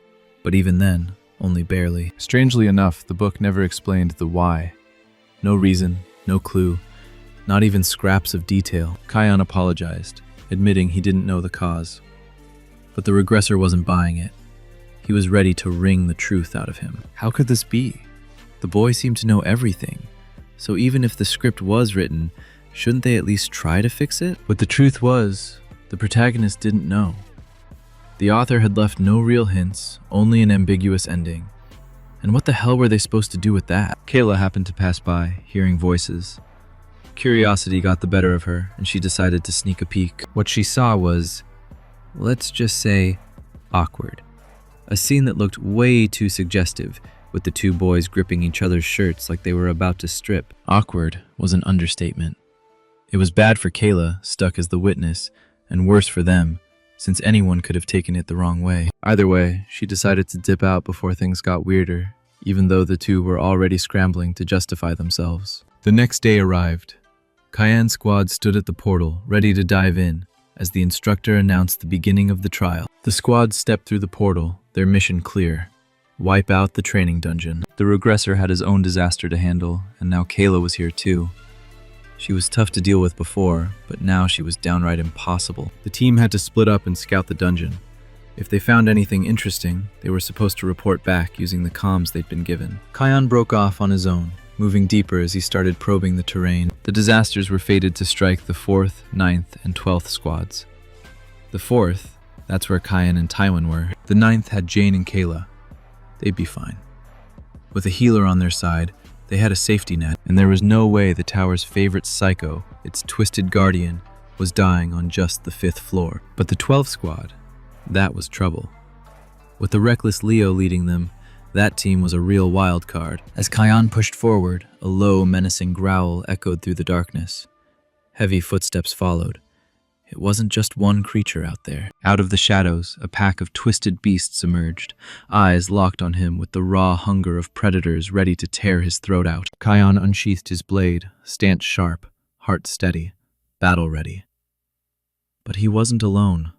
but even then, only barely. Strangely enough, the book never explained the why. No reason, no clue, Not even scraps of detail. Kion apologized, admitting he didn't know the cause. But the regressor wasn't buying it. He was ready to wring the truth out of him. How could this be? The boy seemed to know everything. So even if the script was written, shouldn't they at least try to fix it? But the truth was, the protagonist didn't know. The author had left no real hints, only an ambiguous ending. And what the hell were they supposed to do with that? Kayla happened to pass by, hearing voices. Curiosity got the better of her, and she decided to sneak a peek. What she saw was, let's just say, awkward. A scene that looked way too suggestive, with the two boys gripping each other's shirts like they were about to strip. Awkward was an understatement. It was bad for Kayla, stuck as the witness, and worse for them, since anyone could have taken it the wrong way. Either way, she decided to dip out before things got weirder, even though the two were already scrambling to justify themselves. The next day arrived. Kyan's squad stood at the portal, ready to dive in, as the instructor announced the beginning of the trial. The squad stepped through the portal, their mission clear: wipe out the training dungeon. The regressor had his own disaster to handle, and now Kayla was here too. She was tough to deal with before, but now she was downright impossible. The team had to split up and scout the dungeon. If they found anything interesting, they were supposed to report back using the comms they'd been given. Kyan broke off on his own, moving deeper as he started probing the terrain. The disasters were fated to strike the 4th, 9th, and 12th squads. The 4th, that's where Kyan and Tywin were. The 9th had Jane and Kayla. They'd be fine. With a healer on their side, they had a safety net, and there was no way the tower's favorite psycho, its twisted guardian, was dying on just the 5th floor. But the 12th squad, that was trouble. With the reckless Leo leading them, that team was a real wild card. As Kyan pushed forward, a low, menacing growl echoed through the darkness. Heavy footsteps followed. It wasn't just one creature out there. Out of the shadows, a pack of twisted beasts emerged, eyes locked on him with the raw hunger of predators ready to tear his throat out. Kyan unsheathed his blade, stance sharp, heart steady, battle ready. But he wasn't alone.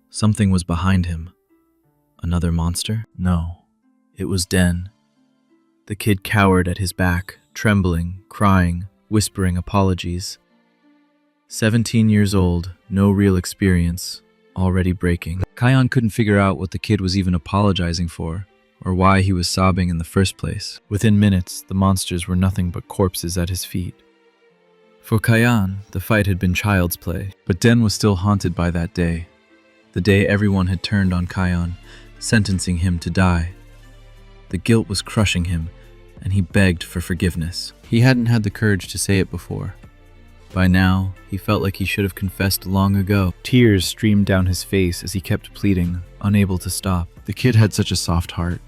Something was behind him. Another monster? No, it was Den. The kid cowered at his back, trembling, crying, whispering apologies. 17 years old, no real experience, already breaking. Kyan couldn't figure out what the kid was even apologizing for, or why he was sobbing in the first place. Within minutes, the monsters were nothing but corpses at his feet. For Kyan, the fight had been child's play, but Den was still haunted by that day. The day everyone had turned on Kyan, sentencing him to die. The guilt was crushing him, and he begged for forgiveness. He hadn't had the courage to say it before. By now, he felt like he should have confessed long ago. Tears streamed down his face as he kept pleading, unable to stop. The kid had such a soft heart.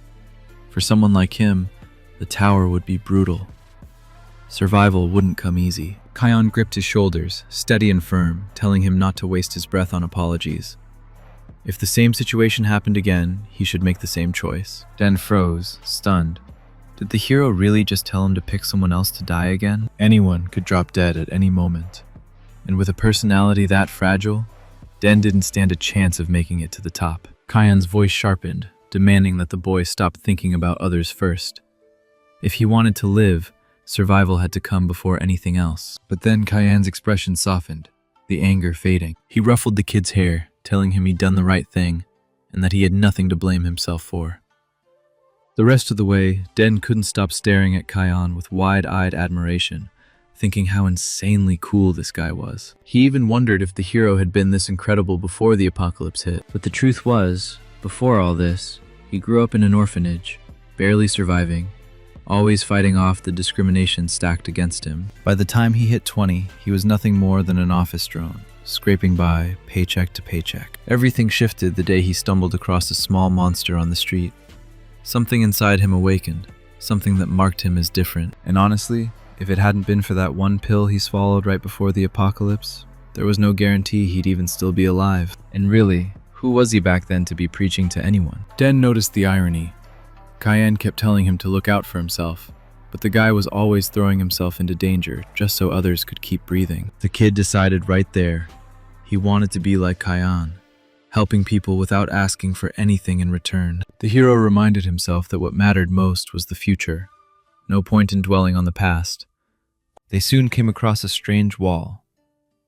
For someone like him, the tower would be brutal. Survival wouldn't come easy. Kyan gripped his shoulders, steady and firm, telling him not to waste his breath on apologies. If the same situation happened again, he should make the same choice. Den froze, stunned. Did the hero really just tell him to pick someone else to die again? Anyone could drop dead at any moment. And with a personality that fragile, Den didn't stand a chance of making it to the top. Kyan's voice sharpened, demanding that the boy stop thinking about others first. If he wanted to live, survival had to come before anything else. But then Kyan's expression softened, the anger fading. He ruffled the kid's hair, telling him he'd done the right thing, and that he had nothing to blame himself for. The rest of the way, Den couldn't stop staring at Kyan with wide-eyed admiration, thinking how insanely cool this guy was. He even wondered if the hero had been this incredible before the apocalypse hit. But the truth was, before all this, he grew up in an orphanage, barely surviving, always fighting off the discrimination stacked against him. By the time he hit 20, he was nothing more than an office drone, scraping by, paycheck to paycheck. Everything shifted the day he stumbled across a small monster on the street. Something inside him awakened, something that marked him as different. And honestly, if it hadn't been for that one pill he swallowed right before the apocalypse, there was no guarantee he'd even still be alive. And really, who was he back then to be preaching to anyone? Den noticed the irony. Kyan kept telling him to look out for himself, but the guy was always throwing himself into danger just so others could keep breathing. The kid decided right there, he wanted to be like Kyan, helping people without asking for anything in return. The hero reminded himself that what mattered most was the future. No point in dwelling on the past. They soon came across a strange wall.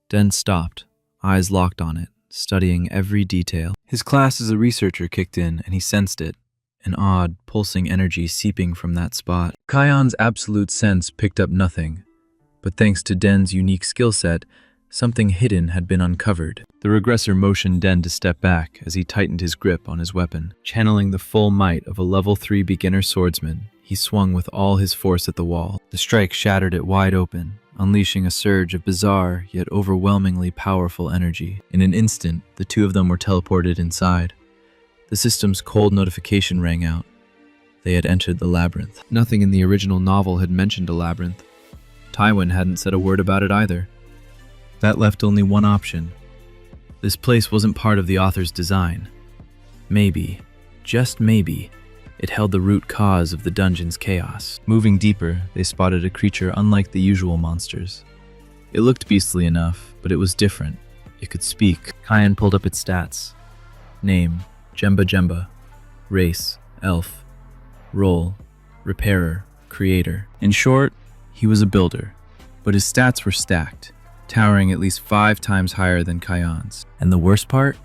Den stopped, eyes locked on it, studying every detail. His class as a researcher kicked in, and he sensed it, an odd, pulsing energy seeping from that spot. Kion's absolute sense picked up nothing, but thanks to Den's unique skill set, something hidden had been uncovered. The regressor motioned Den to step back as he tightened his grip on his weapon. Channeling the full might of a level 3 beginner swordsman, he swung with all his force at the wall. The strike shattered it wide open, unleashing a surge of bizarre yet overwhelmingly powerful energy. In an instant, the two of them were teleported inside. The system's cold notification rang out. They had entered the labyrinth. Nothing in the original novel had mentioned a labyrinth. Tywin hadn't said a word about it either. That left only one option. This place wasn't part of the author's design. Maybe, just maybe, it held the root cause of the dungeon's chaos. Moving deeper, they spotted a creature unlike the usual monsters. It looked beastly enough, but it was different. It could speak. Kion pulled up its stats. Name, Jemba Jemba. Race, elf. Role, repairer, creator. In short, he was a builder, but his stats were stacked, towering at least 5 times higher than Kion's. And the worst part?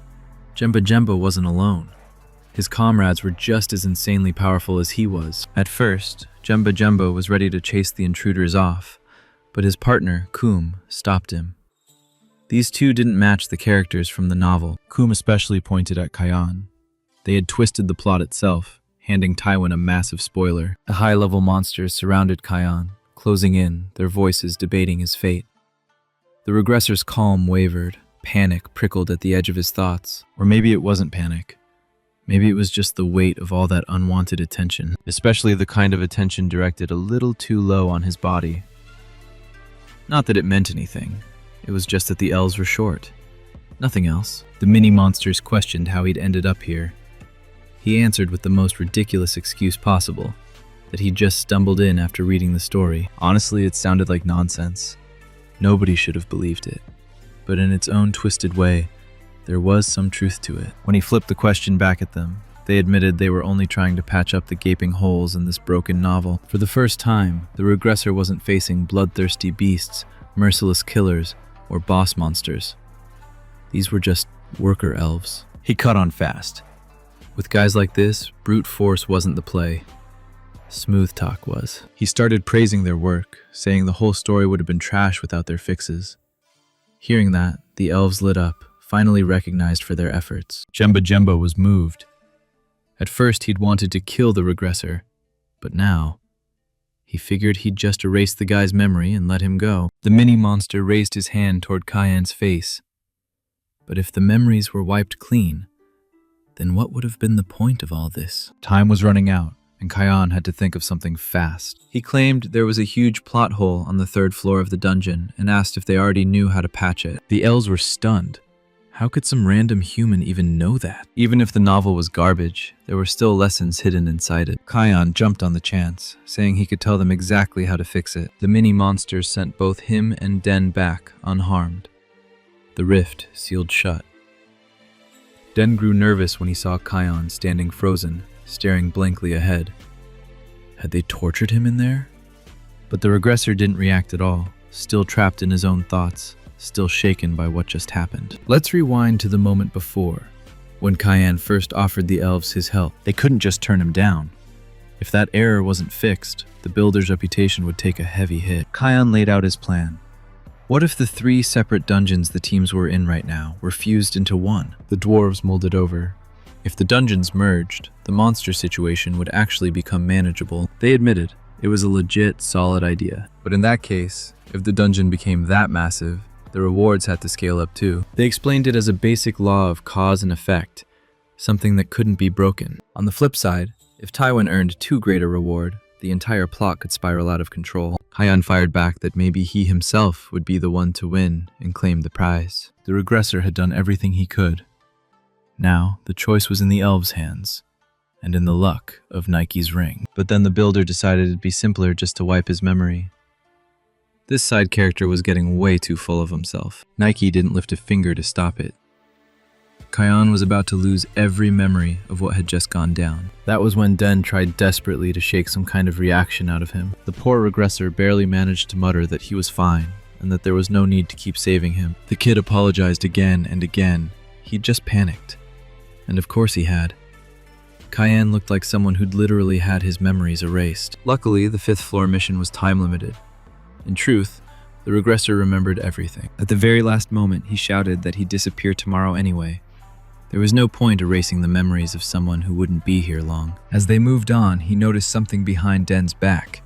Jemba Jemba wasn't alone. His comrades were just as insanely powerful as he was. At first, Jemba Jemba was ready to chase the intruders off, but his partner, Coom, stopped him. These two didn't match the characters from the novel. Coom especially pointed at Kion. They had twisted the plot itself, handing Tywin a massive spoiler. The high-level monsters surrounded Kion, closing in, their voices debating his fate. The regressor's calm wavered, panic prickled at the edge of his thoughts. Or maybe it wasn't panic. Maybe it was just the weight of all that unwanted attention, especially the kind of attention directed a little too low on his body. Not that it meant anything. It was just that the elves were short. Nothing else. The mini-monsters questioned how he'd ended up here. He answered with the most ridiculous excuse possible, that he'd just stumbled in after reading the story. Honestly, it sounded like nonsense. Nobody should have believed it. But in its own twisted way, there was some truth to it. When he flipped the question back at them, they admitted they were only trying to patch up the gaping holes in this broken novel. For the first time, the regressor wasn't facing bloodthirsty beasts, merciless killers, or boss monsters. These were just worker elves. He cut on fast. With guys like this, brute force wasn't the play. Smooth talk was. He started praising their work, saying the whole story would have been trash without their fixes. Hearing that, the elves lit up, finally recognized for their efforts. Jemba Jemba was moved. At first, he'd wanted to kill the regressor, but now, he figured he'd just erase the guy's memory and let him go. The mini-monster raised his hand toward Kion's face. But if the memories were wiped clean, then what would have been the point of all this? Time was running out, and Kion had to think of something fast. He claimed there was a huge plot hole on the 3rd floor of the dungeon and asked if they already knew how to patch it. The elves were stunned. How could some random human even know that? Even if the novel was garbage, there were still lessons hidden inside it. Kion jumped on the chance, saying he could tell them exactly how to fix it. The mini-monsters sent both him and Den back unharmed. The rift sealed shut. Den grew nervous when he saw Kion standing frozen, staring blankly ahead. Had they tortured him in there? But the regressor didn't react at all, still trapped in his own thoughts, still shaken by what just happened. Let's rewind to the moment before, when Kion first offered the elves his help. They couldn't just turn him down. If that error wasn't fixed, the builder's reputation would take a heavy hit. Kion laid out his plan. What if the 3 separate dungeons the teams were in right now were fused into one? The dwarves mulled over. If the dungeons merged, the monster situation would actually become manageable. They admitted it was a legit, solid idea. But in that case, if the dungeon became that massive, the rewards had to scale up too. They explained it as a basic law of cause and effect, something that couldn't be broken. On the flip side, if Tywin earned too great a reward, the entire plot could spiral out of control. Kion fired back that maybe he himself would be the one to win and claim the prize. The regressor had done everything he could. Now, the choice was in the elves' hands, and in the luck of Nike's ring. But then the builder decided it'd be simpler just to wipe his memory. This side character was getting way too full of himself. Nike didn't lift a finger to stop it. Kayan was about to lose every memory of what had just gone down. That was when Den tried desperately to shake some kind of reaction out of him. The poor regressor barely managed to mutter that he was fine, and that there was no need to keep saving him. The kid apologized again and again. He'd just panicked. And of course he had. Kayan looked like someone who'd literally had his memories erased. Luckily, the 5th floor mission was time-limited. In truth, the regressor remembered everything. At the very last moment, he shouted that he'd disappear tomorrow anyway. There was no point erasing the memories of someone who wouldn't be here long. As they moved on, he noticed something behind Den's back.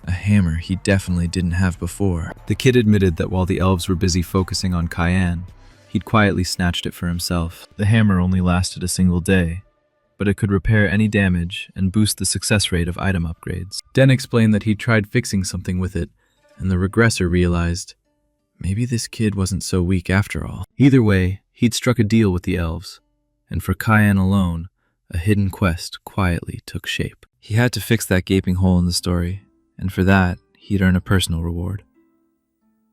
A hammer he definitely didn't have before. The kid admitted that while the elves were busy focusing on Kayan, he'd quietly snatched it for himself. The hammer only lasted a single day, but it could repair any damage and boost the success rate of item upgrades. Den explained that he'd tried fixing something with it, and the regressor realized, maybe this kid wasn't so weak after all. Either way, he'd struck a deal with the elves, and for Kayan alone, a hidden quest quietly took shape. He had to fix that gaping hole in the story, and for that, he'd earn a personal reward.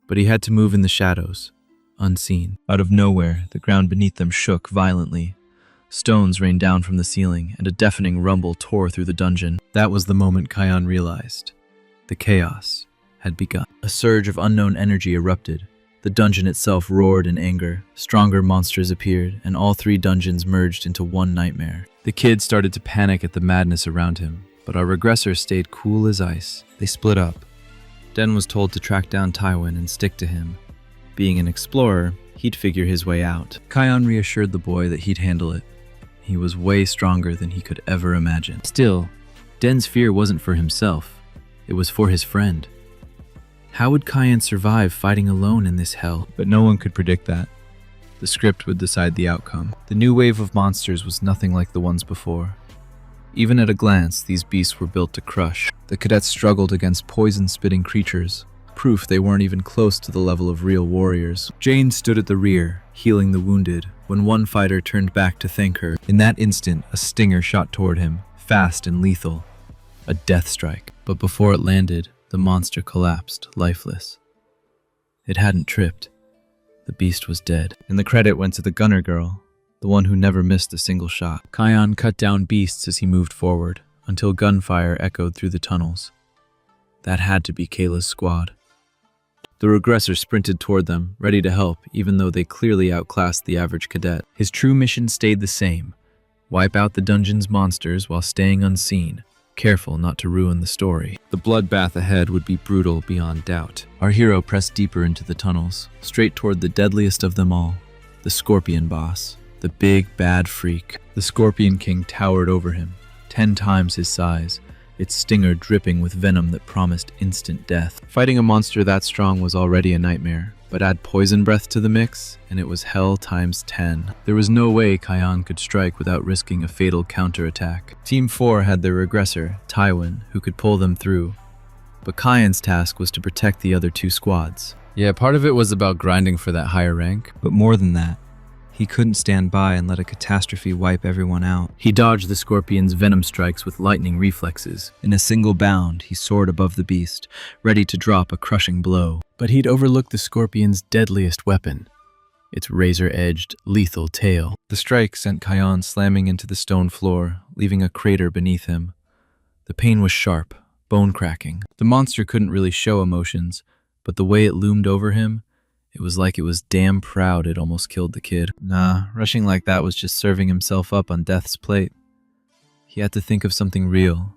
But he had to move in the shadows, unseen. Out of nowhere, the ground beneath them shook violently. Stones rained down from the ceiling, and a deafening rumble tore through the dungeon. That was the moment Kayan realized. The chaos had begun. A surge of unknown energy erupted. The dungeon itself roared in anger. Stronger monsters appeared, and all 3 dungeons merged into one nightmare. The kid started to panic at the madness around him, but our regressor stayed cool as ice. They split up. Den was told to track down Tywin and stick to him. Being an explorer, he'd figure his way out. Kayan reassured the boy that he'd handle it. He was way stronger than he could ever imagine. Still, Den's fear wasn't for himself. It was for his friend. How would Kayan survive fighting alone in this hell? But no one could predict that. The script would decide the outcome. The new wave of monsters was nothing like the ones before. Even at a glance, these beasts were built to crush. The cadets struggled against poison-spitting creatures, proof they weren't even close to the level of real warriors. Jane stood at the rear, healing the wounded, when one fighter turned back to thank her. In that instant, a stinger shot toward him, fast and lethal. A death strike. But before it landed, the monster collapsed, lifeless. It hadn't tripped. The beast was dead. And the credit went to the gunner girl, the one who never missed a single shot. Kayan cut down beasts as he moved forward, until gunfire echoed through the tunnels. That had to be Kayla's squad. The regressor sprinted toward them, ready to help, even though they clearly outclassed the average cadet. His true mission stayed the same: wipe out the dungeon's monsters while staying unseen, careful not to ruin the story. The bloodbath ahead would be brutal beyond doubt. Our hero pressed deeper into the tunnels, straight toward the deadliest of them all, the Scorpion boss, the big bad freak. The Scorpion King towered over him, 10 times his size, its stinger dripping with venom that promised instant death. Fighting a monster that strong was already a nightmare, but add poison breath to the mix, and it was hell times 10. There was no way Kayan could strike without risking a fatal counterattack. Team 4 had their regressor, Tywin, who could pull them through, but Kayan's task was to protect the other 2 squads. Yeah, part of it was about grinding for that higher rank, but more than that, he couldn't stand by and let a catastrophe wipe everyone out. He dodged the Scorpion's venom strikes with lightning reflexes. In a single bound, he soared above the beast, ready to drop a crushing blow. But he'd overlooked the Scorpion's deadliest weapon, its razor-edged, lethal tail. The strike sent Kayan slamming into the stone floor, leaving a crater beneath him. The pain was sharp, bone-cracking. The monster couldn't really show emotions, but the way it loomed over him, it was like it was damn proud it almost killed the kid. Nah, rushing like that was just serving himself up on death's plate. He had to think of something real,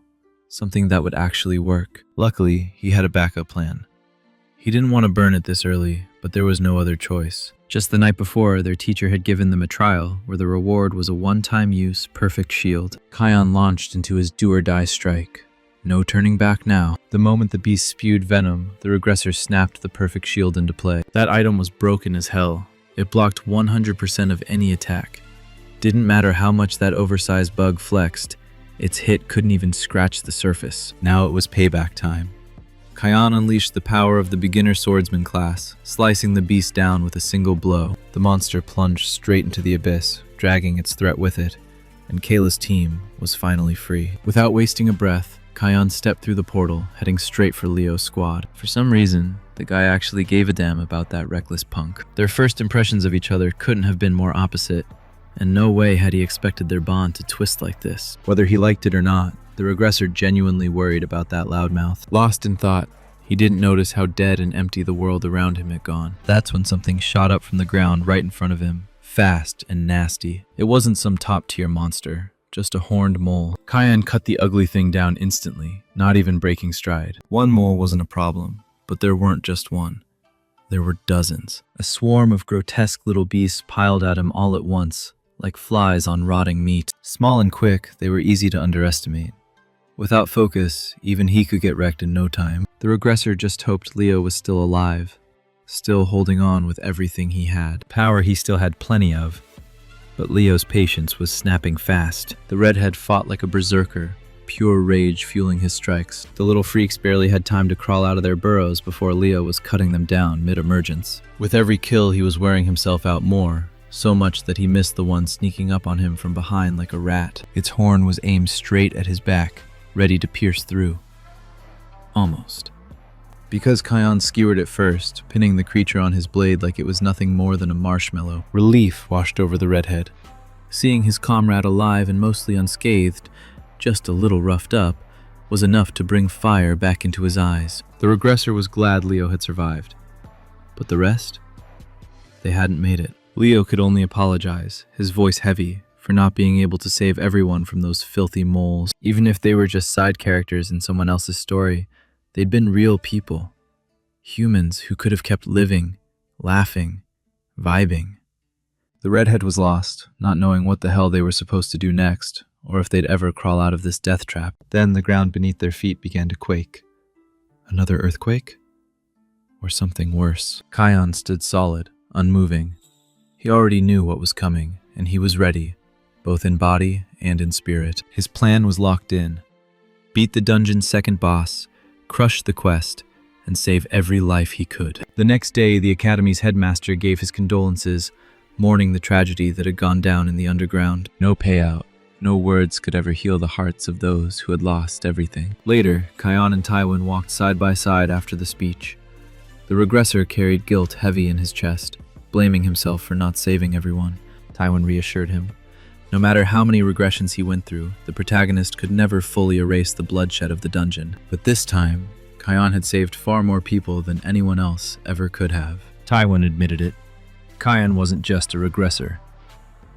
something that would actually work. Luckily, he had a backup plan. He didn't want to burn it this early, but there was no other choice. Just the night before, their teacher had given them a trial where the reward was a one-time use, perfect shield. Kayan launched into his do-or-die strike. No turning back now. The moment the beast spewed venom, the regressor snapped the perfect shield into play. That item was broken as hell. It blocked 100% of any attack. Didn't matter how much that oversized bug flexed, its hit couldn't even scratch the surface. Now it was payback time. Kayan unleashed the power of the beginner swordsman class, slicing the beast down with a single blow. The monster plunged straight into the abyss, dragging its threat with it, and Kayla's team was finally free. Without wasting a breath, Kayan stepped through the portal, heading straight for Leo's squad. For some reason, the guy actually gave a damn about that reckless punk. Their first impressions of each other couldn't have been more opposite. and no way had he expected their bond to twist like this. Whether he liked it or not, the regressor genuinely worried about that loudmouth. Lost in thought, he didn't notice how dead and empty the world around him had gone. That's when something shot up from the ground right in front of him, fast and nasty. It wasn't some top-tier monster, just a horned mole. Kyan cut the ugly thing down instantly, not even breaking stride. One mole wasn't a problem, but there weren't just one. There were dozens. A swarm of grotesque little beasts piled at him all at once, like flies on rotting meat. Small and quick, they were easy to underestimate. Without focus, even he could get wrecked in no time. The regressor just hoped Leo was still alive, still holding on with everything he had. Power he still had plenty of, but Leo's patience was snapping fast. The redhead fought like a berserker, pure rage fueling his strikes. The little freaks barely had time to crawl out of their burrows before Leo was cutting them down mid-emergence. With every kill, he was wearing himself out more, so much that he missed the one sneaking up on him from behind like a rat. Its horn was aimed straight at his back, ready to pierce through. Almost. Because Kyan skewered it first, pinning the creature on his blade like it was nothing more than a marshmallow, relief washed over the redhead. Seeing his comrade alive and mostly unscathed, just a little roughed up, was enough to bring fire back into his eyes. The regressor was glad Leo had survived. But the rest? They hadn't made it. Leo could only apologize, his voice heavy, for not being able to save everyone from those filthy moles. Even if they were just side characters in someone else's story, they'd been real people. Humans who could have kept living, laughing, vibing. The redhead was lost, not knowing what the hell they were supposed to do next, or if they'd ever crawl out of this death trap. Then the ground beneath their feet began to quake. Another earthquake? Or something worse? Kyan stood solid, unmoving. He already knew what was coming, and he was ready, both in body and in spirit. His plan was locked in. Beat the dungeon's second boss, crush the quest, and save every life he could. The next day, the Academy's headmaster gave his condolences, mourning the tragedy that had gone down in the underground. No payout, no words could ever heal the hearts of those who had lost everything. Later, Kyan and Taiwan walked side by side after the speech. The regressor carried guilt heavy in his chest, blaming himself for not saving everyone. Taiwan reassured him. No matter how many regressions he went through, the protagonist could never fully erase the bloodshed of the dungeon. But this time, Kyan had saved far more people than anyone else ever could have. Taiwan admitted it. Kyan wasn't just a regressor.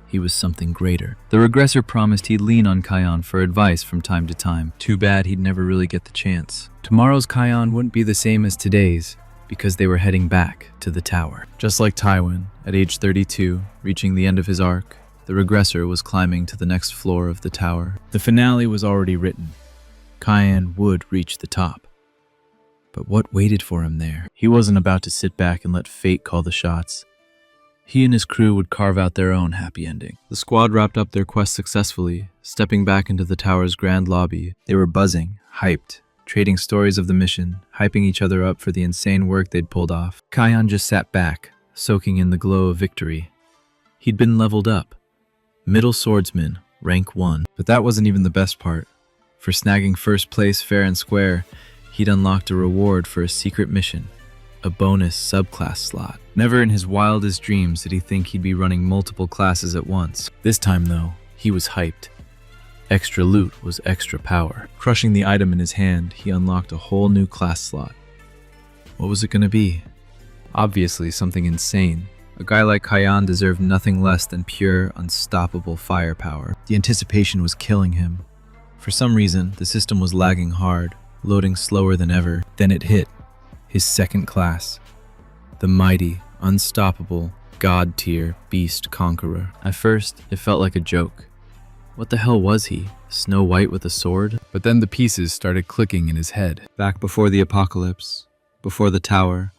He was something greater. The regressor promised he'd lean on Kyan for advice from time to time. Too bad he'd never really get the chance. Tomorrow's Kyan wouldn't be the same as today's, because they were heading back to the tower. Just like Taiwan, at age 32, reaching the end of his arc, the regressor was climbing to the next floor of the tower. The finale was already written. Kyan would reach the top. But what waited for him there? He wasn't about to sit back and let fate call the shots. He and his crew would carve out their own happy ending. The squad wrapped up their quest successfully, stepping back into the tower's grand lobby. They were buzzing, hyped, trading stories of the mission, hyping each other up for the insane work they'd pulled off. Kyan just sat back, soaking in the glow of victory. He'd been leveled up. Middle Swordsman, rank 1. But that wasn't even the best part. For snagging first place fair and square, he'd unlocked a reward for a secret mission, a bonus subclass slot. Never in his wildest dreams did he think he'd be running multiple classes at once. This time though, he was hyped. Extra loot was extra power. Crushing the item in his hand, he unlocked a whole new class slot. What was it gonna be? Obviously something insane. A guy like Kyan deserved nothing less than pure, unstoppable firepower. The anticipation was killing him. For some reason, the system was lagging hard, loading slower than ever. Then it hit. His second class. The mighty, unstoppable, god-tier beast conqueror. At first, it felt like a joke. What the hell was he? Snow White with a sword? But then the pieces started clicking in his head. Back before the apocalypse, before the tower,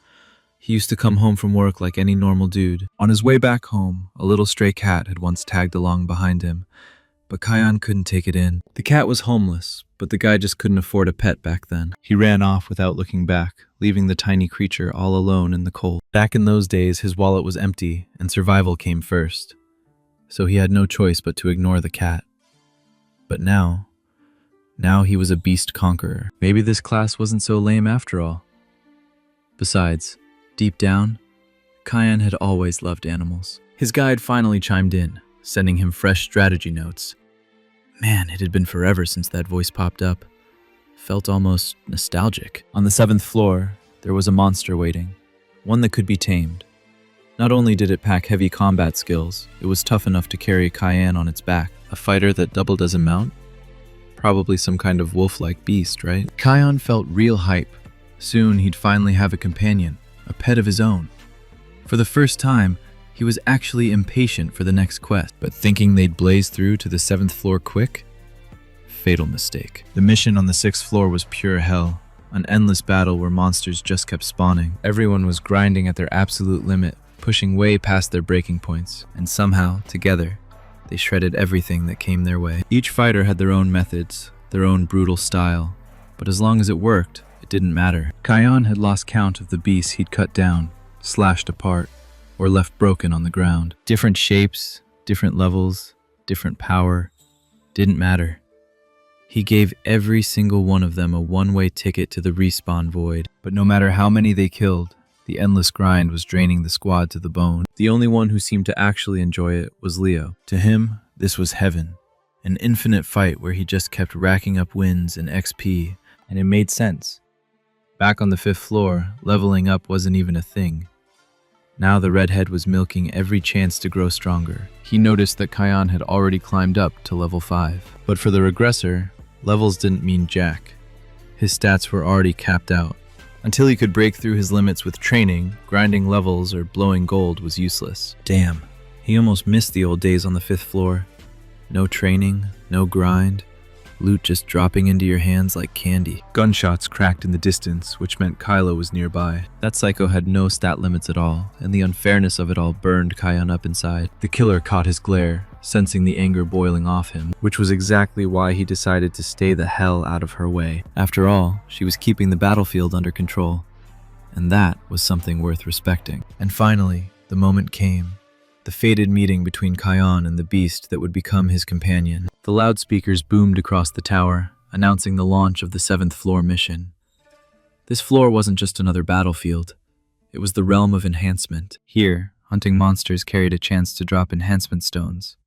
he used to come home from work like any normal dude. On his way back home, a little stray cat had once tagged along behind him, but Kyan couldn't take it in. The cat was homeless, but the guy just couldn't afford a pet back then. He ran off without looking back, leaving the tiny creature all alone in the cold. Back in those days, his wallet was empty, and survival came first. So he had no choice but to ignore the cat. But now he was a beast conqueror. Maybe this class wasn't so lame after all. Besides, deep down, Kyan had always loved animals. His guide finally chimed in, sending him fresh strategy notes. Man, it had been forever since that voice popped up. Felt almost nostalgic. On the 7th floor, there was a monster waiting, one that could be tamed. Not only did it pack heavy combat skills, it was tough enough to carry Cayenne on its back. A fighter that doubled as a mount? Probably some kind of wolf-like beast, right? Cayenne felt real hype. Soon he'd finally have a companion, a pet of his own. For the first time, he was actually impatient for the next quest, but thinking they'd blaze through to the 7th floor quick? Fatal mistake. The mission on the 6th floor was pure hell, an endless battle where monsters just kept spawning. Everyone was grinding at their absolute limit, pushing way past their breaking points, and somehow, together, they shredded everything that came their way. Each fighter had their own methods, their own brutal style, but as long as it worked, it didn't matter. Cayenne had lost count of the beasts he'd cut down, slashed apart, or left broken on the ground. Different shapes, different levels, different power, didn't matter. He gave every single one of them a one-way ticket to the respawn void, but no matter how many they killed, the endless grind was draining the squad to the bone. The only one who seemed to actually enjoy it was Leo. To him, this was heaven, an infinite fight where he just kept racking up wins and XP, and it made sense. Back on the 5th floor, leveling up wasn't even a thing. Now the redhead was milking every chance to grow stronger. He noticed that Cayenne had already climbed up to level 5. But for the regressor, levels didn't mean jack. His stats were already capped out. Until he could break through his limits with training, grinding levels or blowing gold was useless. Damn, he almost missed the old days on the 5th floor. No training, no grind, loot just dropping into your hands like candy. Gunshots cracked in the distance, which meant Kylo was nearby. That psycho had no stat limits at all, and the unfairness of it all burned Cayenne up inside. The killer caught his glare, sensing the anger boiling off him, which was exactly why he decided to stay the hell out of her way. After all, she was keeping the battlefield under control, and that was something worth respecting. And finally, the moment came. The fated meeting between Cayenne and the beast that would become his companion. The loudspeakers boomed across the tower, announcing the launch of the 7th floor mission. This floor wasn't just another battlefield. It was the realm of enhancement. Here, hunting monsters carried a chance to drop enhancement stones.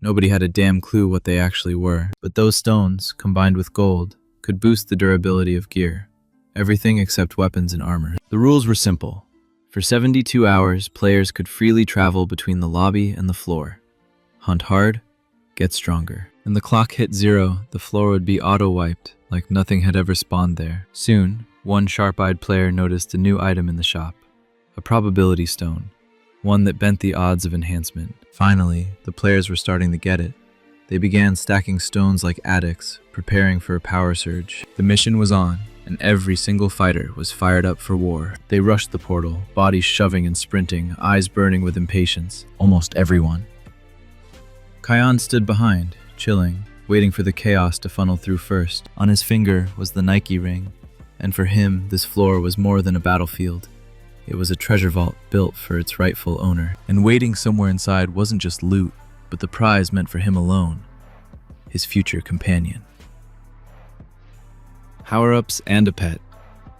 Nobody had a damn clue what they actually were, but those stones, combined with gold, could boost the durability of gear. Everything except weapons and armor. The rules were simple. For 72 hours, players could freely travel between the lobby and the floor. Hunt hard, get stronger. When the clock hit 0, the floor would be auto-wiped, like nothing had ever spawned there. Soon, one sharp-eyed player noticed a new item in the shop. A probability stone, one that bent the odds of enhancement. Finally, the players were starting to get it. They began stacking stones like addicts, preparing for a power surge. The mission was on, and every single fighter was fired up for war. They rushed the portal, bodies shoving and sprinting, eyes burning with impatience. Almost everyone. Cayenne stood behind, chilling, waiting for the chaos to funnel through first. On his finger was the Nike ring, and for him, this floor was more than a battlefield. It was a treasure vault built for its rightful owner. And waiting somewhere inside wasn't just loot, but the prize meant for him alone, his future companion. Power-ups and a pet.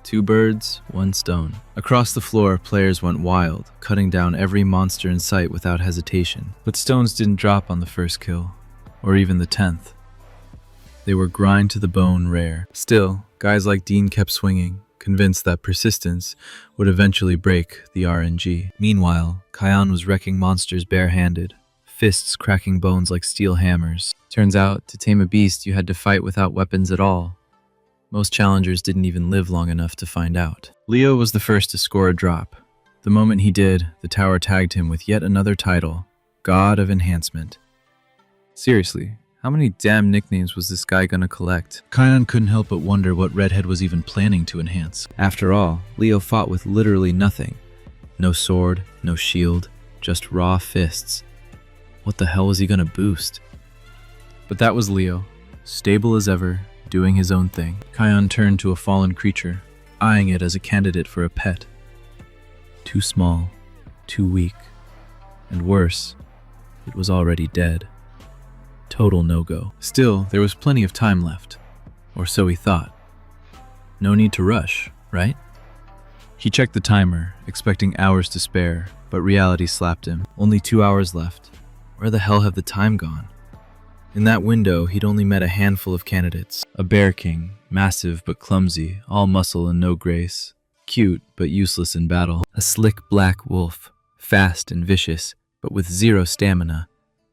2 birds, 1 stone. Across the floor, players went wild, cutting down every monster in sight without hesitation. But stones didn't drop on the first kill, or even the 10th. They were grind to the bone rare. Still, guys like Dean kept swinging, convinced that persistence would eventually break the RNG. Meanwhile, Cayenne was wrecking monsters barehanded, fists cracking bones like steel hammers. Turns out, to tame a beast, you had to fight without weapons at all. Most challengers didn't even live long enough to find out. Leo was the first to score a drop. The moment he did, the tower tagged him with yet another title, God of Enhancement. Seriously, how many damn nicknames was this guy gonna collect? Cayenne couldn't help but wonder what Redhead was even planning to enhance. After all, Leo fought with literally nothing. No sword, no shield, just raw fists. What the hell was he gonna boost? But that was Leo, stable as ever, doing his own thing. Cayenne turned to a fallen creature, eyeing it as a candidate for a pet. Too small, too weak, and worse, it was already dead. Total no-go. Still, there was plenty of time left, or so he thought. No need to rush, right? He checked the timer, expecting hours to spare, but reality slapped him. Only 2 hours left. Where the hell have the time gone? In that window, he'd only met a handful of candidates. A bear king, massive but clumsy, all muscle and no grace. Cute but useless in battle. A slick black wolf, fast and vicious, but with zero stamina.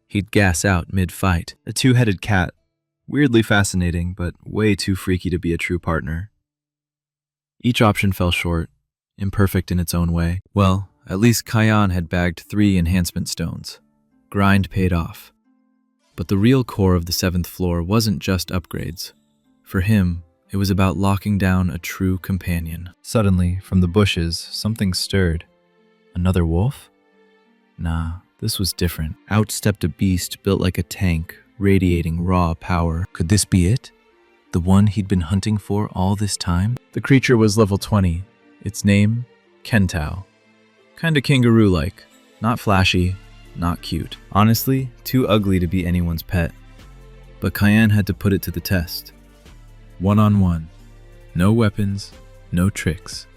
He'd gas out mid-fight. A two-headed cat, weirdly fascinating, but way too freaky to be a true partner. Each option fell short, imperfect in its own way. Well, at least Kayan had bagged 3 enhancement stones. Grind paid off. But the real core of the 7th floor wasn't just upgrades. For him, it was about locking down a true companion. Suddenly, from the bushes, something stirred. Another wolf? Nah, this was different. Out stepped a beast built like a tank, radiating raw power. Could this be it? The one he'd been hunting for all this time? The creature was level 20. Its name? Kentao. Kinda kangaroo-like. Not flashy, not cute. Honestly, too ugly to be anyone's pet. But Kayan had to put it to the test. One-on-one. No weapons, no tricks.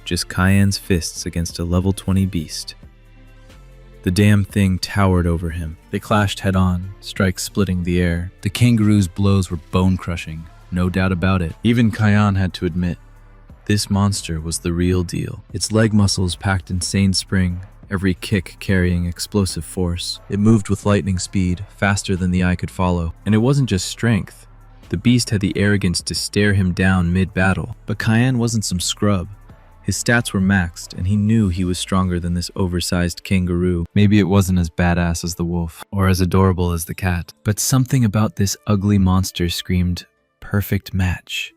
Just Kayan's fists against a level 20 beast. The damn thing towered over him. They clashed head-on, strikes splitting the air. The kangaroo's blows were bone-crushing, no doubt about it. Even Kayan had to admit, this monster was the real deal. Its leg muscles packed insane spring, every kick carrying explosive force. It moved with lightning speed, faster than the eye could follow. And it wasn't just strength. The beast had the arrogance to stare him down mid-battle. But Kayan wasn't some scrub. His stats were maxed, and he knew he was stronger than this oversized kangaroo. Maybe it wasn't as badass as the wolf, or as adorable as the cat. But something about this ugly monster screamed, perfect match.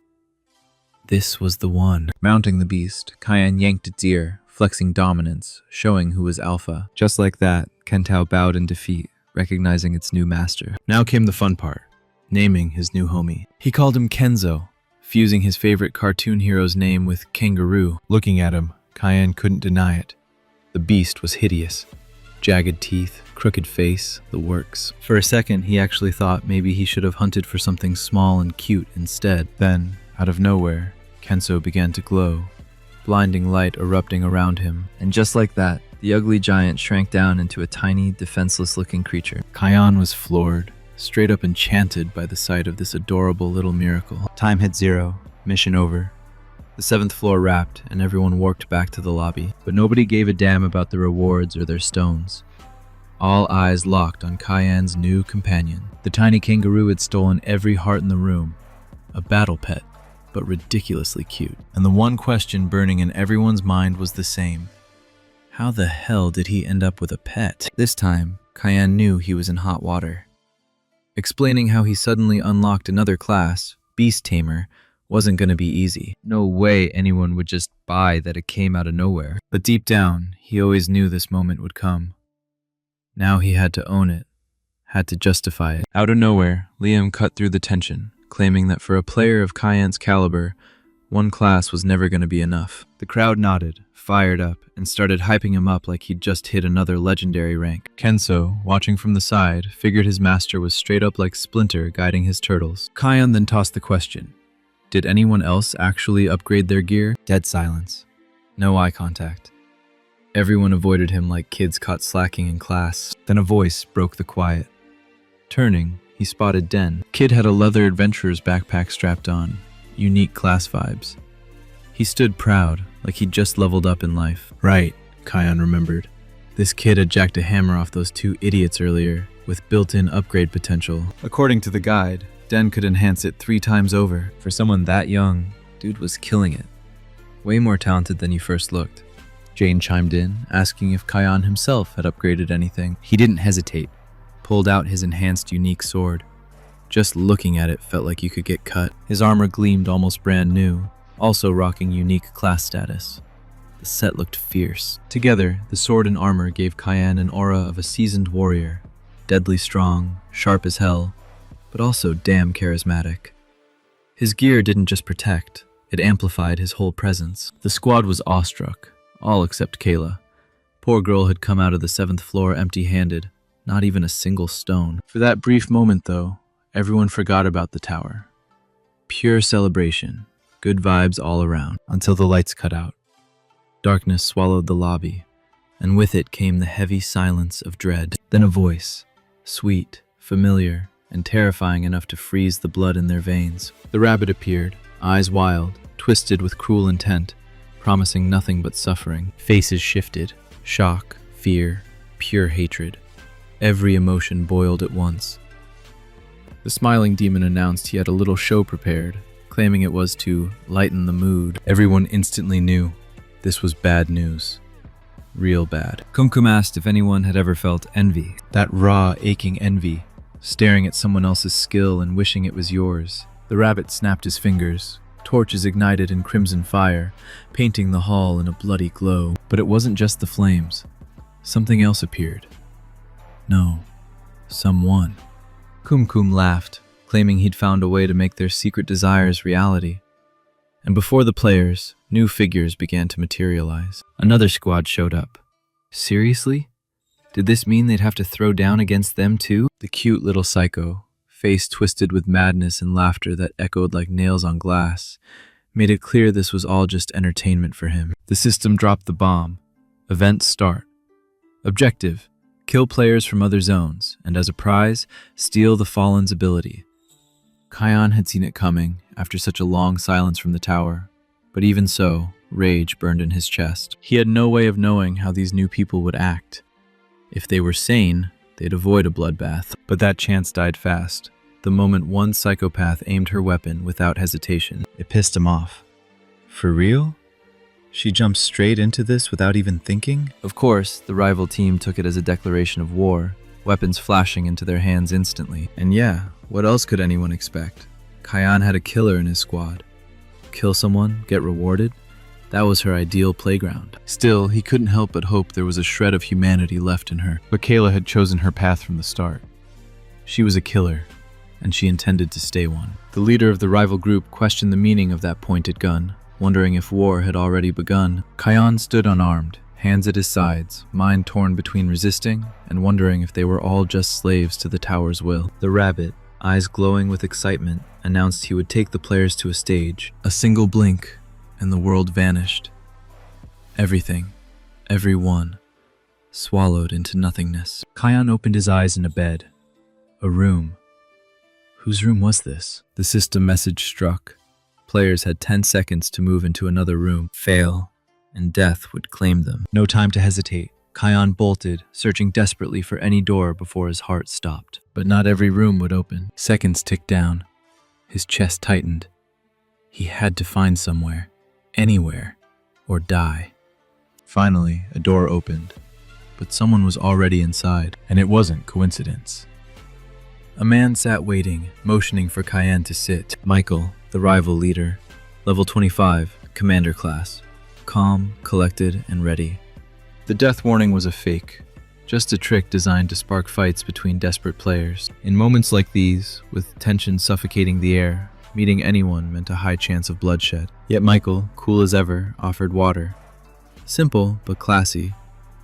This was the one. Mounting the beast, Kayan yanked its ear, flexing dominance, showing who was alpha. Just like that, Kentao bowed in defeat, recognizing its new master. Now came the fun part, naming his new homie. He called him Kenzo, fusing his favorite cartoon hero's name with kangaroo. Looking at him, Kayan couldn't deny it. The beast was hideous. Jagged teeth, crooked face, the works. For a second, he actually thought maybe he should have hunted for something small and cute instead. Then, out of nowhere, Kenzo began to glow, blinding light erupting around him. And just like that, the ugly giant shrank down into a tiny, defenseless-looking creature. Kayan was floored, straight up enchanted by the sight of this adorable little miracle. Time hit 0, mission over. The 7th floor wrapped, and everyone walked back to the lobby. But nobody gave a damn about the rewards or their stones. All eyes locked on Kayan's new companion. The tiny kangaroo had stolen every heart in the room. A battle pet, but ridiculously cute. And the one question burning in everyone's mind was the same. How the hell did he end up with a pet? This time, Kayan knew he was in hot water. Explaining how he suddenly unlocked another class, Beast Tamer, wasn't going to be easy. No way anyone would just buy that it came out of nowhere. But deep down, he always knew this moment would come. Now he had to own it, had to justify it. Out of nowhere, Liam cut through the tension, claiming that for a player of Kayan's caliber, one class was never going to be enough. The crowd nodded, fired up, and started hyping him up like he'd just hit another legendary rank. Kenzo, watching from the side, figured his master was straight up like Splinter guiding his turtles. Kayan then tossed the question. Did anyone else actually upgrade their gear? Dead silence. No eye contact. Everyone avoided him like kids caught slacking in class. Then a voice broke the quiet. Turning, he spotted Den. Kid had a leather adventurer's backpack strapped on. Unique class vibes. He stood proud, like he'd just leveled up in life. Right, Kayan remembered. This kid had jacked a hammer off those 2 idiots earlier, with built-in upgrade potential. According to the guide, Den could enhance it 3 times over. For someone that young, dude was killing it. Way more talented than you first looked. Jane chimed in, asking if Kayan himself had upgraded anything. He didn't hesitate, pulled out his enhanced unique sword. Just looking at it felt like you could get cut. His armor gleamed almost brand new, also rocking unique class status. The set looked fierce. Together, the sword and armor gave Kayan an aura of a seasoned warrior, deadly strong, sharp as hell, but also damn charismatic. His gear didn't just protect, it amplified his whole presence. The squad was awestruck, all except Kayla. Poor girl had come out of the 7th floor empty-handed, not even a single stone. For that brief moment, though, everyone forgot about the tower. Pure celebration, good vibes all around, until the lights cut out. Darkness swallowed the lobby. and with it came the heavy silence of dread. Then a voice, sweet, familiar, and terrifying enough to freeze the blood in their veins. The rabbit appeared, eyes wild, twisted with cruel intent, promising nothing but suffering. Faces shifted, shock, fear, pure hatred. Every emotion boiled at once. The smiling demon announced he had a little show prepared, claiming it was to lighten the mood. Everyone instantly knew this was bad news. Real bad. Kumkum asked if anyone had ever felt envy. That raw, aching envy, staring at someone else's skill and wishing it was yours. The rabbit snapped his fingers. Torches ignited in crimson fire, painting the hall in a bloody glow. But it wasn't just the flames. Something else appeared. No, someone. Kumkum laughed, claiming he'd found a way to make their secret desires reality. And before the players, new figures began to materialize. Another squad showed up. Seriously? Did this mean they'd have to throw down against them too? The cute little psycho, face twisted with madness and laughter that echoed like nails on glass, made it clear this was all just entertainment for him. The system dropped the bomb. Event start. Objective: kill players from other zones, and as a prize, steal the Fallen's ability. Kion had seen it coming after such a long silence from the tower, but even so, rage burned in his chest. He had no way of knowing how these new people would act. If they were sane, they'd avoid a bloodbath, but that chance died fast. The moment one psychopath aimed her weapon without hesitation, it pissed him off. For real? She jumped straight into this without even thinking? Of course, the rival team took it as a declaration of war, weapons flashing into their hands instantly. And yeah, what else could anyone expect? Kion had a killer in his squad. Kill someone, get rewarded? That was her ideal playground. Still, he couldn't help but hope there was a shred of humanity left in her. But Kayla had chosen her path from the start. She was a killer, and she intended to stay one. The leader of the rival group questioned the meaning of that pointed gun, wondering if war had already begun. Kion stood unarmed, hands at his sides, mind torn between resisting and wondering if they were all just slaves to the tower's will. The rabbit, eyes glowing with excitement, announced he would take the players to a stage. A single blink, and the world vanished. Everything, everyone, swallowed into nothingness. Kion opened his eyes in a bed. A room. Whose room was this? The system message struck. Players had 10 seconds to move into another room. Fail, and death would claim them. No time to hesitate. Kion bolted, searching desperately for any door before his heart stopped. But not every room would open. Seconds ticked down. His chest tightened. He had to find somewhere, anywhere, or die. Finally, a door opened, but someone was already inside, and it wasn't coincidence. A man sat waiting, motioning for Kion to sit. Michael, the rival leader, level 25, commander class, calm, collected, and ready. The death warning was a fake, just a trick designed to spark fights between desperate players. In moments like these, with tension suffocating the air, meeting anyone meant a high chance of bloodshed. Yet Michael, cool as ever, offered water. Simple, but classy.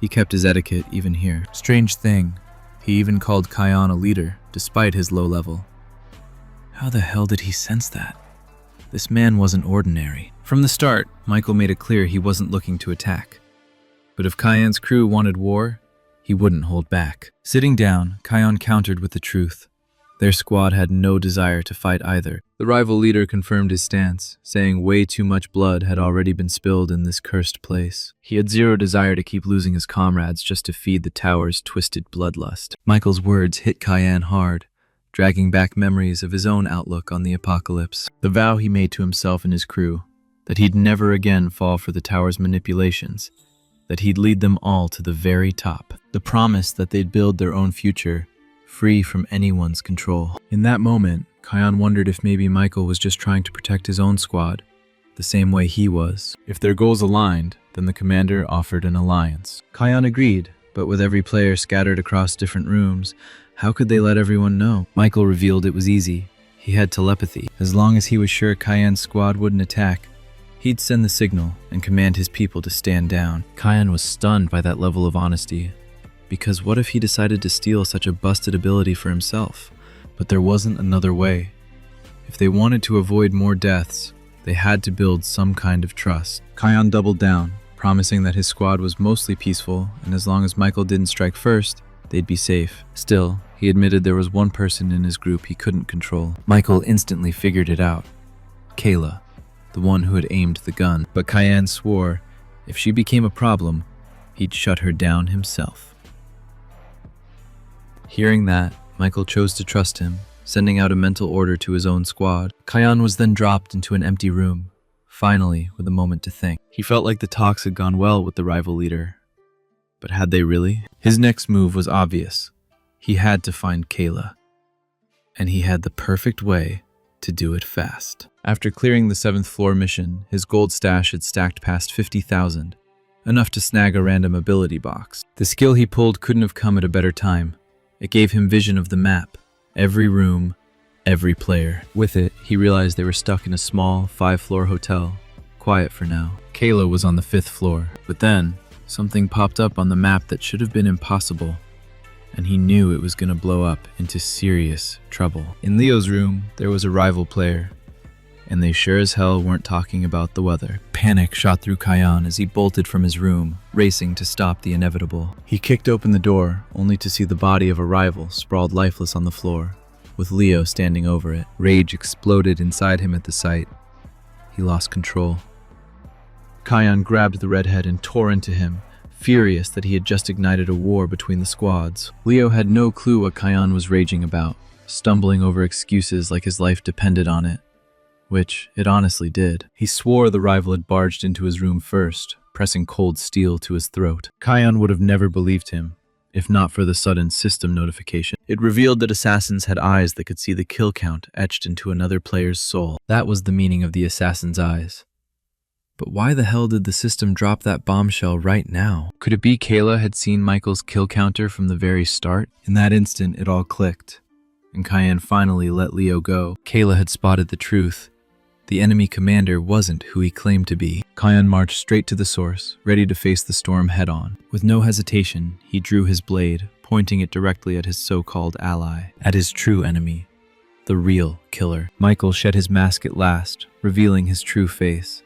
He kept his etiquette even here. Strange thing, he even called Kion a leader, despite his low level. How the hell did he sense that? This man wasn't ordinary. From the start, Michael made it clear he wasn't looking to attack. But if Kion's crew wanted war, he wouldn't hold back. Sitting down, Kion countered with the truth. Their squad had no desire to fight either. The rival leader confirmed his stance, saying way too much blood had already been spilled in this cursed place. He had zero desire to keep losing his comrades just to feed the tower's twisted bloodlust. Michael's words hit Kion hard, dragging back memories of his own outlook on the apocalypse. The vow he made to himself and his crew, that he'd never again fall for the tower's manipulations, that he'd lead them all to the very top. The promise that they'd build their own future, free from anyone's control. In that moment, Kion wondered if maybe Michael was just trying to protect his own squad, the same way he was. If their goals aligned, then the commander offered an alliance. Kion agreed, but with every player scattered across different rooms, how could they let everyone know? Michael revealed it was easy. He had telepathy. As long as he was sure Kion's squad wouldn't attack, he'd send the signal and command his people to stand down. Kion was stunned by that level of honesty. Because what if he decided to steal such a busted ability for himself? But there wasn't another way. If they wanted to avoid more deaths, they had to build some kind of trust. Kion doubled down, promising that his squad was mostly peaceful, and as long as Michael didn't strike first, they'd be safe. Still, he admitted there was one person in his group he couldn't control. Michael instantly figured it out. Kayla, the one who had aimed the gun. But Cayenne swore if she became a problem, he'd shut her down himself. Hearing that, Michael chose to trust him, sending out a mental order to his own squad. Cayenne was then dropped into an empty room, finally with a moment to think. He felt like the talks had gone well with the rival leader. But had they really? His next move was obvious. He had to find Kayla. And he had the perfect way to do it fast. After clearing the 7th floor mission, his gold stash had stacked past 50,000, enough to snag a random ability box. The skill he pulled couldn't have come at a better time. It gave him vision of the map, every room, every player. With it, he realized they were stuck in a small 5-floor hotel, quiet for now. Kayla was on the 5th floor, but then something popped up on the map that should have been impossible, and he knew it was going to blow up into serious trouble. In Leo's room, there was a rival player, and they sure as hell weren't talking about the weather. Panic shot through Cayenne as he bolted from his room, racing to stop the inevitable. He kicked open the door, only to see the body of a rival sprawled lifeless on the floor, with Leo standing over it. Rage exploded inside him at the sight. He lost control. Cayenne grabbed the redhead and tore into him, furious that he had just ignited a war between the squads. Leo had no clue what Cayenne was raging about, stumbling over excuses like his life depended on it. Which it honestly did. He swore the rival had barged into his room first, pressing cold steel to his throat. Cayenne would have never believed him, if not for the sudden system notification. It revealed that assassins had eyes that could see the kill count etched into another player's soul. That was the meaning of the assassin's eyes. But why the hell did the system drop that bombshell right now? Could it be Kayla had seen Michael's kill counter from the very start? In that instant, it all clicked, and Cayenne finally let Leo go. Kayla had spotted the truth. The enemy commander wasn't who he claimed to be. Cayenne marched straight to the source, ready to face the storm head-on. With no hesitation, he drew his blade, pointing it directly at his so-called ally, at his true enemy, the real killer. Michael shed his mask at last, revealing his true face.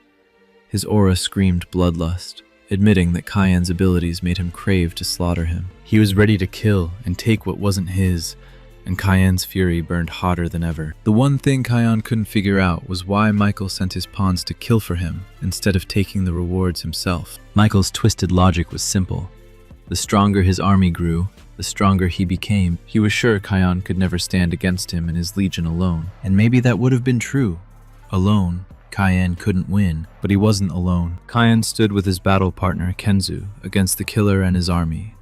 His aura screamed bloodlust, admitting that Cayenne's abilities made him crave to slaughter him. He was ready to kill and take what wasn't his, and Cayenne's fury burned hotter than ever. The one thing Cayenne couldn't figure out was why Michael sent his pawns to kill for him instead of taking the rewards himself. Michael's twisted logic was simple. The stronger his army grew, the stronger he became. He was sure Cayenne could never stand against him and his legion alone. And maybe that would have been true. Alone, Cayenne couldn't win, but he wasn't alone. Cayenne stood with his battle partner, Kenzu, against the killer and his army.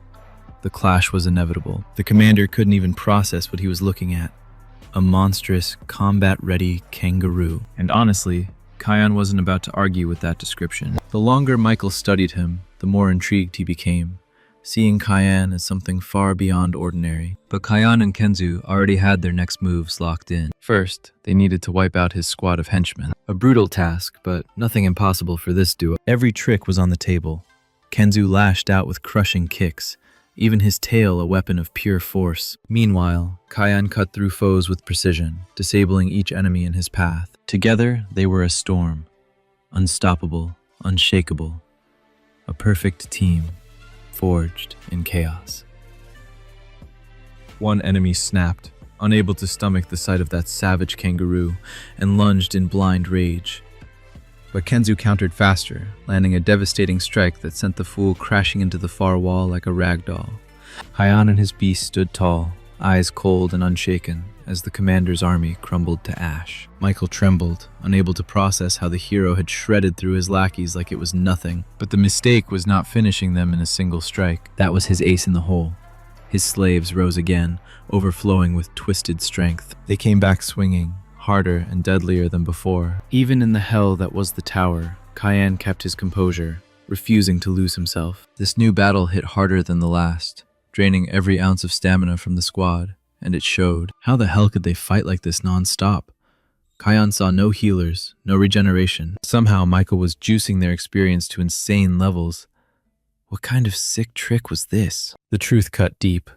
The clash was inevitable. The commander couldn't even process what he was looking at. A monstrous, combat-ready kangaroo. And honestly, Cayenne wasn't about to argue with that description. The longer Michael studied him, the more intrigued he became, seeing Cayenne as something far beyond ordinary. But Cayenne and Kenzu already had their next moves locked in. First, they needed to wipe out his squad of henchmen. A brutal task, but nothing impossible for this duo. Every trick was on the table. Kenzu lashed out with crushing kicks, even his tail a weapon of pure force. Meanwhile, Cayenne cut through foes with precision, disabling each enemy in his path. Together, they were a storm. Unstoppable, unshakable. A perfect team, forged in chaos. One enemy snapped, unable to stomach the sight of that savage kangaroo, and lunged in blind rage. But Kenzu countered faster, landing a devastating strike that sent the fool crashing into the far wall like a rag doll. Cayenne and his beast stood tall, eyes cold and unshaken, as the commander's army crumbled to ash. Michael trembled, unable to process how the hero had shredded through his lackeys like it was nothing. But the mistake was not finishing them in a single strike. That was his ace in the hole. His slaves rose again, overflowing with twisted strength. They came back swinging, harder and deadlier than before. Even in the hell that was the tower, Cayenne kept his composure, refusing to lose himself. This new battle hit harder than the last, draining every ounce of stamina from the squad, and it showed. How the hell could they fight like this non-stop? Cayenne saw no healers, no regeneration. Somehow Michael was juicing their experience to insane levels. What kind of sick trick was this? The truth cut deep.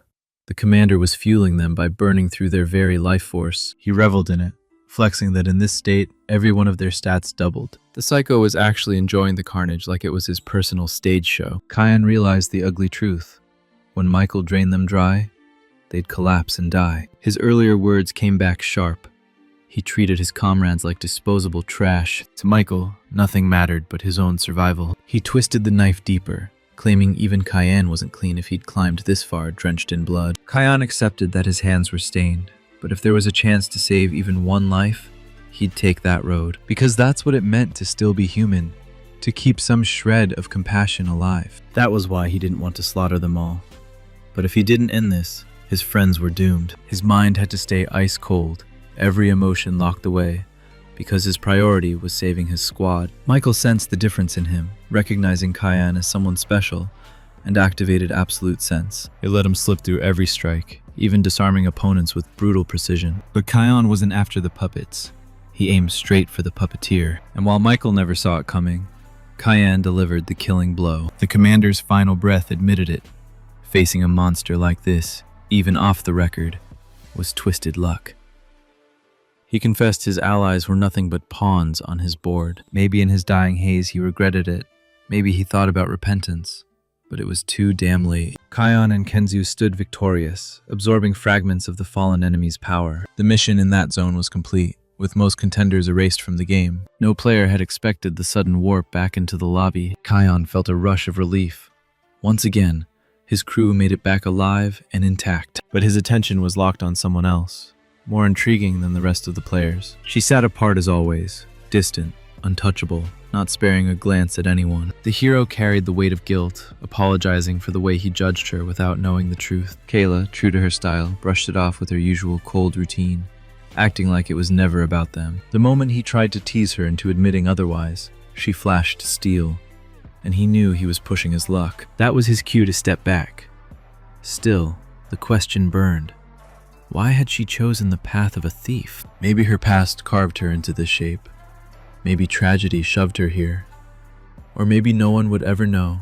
The commander was fueling them by burning through their very life force. He reveled in it, flexing that in this state, every one of their stats doubled. The psycho was actually enjoying the carnage like it was his personal stage show. Kyan realized the ugly truth. When Michael drained them dry, they'd collapse and die. His earlier words came back sharp. He treated his comrades like disposable trash. To Michael, nothing mattered but his own survival. He twisted the knife deeper, claiming even Kyan wasn't clean if he'd climbed this far drenched in blood. Kyan accepted that his hands were stained, but if there was a chance to save even one life, he'd take that road. Because that's what it meant to still be human, to keep some shred of compassion alive. That was why he didn't want to slaughter them all. But if he didn't end this, his friends were doomed. His mind had to stay ice cold, every emotion locked away, because his priority was saving his squad. Michael sensed the difference in him, recognizing Kyan as someone special, and activated absolute sense. It let him slip through every strike, even disarming opponents with brutal precision. But Kyan wasn't after the puppets. He aimed straight for the puppeteer. And while Michael never saw it coming, Kyan delivered the killing blow. The commander's final breath admitted it. Facing a monster like this, even off the record, was twisted luck. He confessed his allies were nothing but pawns on his board. Maybe in his dying haze he regretted it. Maybe he thought about repentance. But it was too damn late. Kyan and Kenzu stood victorious, absorbing fragments of the fallen enemy's power. The mission in that zone was complete, with most contenders erased from the game. No player had expected the sudden warp back into the lobby. Kyan felt a rush of relief. Once again, his crew made it back alive and intact. But his attention was locked on someone else, more intriguing than the rest of the players. She sat apart as always, distant, untouchable, not sparing a glance at anyone. The hero carried the weight of guilt, apologizing for the way he judged her without knowing the truth. Kayla, true to her style, brushed it off with her usual cold routine, acting like it was never about them. The moment he tried to tease her into admitting otherwise, she flashed steel, and he knew he was pushing his luck. That was his cue to step back. Still, the question burned. Why had she chosen the path of a thief? Maybe her past carved her into this shape. Maybe tragedy shoved her here. Or maybe no one would ever know.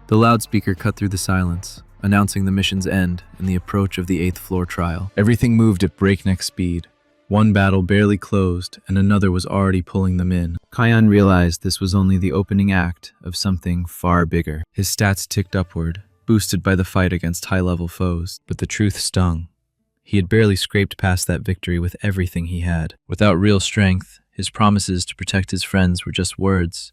The loudspeaker cut through the silence, announcing the mission's end and the approach of the 8th floor trial. Everything moved at breakneck speed. One battle barely closed, and another was already pulling them in. Kyan realized this was only the opening act of something far bigger. His stats ticked upward, boosted by the fight against high-level foes. But the truth stung. He had barely scraped past that victory with everything he had. Without real strength, his promises to protect his friends were just words,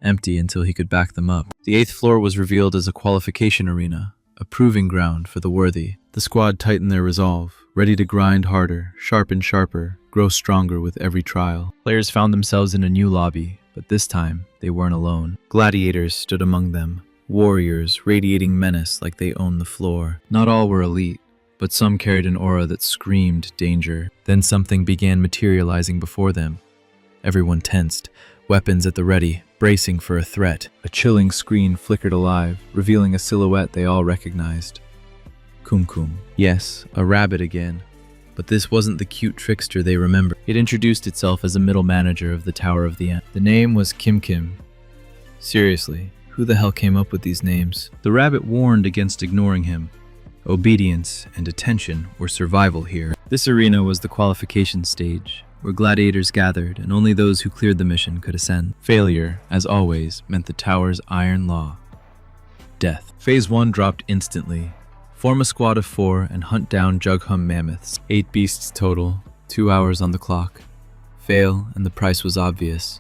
empty until he could back them up. The 8th floor was revealed as a qualification arena, a proving ground for the worthy. The squad tightened their resolve, ready to grind harder, sharpen sharper, grow stronger with every trial. Players found themselves in a new lobby, but this time they weren't alone. Gladiators stood among them, warriors radiating menace like they owned the floor. Not all were elite, but some carried an aura that screamed danger. Then something began materializing before them. Everyone tensed, weapons at the ready, bracing for a threat. A chilling screen flickered alive, revealing a silhouette they all recognized. Kumkum. Yes, a rabbit again. But this wasn't the cute trickster they remembered. It introduced itself as a middle manager of the Tower of the End. The name was Kim Kim. Seriously, who the hell came up with these names? The rabbit warned against ignoring him. Obedience and attention were survival here. This arena was the qualification stage, where gladiators gathered and only those who cleared the mission could ascend. Failure, as always, meant the tower's iron law. Death. Phase 1 dropped instantly. Form a squad of 4 and hunt down Jughum mammoths. 8 beasts total, 2 hours on the clock. Fail, and the price was obvious.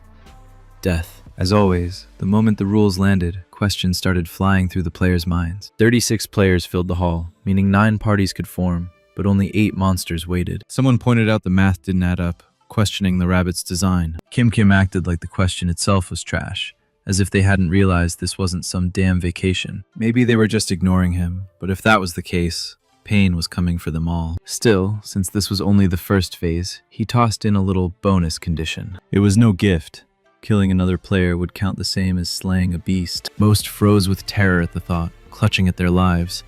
Death. As always, the moment the rules landed, questions started flying through the players' minds. 36 players filled the hall, meaning 9 parties could form, but only 8 monsters waited. Someone pointed out the math didn't add up, questioning the rabbit's design. Kim Kim acted like the question itself was trash, as if they hadn't realized this wasn't some damn vacation. Maybe they were just ignoring him, but if that was the case, pain was coming for them all. Still, since this was only the first phase, he tossed in a little bonus condition. It was no gift. Killing another player would count the same as slaying a beast. Most froze with terror at the thought, clutching at their lives,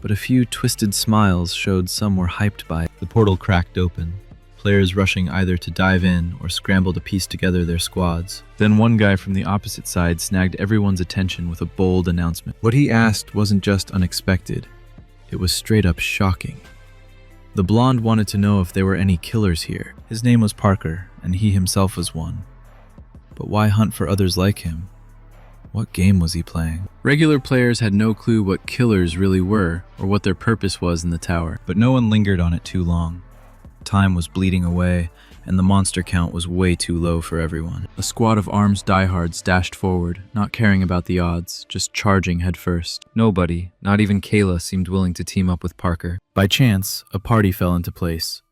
but a few twisted smiles showed some were hyped by it. The portal cracked open, players rushing either to dive in or scramble to piece together their squads. Then one guy from the opposite side snagged everyone's attention with a bold announcement. What he asked wasn't just unexpected, it was straight up shocking. The blonde wanted to know if there were any killers here. His name was Parker, and he himself was one. But why hunt for others like him? What game was he playing? Regular players had no clue what killers really were or what their purpose was in the tower, but no one lingered on it too long. Time was bleeding away, and the monster count was way too low for everyone. A squad of armed diehards dashed forward, not caring about the odds, just charging headfirst. Nobody, not even Kayla, seemed willing to team up with Parker. By chance, a party fell into place.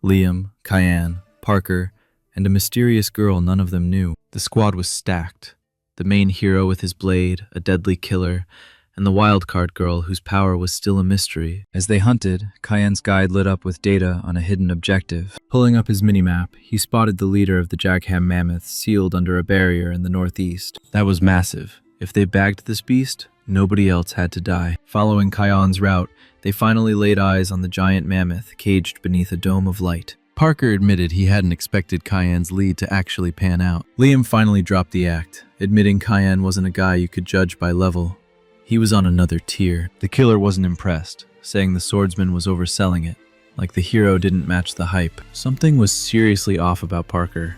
Liam, Cayenne, Parker, and a mysterious girl none of them knew. The squad was stacked. The main hero with his blade, a deadly killer, and the wildcard girl whose power was still a mystery. As they hunted, Cayenne's guide lit up with data on a hidden objective. Pulling up his minimap, he spotted the leader of the Jagham mammoths sealed under a barrier in the northeast. That was massive. If they bagged this beast, nobody else had to die. Following Cayenne's route, they finally laid eyes on the giant mammoth caged beneath a dome of light. Parker admitted he hadn't expected Cayenne's lead to actually pan out. Liam finally dropped the act, admitting Cayenne wasn't a guy you could judge by level. He was on another tier. The killer wasn't impressed, saying the swordsman was overselling it, like the hero didn't match the hype. Something was seriously off about Parker.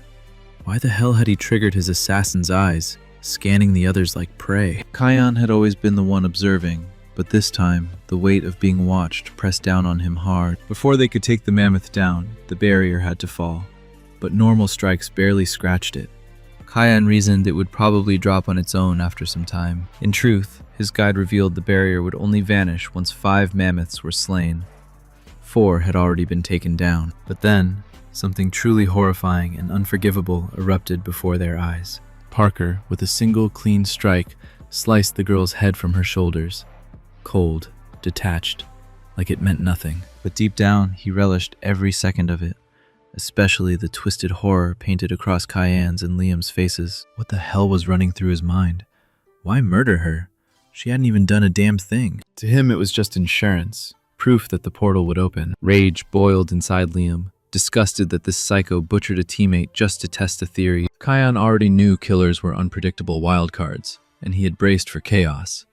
Why the hell had he triggered his assassin's eyes, scanning the others like prey? Cayenne had always been the one observing, but this time, the weight of being watched pressed down on him hard. Before they could take the mammoth down, the barrier had to fall, but normal strikes barely scratched it. Cayenne reasoned it would probably drop on its own after some time. In truth, his guide revealed the barrier would only vanish once 5 mammoths were slain. 4 had already been taken down. But then, something truly horrifying and unforgivable erupted before their eyes. Parker, with a single clean strike, sliced the girl's head from her shoulders. Cold, detached, like it meant nothing. But deep down, he relished every second of it, especially the twisted horror painted across Cayenne's and Liam's faces. What the hell was running through his mind? Why murder her? She hadn't even done a damn thing. To him, it was just insurance, proof that the portal would open. Rage boiled inside Liam, disgusted that this psycho butchered a teammate just to test a theory. Cayenne already knew killers were unpredictable wildcards, and he had braced for chaos.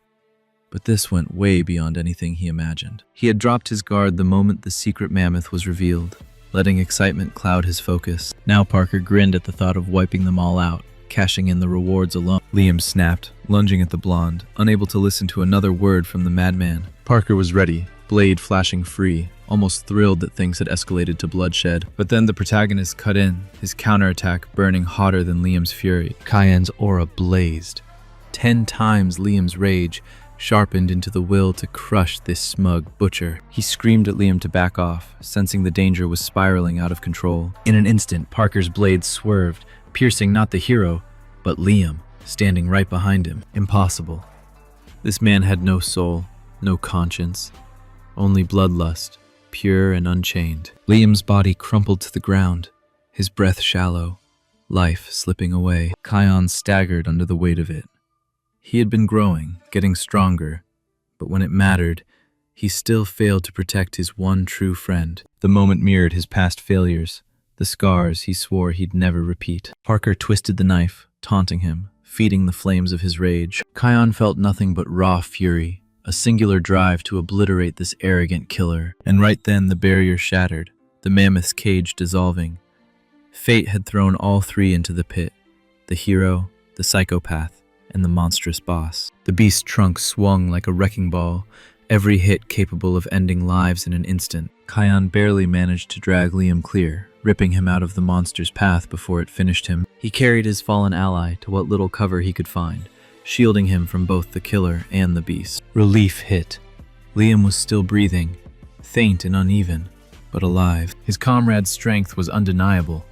But this went way beyond anything he imagined. He had dropped his guard the moment the secret mammoth was revealed, letting excitement cloud his focus. Now Parker grinned at the thought of wiping them all out, cashing in the rewards alone. Liam snapped, lunging at the blonde, unable to listen to another word from the madman. Parker was ready, blade flashing free, almost thrilled that things had escalated to bloodshed. But then the protagonist cut in, his counterattack burning hotter than Liam's fury. Cayenne's aura blazed. 10 times Liam's rage, sharpened into the will to crush this smug butcher. He screamed at Liam to back off, sensing the danger was spiraling out of control. In an instant, Parker's blade swerved, piercing not the hero, but Liam, standing right behind him. Impossible. This man had no soul, no conscience, only bloodlust, pure and unchained. Liam's body crumpled to the ground, his breath shallow, life slipping away. Cayenne staggered under the weight of it. He had been growing, getting stronger, but when it mattered, he still failed to protect his one true friend. The moment mirrored his past failures, the scars he swore he'd never repeat. Parker twisted the knife, taunting him, feeding the flames of his rage. Cayenne felt nothing but raw fury, a singular drive to obliterate this arrogant killer. And right then the barrier shattered, the mammoth's cage dissolving. Fate had thrown all 3 into the pit, the hero, the psychopath, and the monstrous boss. The beast's trunk swung like a wrecking ball, every hit capable of ending lives in an instant. Cayenne barely managed to drag Liam clear, ripping him out of the monster's path before it finished him. He carried his fallen ally to what little cover he could find, shielding him from both the killer and the beast. Relief hit. Liam was still breathing, faint and uneven, but alive. His comrade's strength was undeniable.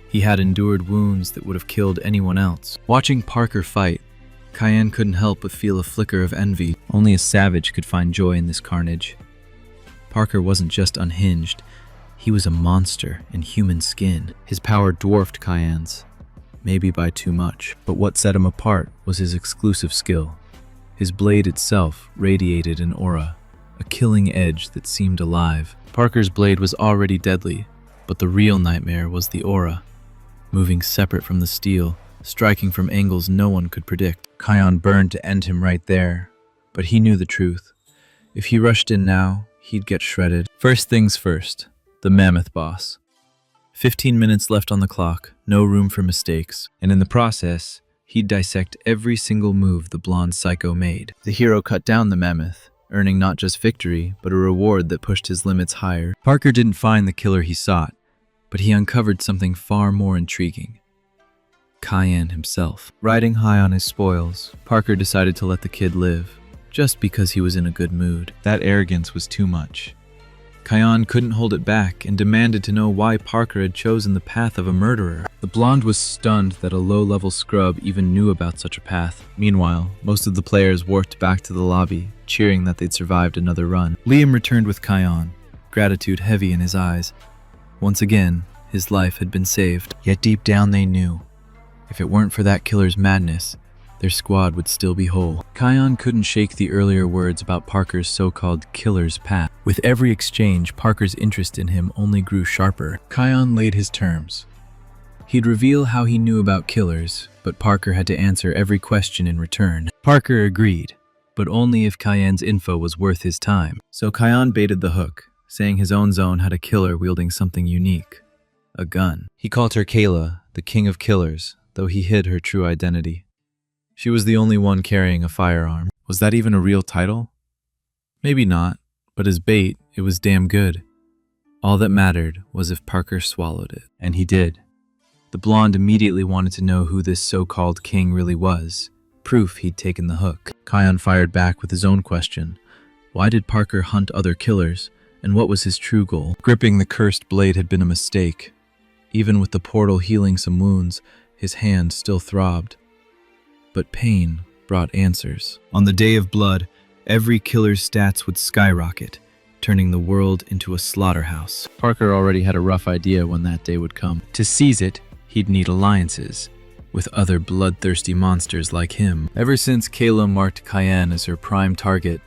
He had endured wounds that would have killed anyone else. Watching Parker fight, Cayenne couldn't help but feel a flicker of envy. Only a savage could find joy in this carnage. Parker wasn't just unhinged, he was a monster in human skin. His power dwarfed Cayenne's, maybe by too much. But what set him apart was his exclusive skill. His blade itself radiated an aura, a killing edge that seemed alive. Parker's blade was already deadly, but the real nightmare was the aura, moving separate from the steel, striking from angles no one could predict. Cayenne burned to end him right there, but he knew the truth. If he rushed in now, he'd get shredded. First things first, the mammoth boss. 15 minutes left on the clock, no room for mistakes, and in the process, he'd dissect every single move the blonde psycho made. The hero cut down the mammoth, earning not just victory, but a reward that pushed his limits higher. Parker didn't find the killer he sought, but he uncovered something far more intriguing. Cayenne himself. Riding high on his spoils, Parker decided to let the kid live, just because he was in a good mood. That arrogance was too much. Cayenne couldn't hold it back and demanded to know why Parker had chosen the path of a murderer. The blonde was stunned that a low-level scrub even knew about such a path. Meanwhile, most of the players warped back to the lobby, cheering that they'd survived another run. Liam returned with Cayenne, gratitude heavy in his eyes. Once again, his life had been saved. Yet deep down they knew, if it weren't for that killer's madness, their squad would still be whole. Cayenne couldn't shake the earlier words about Parker's so-called killer's path. With every exchange, Parker's interest in him only grew sharper. Cayenne laid his terms. He'd reveal how he knew about killers, but Parker had to answer every question in return. Parker agreed, but only if Cayenne's info was worth his time. So Cayenne baited the hook, saying his own zone had a killer wielding something unique. A gun. He called her Kayla, the king of killers, though he hid her true identity. She was the only one carrying a firearm. Was that even a real title? Maybe not, but as bait, it was damn good. All that mattered was if Parker swallowed it. And he did. The blonde immediately wanted to know who this so-called king really was, proof he'd taken the hook. Cayenne fired back with his own question. Why did Parker hunt other killers, and what was his true goal? Gripping the cursed blade had been a mistake. Even with the portal healing some wounds, his hand still throbbed. But pain brought answers. On the Day of Blood, every killer's stats would skyrocket, turning the world into a slaughterhouse. Parker already had a rough idea when that day would come. To seize it, he'd need alliances with other bloodthirsty monsters like him. Ever since Kayla marked Cayenne as her prime target,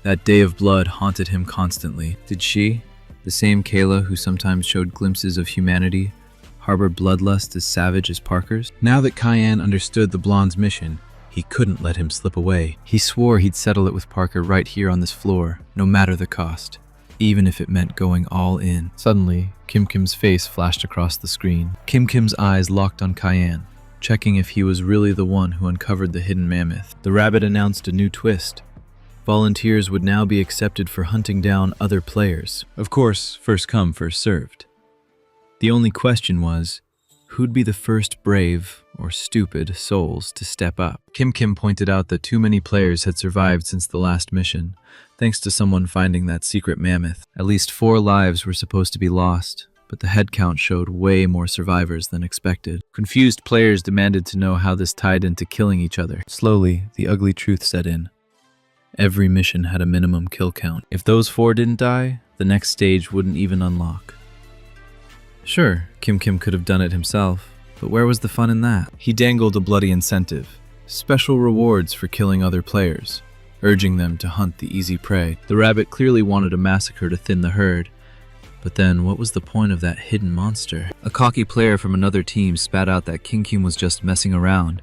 that Day of Blood haunted him constantly. Did she, the same Kayla who sometimes showed glimpses of humanity, harbor bloodlust as savage as Parker's? Now that Cayenne understood the blonde's mission, he couldn't let him slip away. He swore he'd settle it with Parker right here on this floor, no matter the cost, even if it meant going all in. Suddenly, Kim Kim's face flashed across the screen. Kim Kim's eyes locked on Cayenne, checking if he was really the one who uncovered the hidden mammoth. The rabbit announced a new twist. Volunteers would now be accepted for hunting down other players. Of course, first come, first served. The only question was, who'd be the first brave or stupid souls to step up? Kim Kim pointed out that too many players had survived since the last mission, thanks to someone finding that secret mammoth. At least 4 lives were supposed to be lost, but the head count showed way more survivors than expected. Confused players demanded to know how this tied into killing each other. Slowly, the ugly truth set in. Every mission had a minimum kill count. If those 4 didn't die, the next stage wouldn't even unlock. Sure, Kim Kim could have done it himself, but where was the fun in that? He dangled a bloody incentive, special rewards for killing other players, urging them to hunt the easy prey. The rabbit clearly wanted a massacre to thin the herd, but then what was the point of that hidden monster? A cocky player from another team spat out that Kim Kim was just messing around,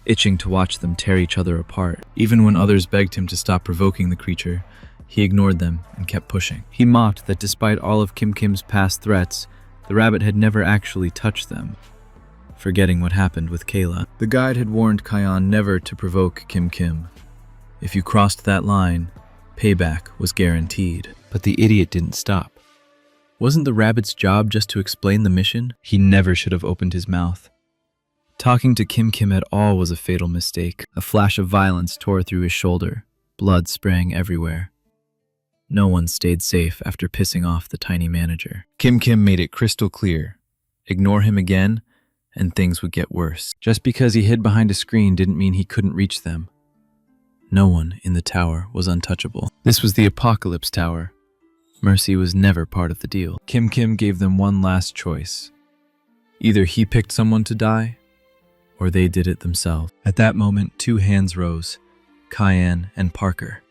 itching to watch them tear each other apart. Even when others begged him to stop provoking the creature, he ignored them and kept pushing. He mocked that despite all of Kim Kim's past threats, the rabbit had never actually touched them, forgetting what happened with Kayla. The guide had warned Cayenne never to provoke Kim Kim. If you crossed that line, payback was guaranteed. But the idiot didn't stop. Wasn't the rabbit's job just to explain the mission? He never should have opened his mouth. Talking to Kim Kim at all was a fatal mistake. A flash of violence tore through his shoulder, blood spraying everywhere. No one stayed safe after pissing off the tiny manager. Kim Kim made it crystal clear. Ignore him again, and things would get worse. Just because he hid behind a screen didn't mean he couldn't reach them. No one in the tower was untouchable. This was the Apocalypse Tower. Mercy was never part of the deal. Kim Kim gave them one last choice. Either he picked someone to die, or they did it themselves. At that moment, 2 hands rose, Cayenne and Parker.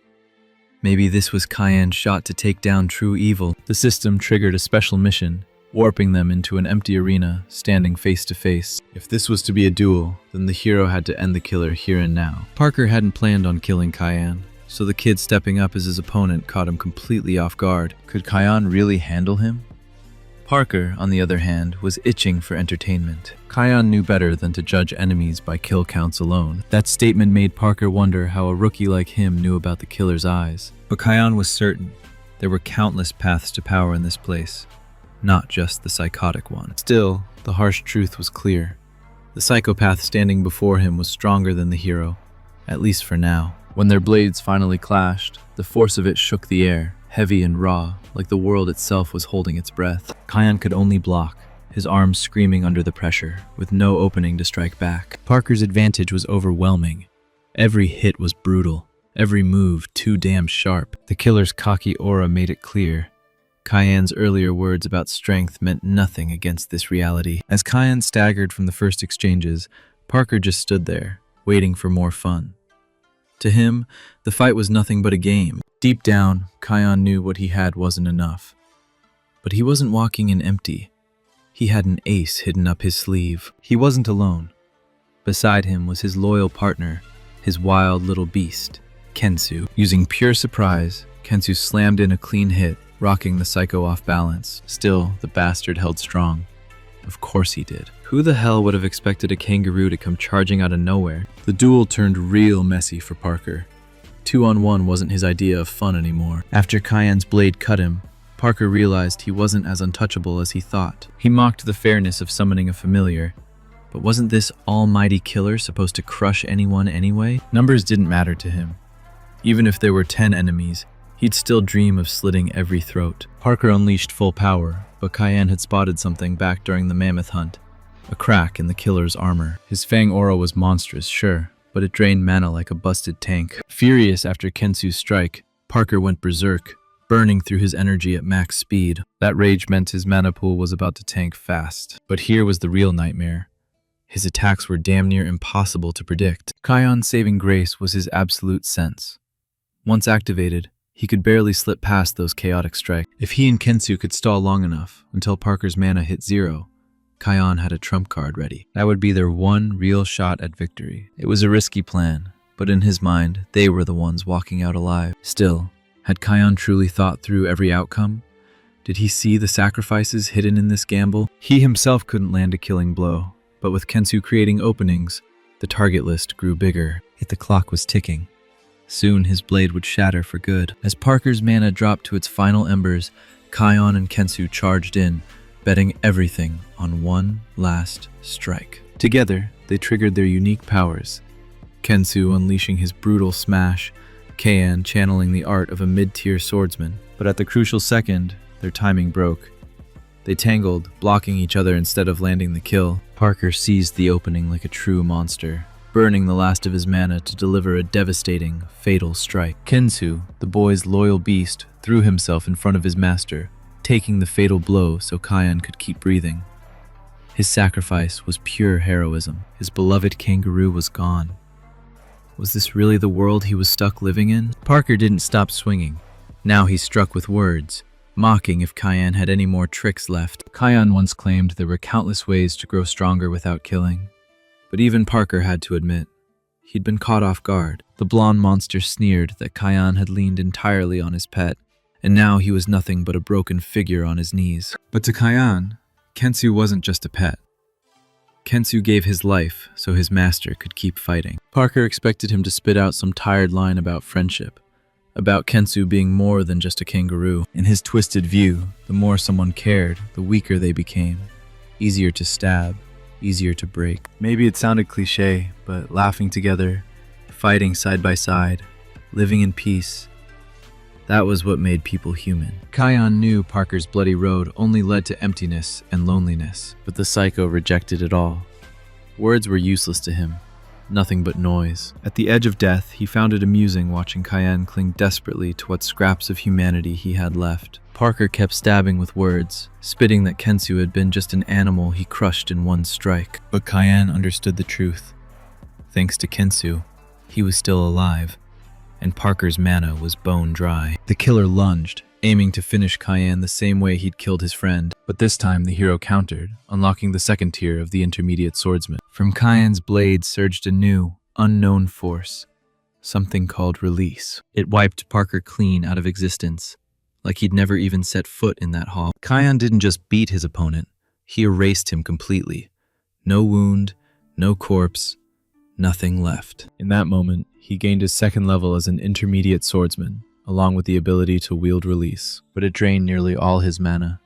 Maybe this was Cayenne's shot to take down true evil. The system triggered a special mission, warping them into an empty arena, standing face to face. If this was to be a duel, then the hero had to end the killer here and now. Parker hadn't planned on killing Cayenne. so the kid stepping up as his opponent caught him completely off guard. Could Kion really handle him? Parker, on the other hand, was itching for entertainment. Kion knew better than to judge enemies by kill counts alone. That statement made Parker wonder how a rookie like him knew about the killer's eyes. But Kion was certain there were countless paths to power in this place, not just the psychotic one. Still, the harsh truth was clear. The psychopath standing before him was stronger than the hero, at least for now. When their blades finally clashed, the force of it shook the air, heavy and raw, like the world itself was holding its breath. Kion could only block, his arms screaming under the pressure, with no opening to strike back. Parker's advantage was overwhelming. Every hit was brutal, every move too damn sharp. The killer's cocky aura made it clear. Kion's earlier words about strength meant nothing against this reality. As Kion staggered from the first exchanges, Parker just stood there, waiting for more fun. To him, the fight was nothing but a game. Deep down, Kion knew what he had wasn't enough. But he wasn't walking in empty. He had an ace hidden up his sleeve. He wasn't alone. Beside him was his loyal partner, his wild little beast, Kensu. Using pure surprise, Kensu slammed in a clean hit, rocking the psycho off balance. Still, the bastard held strong. Of course he did. Who the hell would have expected a kangaroo to come charging out of nowhere? The duel turned real messy for Parker. 2-on-1 wasn't his idea of fun anymore. After Kion's blade cut him, Parker realized he wasn't as untouchable as he thought. He mocked the fairness of summoning a familiar, but wasn't this almighty killer supposed to crush anyone anyway? Numbers didn't matter to him. Even if there were 10 enemies, he'd still dream of slitting every throat. Parker unleashed full power, but Kion had spotted something back during the mammoth hunt. A crack in the killer's armor. His fang aura was monstrous, sure, but it drained mana like a busted tank. Furious after Kensu's strike, Parker went berserk, burning through his energy at max speed. That rage meant his mana pool was about to tank fast. But here was the real nightmare. His attacks were damn near impossible to predict. Kion's saving grace was his absolute sense. Once activated, he could barely slip past those chaotic strikes. If he and Kensu could stall long enough until Parker's mana hit 0, Kion had a trump card ready. That would be their one real shot at victory. It was a risky plan, but in his mind, they were the ones walking out alive. Still, had Kion truly thought through every outcome? Did he see the sacrifices hidden in this gamble? He himself couldn't land a killing blow, but with Kensu creating openings, the target list grew bigger. Yet the clock was ticking. Soon his blade would shatter for good. As Parker's mana dropped to its final embers, Kion and Kensu charged in, betting everything on one last strike. Together, they triggered their unique powers. Kensu unleashing his brutal smash, Kion channeling the art of a mid-tier swordsman. But at the crucial second, their timing broke. They tangled, blocking each other instead of landing the kill. Parker seized the opening like a true monster, burning the last of his mana to deliver a devastating, fatal strike. Kensu, the boy's loyal beast, threw himself in front of his master, taking the fatal blow so Kion could keep breathing. His sacrifice was pure heroism. His beloved kangaroo was gone. Was this really the world he was stuck living in? Parker didn't stop swinging. Now he struck with words, mocking if Kion had any more tricks left. Kion once claimed there were countless ways to grow stronger without killing. But even Parker had to admit, he'd been caught off guard. The blonde monster sneered that Kion had leaned entirely on his pet, and now he was nothing but a broken figure on his knees. But to Kion, Kensu wasn't just a pet. Kensu gave his life so his master could keep fighting. Parker expected him to spit out some tired line about friendship, about Kensu being more than just a kangaroo. In his twisted view, the more someone cared, the weaker they became. Easier to stab, easier to break. Maybe it sounded cliche, but laughing together, fighting side by side, living in peace, that was what made people human. Kion knew Parker's bloody road only led to emptiness and loneliness, but the psycho rejected it all. Words were useless to him, nothing but noise. At the edge of death, he found it amusing watching Kion cling desperately to what scraps of humanity he had left. Parker kept stabbing with words, spitting that Kensu had been just an animal he crushed in one strike. But Kion understood the truth. Thanks to Kensu, he was still alive, and Parker's mana was bone dry. The killer lunged, aiming to finish Kion the same way he'd killed his friend. But this time the hero countered, unlocking the second tier of the intermediate swordsman. From Kion's blade surged a new, unknown force. something called release. It wiped Parker clean out of existence, like he'd never even set foot in that hall. Kion didn't just beat his opponent, he erased him completely. No wound, no corpse, nothing left. In that moment, he gained his second level as an intermediate swordsman, along with the ability to wield release, but it drained nearly all his mana.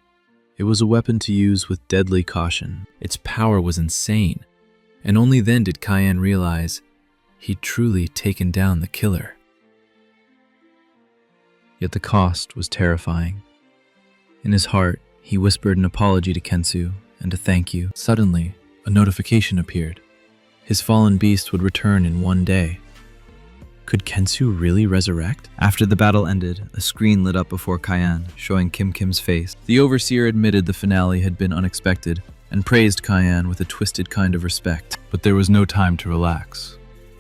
It was a weapon to use with deadly caution. Its power was insane, and only then did Kion realize he'd truly taken down the killer. Yet the cost was terrifying. In his heart, he whispered an apology to Kensu and a thank you. Suddenly, a notification appeared. His fallen beast would return in one day. Could Kensu really resurrect? After the battle ended, a screen lit up before Kion, showing Kim Kim's face. The Overseer admitted the finale had been unexpected and praised Kion with a twisted kind of respect. But there was no time to relax.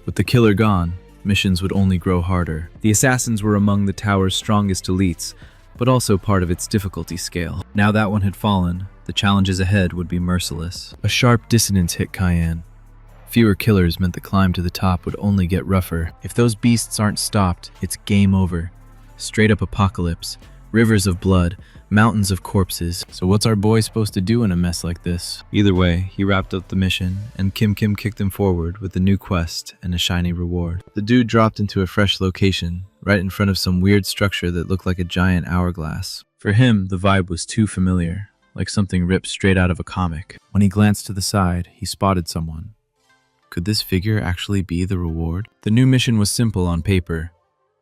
With the killer gone, missions would only grow harder. The assassins were among the tower's strongest elites, but also part of its difficulty scale. Now that one had fallen, the challenges ahead would be merciless. A sharp dissonance hit Kion. Fewer killers meant the climb to the top would only get rougher. If those beasts aren't stopped, it's game over. Straight up apocalypse, rivers of blood, mountains of corpses. So what's our boy supposed to do in a mess like this? Either way, he wrapped up the mission, and Kim Kim kicked him forward with a new quest and a shiny reward. The dude dropped into a fresh location, right in front of some weird structure that looked like a giant hourglass. For him, the vibe was too familiar, like something ripped straight out of a comic. When he glanced to the side, he spotted someone. Could this figure actually be the reward? The new mission was simple on paper.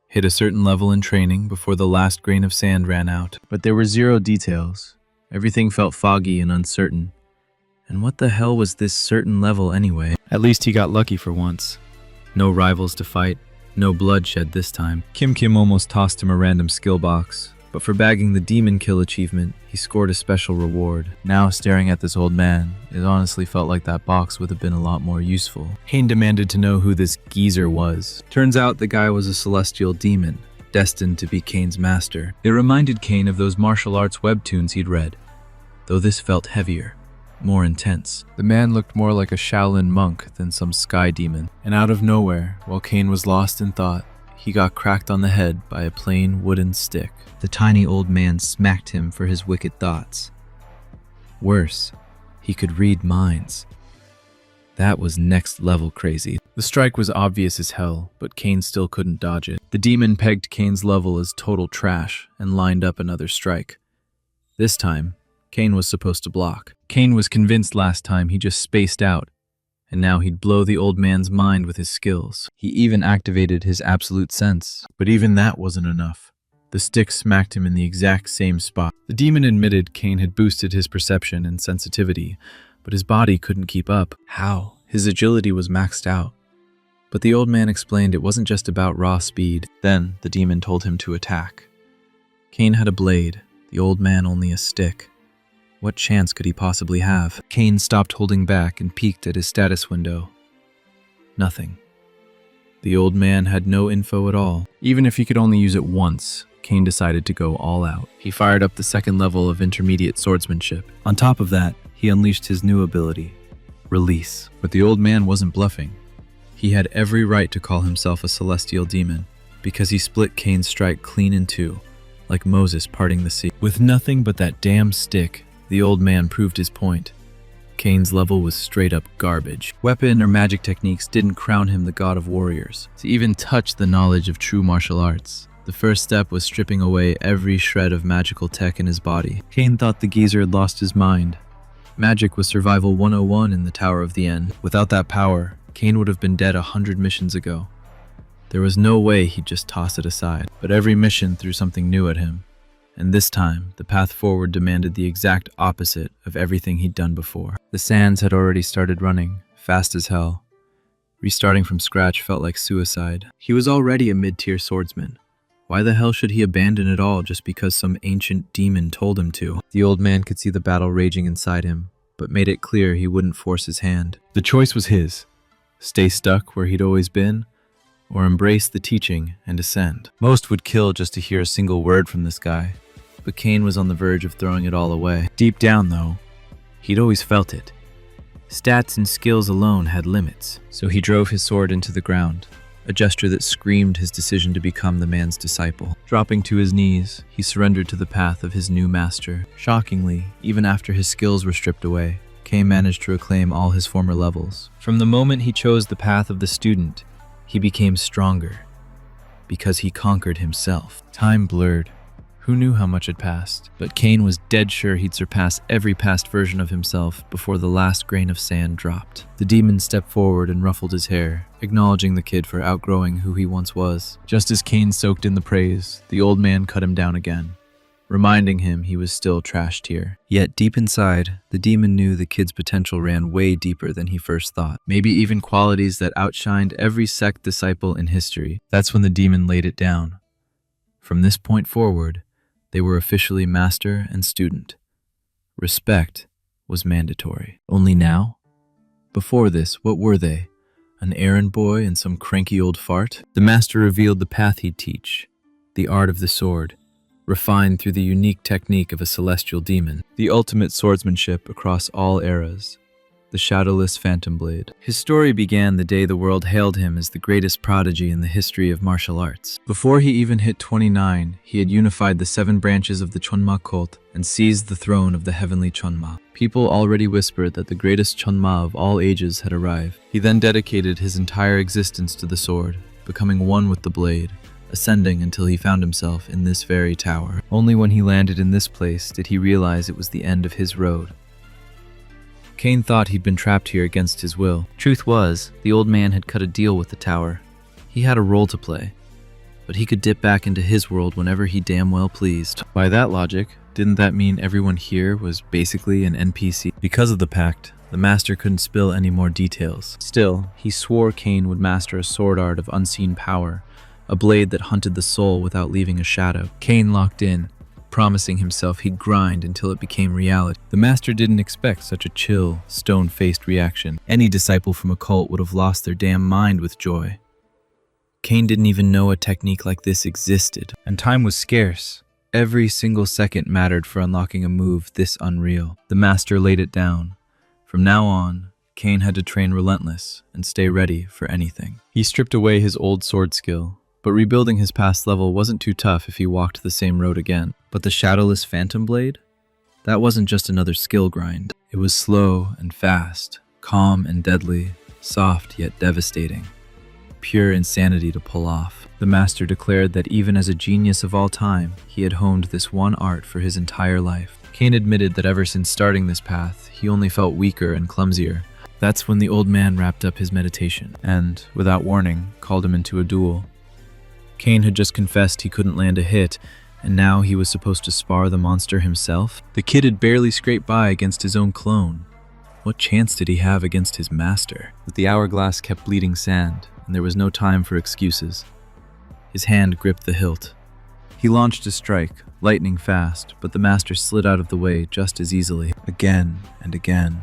Hit a certain level in training before the last grain of sand ran out. But there were zero details. Everything felt foggy and uncertain. And what the hell was this certain level anyway? At least he got lucky for once. No rivals to fight, no bloodshed this time. Kim Kim almost tossed him a random skill box, but for bagging the demon kill achievement, he scored a special reward. Now, staring at this old man, it honestly felt like that box would have been a lot more useful. Kane demanded to know who this geezer was. Turns out the guy was a celestial demon, destined to be Kane's master. It reminded Kane of those martial arts webtoons he'd read, though this felt heavier, more intense. The man looked more like a Shaolin monk than some sky demon. And out of nowhere, while Kane was lost in thought, he got cracked on the head by a plain wooden stick. The tiny old man smacked him for his wicked thoughts. Worse, he could read minds. That was next level crazy. The strike was obvious as hell, but Kane still couldn't dodge it. The demon pegged Kane's level as total trash and lined up another strike. This time, Kane was supposed to block. Kane was convinced last time he just spaced out, and now he'd blow the old man's mind with his skills. He even activated his absolute sense. But even that wasn't enough. The stick smacked him in the exact same spot. The demon admitted Kane had boosted his perception and sensitivity, but his body couldn't keep up. How? His agility was maxed out. But the old man explained it wasn't just about raw speed. Then the demon told him to attack. Kane had a blade, the old man only a stick. What chance could he possibly have? Kane stopped holding back and peeked at his status window. Nothing. The old man had no info at all. Even if he could only use it once, Kane decided to go all out. He fired up the second level of intermediate swordsmanship. On top of that, he unleashed his new ability, release. But the old man wasn't bluffing. He had every right to call himself a celestial demon, because he split Kane's strike clean in two, like Moses parting the sea. With nothing but that damn stick, the old man proved his point. Kane's level was straight up garbage. Weapon or magic techniques didn't crown him the god of warriors. To even touch the knowledge of true martial arts, the first step was stripping away every shred of magical tech in his body. Kane thought the geezer had lost his mind. Magic was survival 101 in the Tower of the End. Without that power, Kane would have been dead 100 missions ago. There was no way he'd just toss it aside. But every mission threw something new at him. And this time, the path forward demanded the exact opposite of everything he'd done before. The sands had already started running, fast as hell. Restarting from scratch felt like suicide. He was already a mid-tier swordsman. Why the hell should he abandon it all just because some ancient demon told him to? The old man could see the battle raging inside him, but made it clear he wouldn't force his hand. The choice was his. Stay stuck where he'd always been, or embrace the teaching and ascend. Most would kill just to hear a single word from this guy. But Kane was on the verge of throwing it all away. Deep down, though, he'd always felt it. Stats and skills alone had limits, so he drove his sword into the ground, a gesture that screamed his decision to become the man's disciple. Dropping to his knees, he surrendered to the path of his new master. Shockingly, even after his skills were stripped away, Cain managed to reclaim all his former levels. From the moment he chose the path of the student, he became stronger, because he conquered himself. Time blurred. Who knew how much had passed? But Cain was dead sure he'd surpass every past version of himself before the last grain of sand dropped. The demon stepped forward and ruffled his hair, acknowledging the kid for outgrowing who he once was. Just as Cain soaked in the praise, the old man cut him down again, reminding him he was still trash tier. Yet deep inside, the demon knew the kid's potential ran way deeper than he first thought. Maybe even qualities that outshined every sect disciple in history. That's when the demon laid it down. From this point forward, they were officially master and student. Respect was mandatory. Only now? Before this, what were they? An errand boy and some cranky old fart? The master revealed the path he'd teach, the art of the sword, refined through the unique technique of a celestial demon, the ultimate swordsmanship across all eras, the shadowless phantom blade. His story began the day the world hailed him as the greatest prodigy in the history of martial arts. Before he even hit 29, he had unified the 7 branches of the Chunma cult and seized the throne of the heavenly Chunma. People already whispered that the greatest Chunma of all ages had arrived. He then dedicated his entire existence to the sword, becoming one with the blade, ascending until he found himself in this very tower. Only when he landed in this place did he realize it was the end of his road. Cain thought he'd been trapped here against his will. Truth was, the old man had cut a deal with the tower. He had a role to play, but he could dip back into his world whenever he damn well pleased. By that logic, didn't that mean everyone here was basically an NPC? Because of the pact, the master couldn't spill any more details. Still, he swore Cain would master a sword art of unseen power, a blade that hunted the soul without leaving a shadow. Cain locked in, promising himself he'd grind until it became reality. The master didn't expect such a chill, stone-faced reaction. Any disciple from a cult would have lost their damn mind with joy. Cain didn't even know a technique like this existed, and time was scarce. Every single second mattered for unlocking a move this unreal. The master laid it down. From now on, Cain had to train relentless and stay ready for anything. He stripped away his old sword skill, but rebuilding his past level wasn't too tough if he walked the same road again. But the shadowless phantom blade? That wasn't just another skill grind. It was slow and fast, calm and deadly, soft yet devastating. Pure insanity to pull off. The master declared that even as a genius of all time, he had honed this one art for his entire life. Cain admitted that ever since starting this path, he only felt weaker and clumsier. That's when the old man wrapped up his meditation and, without warning, called him into a duel. Cain had just confessed he couldn't land a hit, and now he was supposed to spar the monster himself? The kid had barely scraped by against his own clone. What chance did he have against his master? But the hourglass kept bleeding sand, and there was no time for excuses. His hand gripped the hilt. He launched a strike, lightning fast, but the master slid out of the way just as easily. Again and again.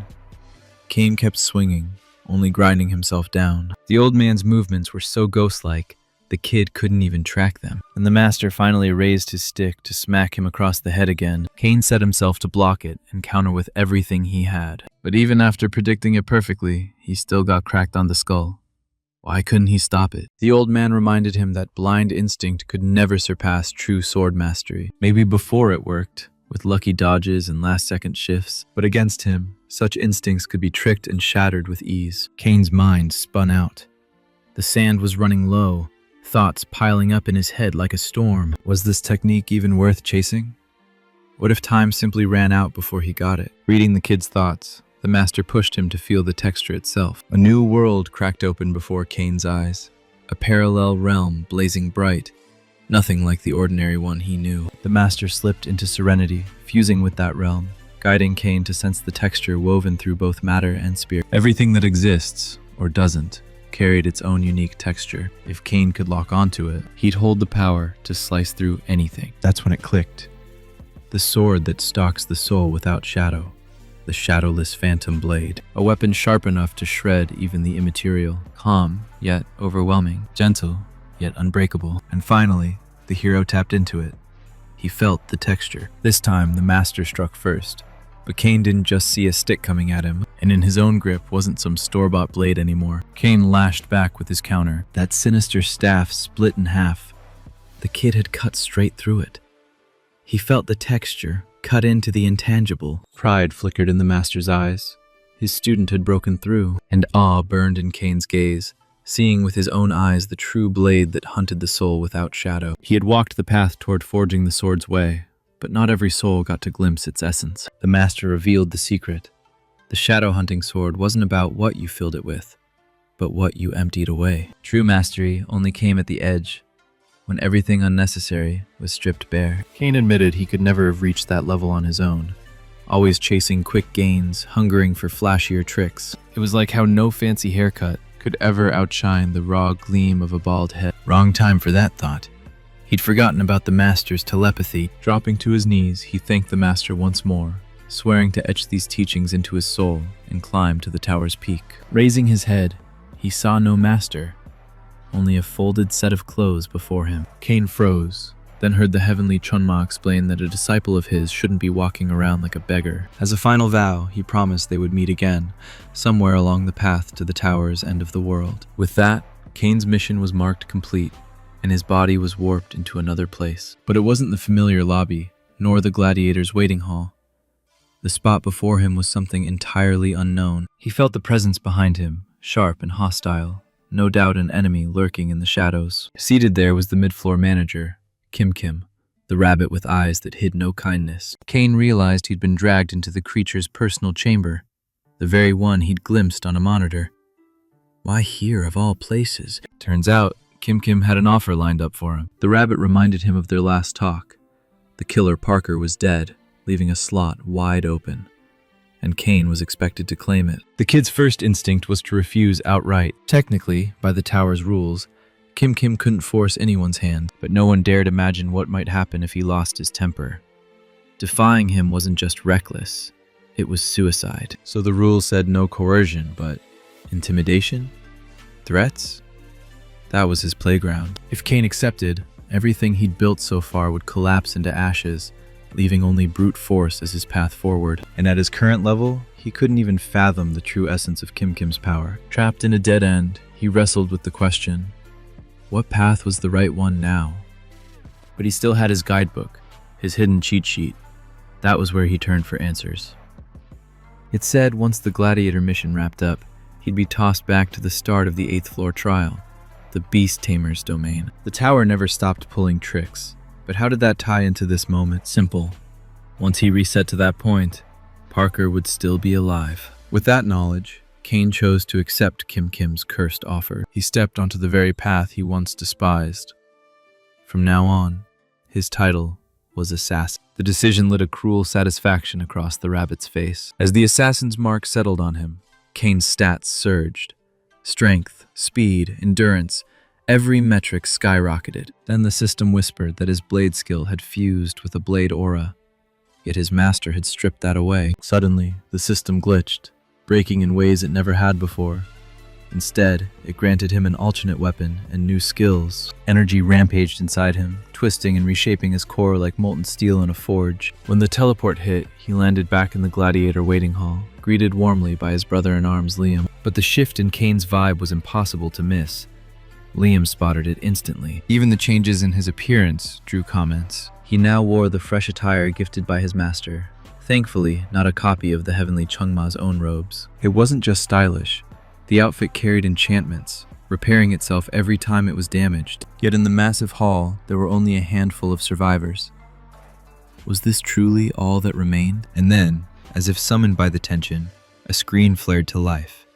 Cain kept swinging, only grinding himself down. The old man's movements were so ghost-like, the kid couldn't even track them. And the master finally raised his stick to smack him across the head again. Cain set himself to block it and counter with everything he had. But even after predicting it perfectly, he still got cracked on the skull. Why couldn't he stop it? The old man reminded him that blind instinct could never surpass true sword mastery. Maybe before it worked, with lucky dodges and last-second shifts, but against him, such instincts could be tricked and shattered with ease. Cain's mind spun out. The sand was running low, thoughts piling up in his head like a storm. Was this technique even worth chasing? What if time simply ran out before he got it? Reading the kid's thoughts, the master pushed him to feel the texture itself. A new world cracked open before Cain's eyes. A parallel realm blazing bright. Nothing like the ordinary one he knew. The master slipped into serenity, fusing with that realm, guiding Cain to sense the texture woven through both matter and spirit. Everything that exists, or doesn't, carried its own unique texture. If Cain could lock onto it, he'd hold the power to slice through anything. That's when it clicked. The sword that stalks the soul without shadow. The shadowless phantom blade. A weapon sharp enough to shred even the immaterial. Calm, yet overwhelming. Gentle, yet unbreakable. And finally, the hero tapped into it. He felt the texture. This time, the master struck first. But Cain didn't just see a stick coming at him. and in his own grip wasn't some store-bought blade anymore. Kane lashed back with his counter. That sinister staff split in half. The kid had cut straight through it. He felt the texture, cut into the intangible. Pride flickered in the master's eyes. His student had broken through, and awe burned in Kane's gaze, seeing with his own eyes the true blade that hunted the soul without shadow. He had walked the path toward forging the sword's way, but not every soul got to glimpse its essence. The master revealed the secret. The shadow-hunting sword wasn't about what you filled it with, but what you emptied away. True mastery only came at the edge, when everything unnecessary was stripped bare. Kane admitted he could never have reached that level on his own, always chasing quick gains, hungering for flashier tricks. It was like how no fancy haircut could ever outshine the raw gleam of a bald head. Wrong time for that thought. He'd forgotten about the master's telepathy. Dropping to his knees, he thanked the master once more, swearing to etch these teachings into his soul and climb to the tower's peak. Raising his head, he saw no master, only a folded set of clothes before him. Kane froze, then heard the heavenly Chunma explain that a disciple of his shouldn't be walking around like a beggar. As a final vow, he promised they would meet again, somewhere along the path to the tower's end of the world. With that, Kane's mission was marked complete, and his body was warped into another place. But it wasn't the familiar lobby, nor the gladiator's waiting hall. The spot before him was something entirely unknown. He felt the presence behind him, sharp and hostile, no doubt an enemy lurking in the shadows. Seated there was the mid-floor manager, Kim, the rabbit with eyes that hid no kindness. Kane realized he'd been dragged into the creature's personal chamber, the very one he'd glimpsed on a monitor. Why here of all places? Turns out, Kim had an offer lined up for him. The rabbit reminded him of their last talk. The killer Parker was dead, leaving a slot wide open, and Kane was expected to claim it. The kid's first instinct was to refuse outright. Technically, by the tower's rules, Kim couldn't force anyone's hand, but no one dared imagine what might happen if he lost his temper. Defying him wasn't just reckless, it was suicide. So the rules said no coercion, but intimidation? Threats? That was his playground. If Kane accepted, everything he'd built so far would collapse into ashes, leaving only brute force as his path forward. And at his current level, he couldn't even fathom the true essence of Kim's power. Trapped in a dead end, he wrestled with the question, what path was the right one now? But he still had his guidebook, his hidden cheat sheet. That was where he turned for answers. It said once the gladiator mission wrapped up, he'd be tossed back to the start of the 8th floor trial, the Beast Tamer's domain. The tower never stopped pulling tricks, but how did that tie into this moment? Simple. Once he reset to that point, Parker would still be alive. With that knowledge, Kane chose to accept Kim's cursed offer. He stepped onto the very path he once despised. From now on, his title was Assassin. The decision lit a cruel satisfaction across the rabbit's face. As the assassin's mark settled on him, Kane's stats surged. Strength, speed, endurance, every metric skyrocketed. Then the system whispered that his blade skill had fused with a blade aura, yet his master had stripped that away. Suddenly, the system glitched, breaking in ways it never had before. Instead, it granted him an alternate weapon and new skills. Energy rampaged inside him, twisting and reshaping his core like molten steel in a forge. When the teleport hit, he landed back in the gladiator waiting hall, greeted warmly by his brother-in-arms Liam. But the shift in Kane's vibe was impossible to miss. Liam spotted it instantly. Even the changes in his appearance drew comments. He now wore the fresh attire gifted by his master. Thankfully, not a copy of the heavenly Chungma's own robes. It wasn't just stylish. The outfit carried enchantments, repairing itself every time it was damaged. Yet in the massive hall, there were only a handful of survivors. Was this truly all that remained? And then, as if summoned by the tension, a screen flared to life.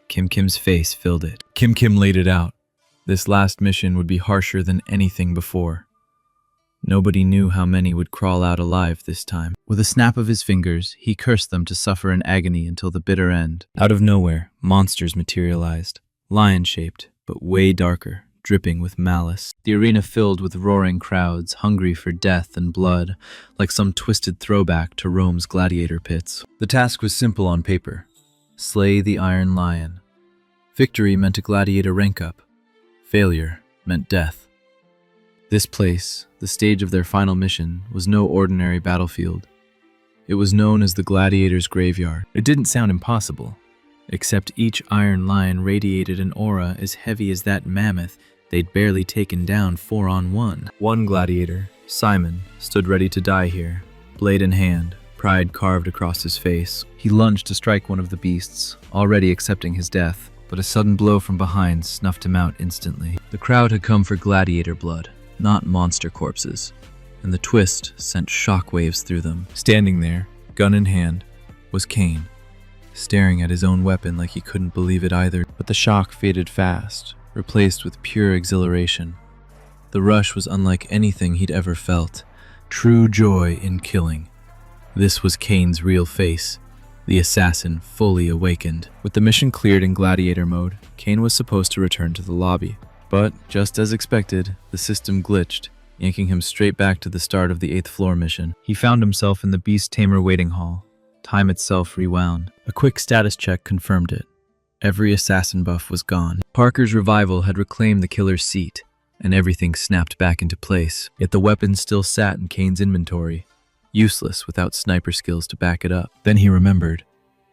Kim's face filled it. Kim laid it out. This last mission would be harsher than anything before. Nobody knew how many would crawl out alive this time. With a snap of his fingers, he cursed them to suffer in agony until the bitter end. Out of nowhere, monsters materialized, lion-shaped, but way darker, dripping with malice. The arena filled with roaring crowds, hungry for death and blood, like some twisted throwback to Rome's gladiator pits. The task was simple on paper. Slay the Iron Lion. Victory meant a gladiator rank up. Failure meant death. This place, the stage of their final mission, was no ordinary battlefield. It was known as the Gladiator's Graveyard. It didn't sound impossible, except each iron lion radiated an aura as heavy as that mammoth they'd barely taken down 4-on-1. One gladiator, Simon, stood ready to die here, blade in hand, pride carved across his face. He lunged to strike one of the beasts, already accepting his death, but a sudden blow from behind snuffed him out instantly. The crowd had come for gladiator blood, not monster corpses, and the twist sent shockwaves through them. Standing there, gun in hand, was Kane, staring at his own weapon like he couldn't believe it either. But the shock faded fast, replaced with pure exhilaration. The rush was unlike anything he'd ever felt. True joy in killing. This was Kane's real face, the assassin fully awakened. With the mission cleared in gladiator mode, Kane was supposed to return to the lobby. But, just as expected, the system glitched, yanking him straight back to the start of the 8th floor mission. He found himself in the Beast Tamer waiting hall. Time itself rewound. A quick status check confirmed it. Every assassin buff was gone. Parker's revival had reclaimed the killer's seat, and everything snapped back into place. Yet the weapon still sat in Kane's inventory, useless without sniper skills to back it up. Then he remembered.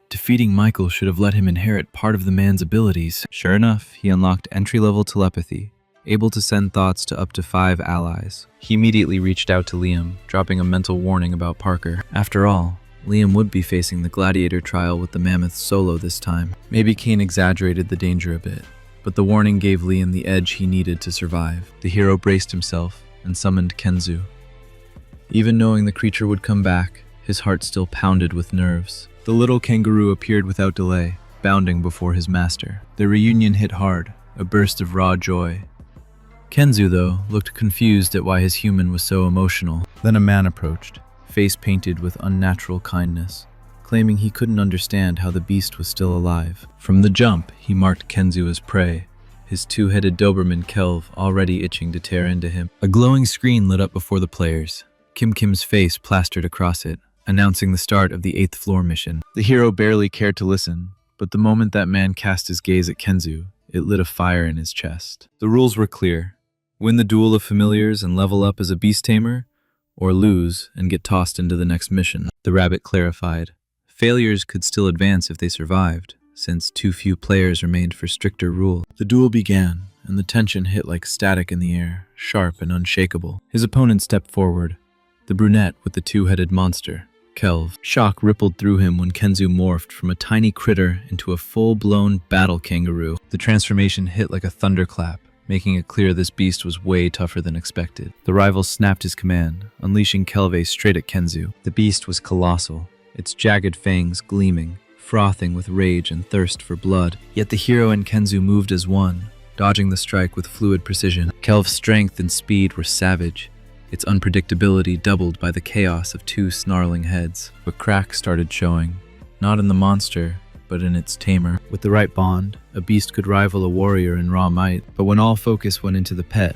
Defeating Michael should have let him inherit part of the man's abilities. Sure enough, he unlocked entry-level telepathy, able to send thoughts to up to 5 allies. He immediately reached out to Liam, dropping a mental warning about Parker. After all, Liam would be facing the gladiator trial with the mammoth solo this time. Maybe Kane exaggerated the danger a bit, but the warning gave Liam the edge he needed to survive. The hero braced himself and summoned Kenzu. Even knowing the creature would come back, his heart still pounded with nerves. The little kangaroo appeared without delay, bounding before his master. The reunion hit hard, a burst of raw joy. Kenzu, though, looked confused at why his human was so emotional. Then a man approached, face painted with unnatural kindness, claiming he couldn't understand how the beast was still alive. From the jump, he marked Kenzu as prey, his two-headed Doberman Kelv already itching to tear into him. A glowing screen lit up before the players, Kim's face plastered across it, announcing the start of the 8th floor mission. The hero barely cared to listen, but the moment that man cast his gaze at Kenzu, it lit a fire in his chest. The rules were clear. Win the duel of familiars and level up as a beast tamer, or lose and get tossed into the next mission. The rabbit clarified. Failures could still advance if they survived, since too few players remained for stricter rule. The duel began, and the tension hit like static in the air, sharp and unshakable. His opponent stepped forward, the brunette with the two-headed monster, Kelv. Shock rippled through him when Kenzu morphed from a tiny critter into a full-blown battle kangaroo. The transformation hit like a thunderclap, making it clear this beast was way tougher than expected. The rival snapped his command, unleashing Kelve straight at Kenzu. The beast was colossal, its jagged fangs gleaming, frothing with rage and thirst for blood. Yet the hero and Kenzu moved as one, dodging the strike with fluid precision. Kelv's strength and speed were savage, its unpredictability doubled by the chaos of 2 snarling heads. But cracks started showing, not in the monster, but in its tamer. With the right bond, a beast could rival a warrior in raw might. But when all focus went into the pet,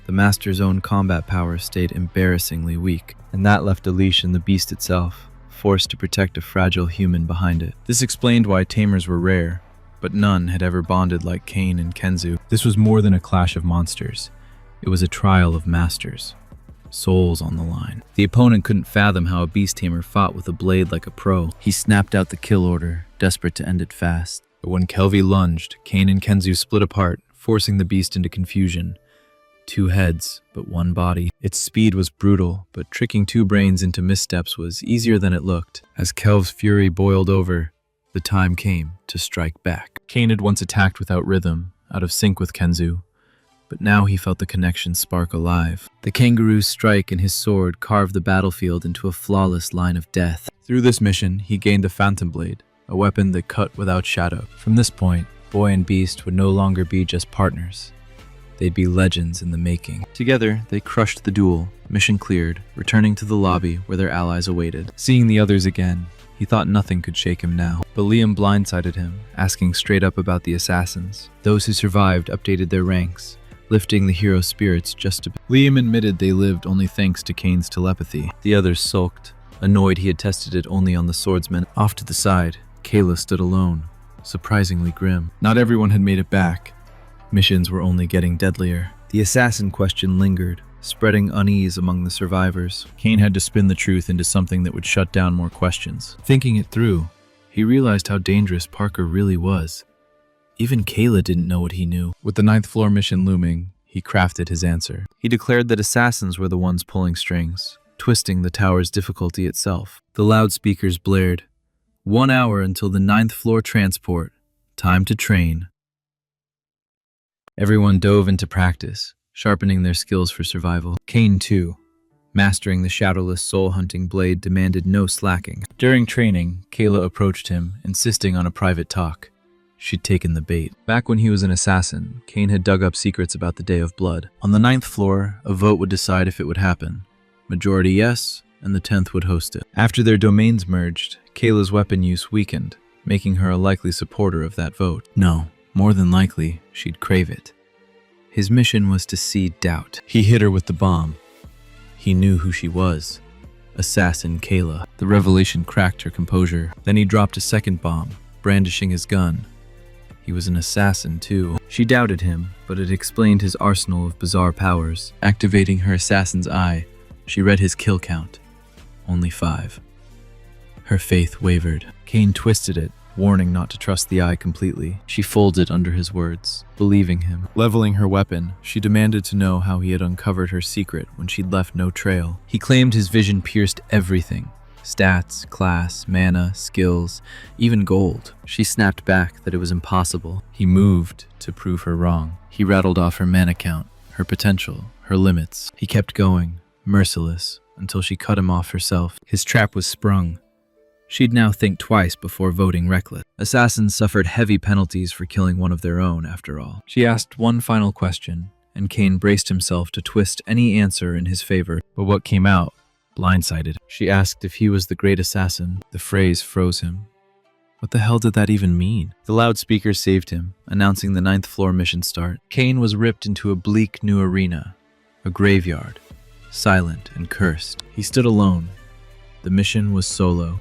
the master's own combat power stayed embarrassingly weak. And that left a leash in the beast itself, forced to protect a fragile human behind it. This explained why tamers were rare, but none had ever bonded like Kane and Kenzu. This was more than a clash of monsters. It was a trial of masters. Souls on the line. The opponent couldn't fathom how a beast tamer fought with a blade like a pro. He snapped out the kill order, desperate to end it fast. But when Kelvy lunged, Kane and Kenzu split apart, forcing the beast into confusion. 2 heads, but 1 body. Its speed was brutal, but tricking 2 brains into missteps was easier than it looked. As Kelv's fury boiled over, the time came to strike back. Kane had once attacked without rhythm, out of sync with Kenzu, but now he felt the connection spark alive. The kangaroo's strike and his sword carved the battlefield into a flawless line of death. Through this mission, he gained the Phantom Blade, a weapon that cut without shadow. From this point, boy and beast would no longer be just partners. They'd be legends in the making. Together, they crushed the duel, mission cleared, returning to the lobby where their allies awaited. Seeing the others again, he thought nothing could shake him now. But Liam blindsided him, asking straight up about the assassins. Those who survived updated their ranks, lifting the hero's spirits just a bit. Liam admitted they lived only thanks to Kane's telepathy. The others sulked, annoyed he had tested it only on the swordsman. Off to the side, Kayla stood alone, surprisingly grim. Not everyone had made it back. Missions were only getting deadlier. The assassin question lingered, spreading unease among the survivors. Kane had to spin the truth into something that would shut down more questions. Thinking it through, he realized how dangerous Parker really was. Even Kayla didn't know what he knew. With the 9th floor mission looming, he crafted his answer. He declared that assassins were the ones pulling strings, twisting the tower's difficulty itself. The loudspeakers blared. 1 hour until the 9th floor transport. Time to train. Everyone dove into practice, sharpening their skills for survival. Kane, too, mastering the shadowless soul-hunting blade, demanded no slacking. During training, Kayla approached him, insisting on a private talk. She'd taken the bait. Back when he was an assassin, Kane had dug up secrets about the Day of Blood. On the 9th floor, a vote would decide if it would happen. Majority yes, and the 10th would host it. After their domains merged, Kayla's weapon use weakened, making her a likely supporter of that vote. No, more than likely, she'd crave it. His mission was to seed doubt. He hit her with the bomb. He knew who she was. Assassin Kayla. The revelation cracked her composure. Then he dropped a second bomb, brandishing his gun. He was an assassin, too. She doubted him, but it explained his arsenal of bizarre powers. Activating her assassin's eye, she read his kill count. Only 5. Her faith wavered. Kane twisted it, warning not to trust the eye completely. She folded under his words, believing him. Leveling her weapon, she demanded to know how he had uncovered her secret when she'd left no trail. He claimed his vision pierced everything. Stats, class, mana, skills, even gold. She snapped back that it was impossible. He moved to prove her wrong. He rattled off her mana count, her potential, her limits. He kept going, merciless, until she cut him off herself. His trap was sprung. She'd now think twice before voting reckless. Assassins suffered heavy penalties for killing one of their own, after all. She asked one final question, and Kane braced himself to twist any answer in his favor. But what came out? Blindsided. She asked if he was the great assassin. The phrase froze him. What the hell did that even mean? The loudspeaker saved him, announcing the 9th floor mission start. Kane was ripped into a bleak new arena, a graveyard, silent and cursed. He stood alone. The mission was solo.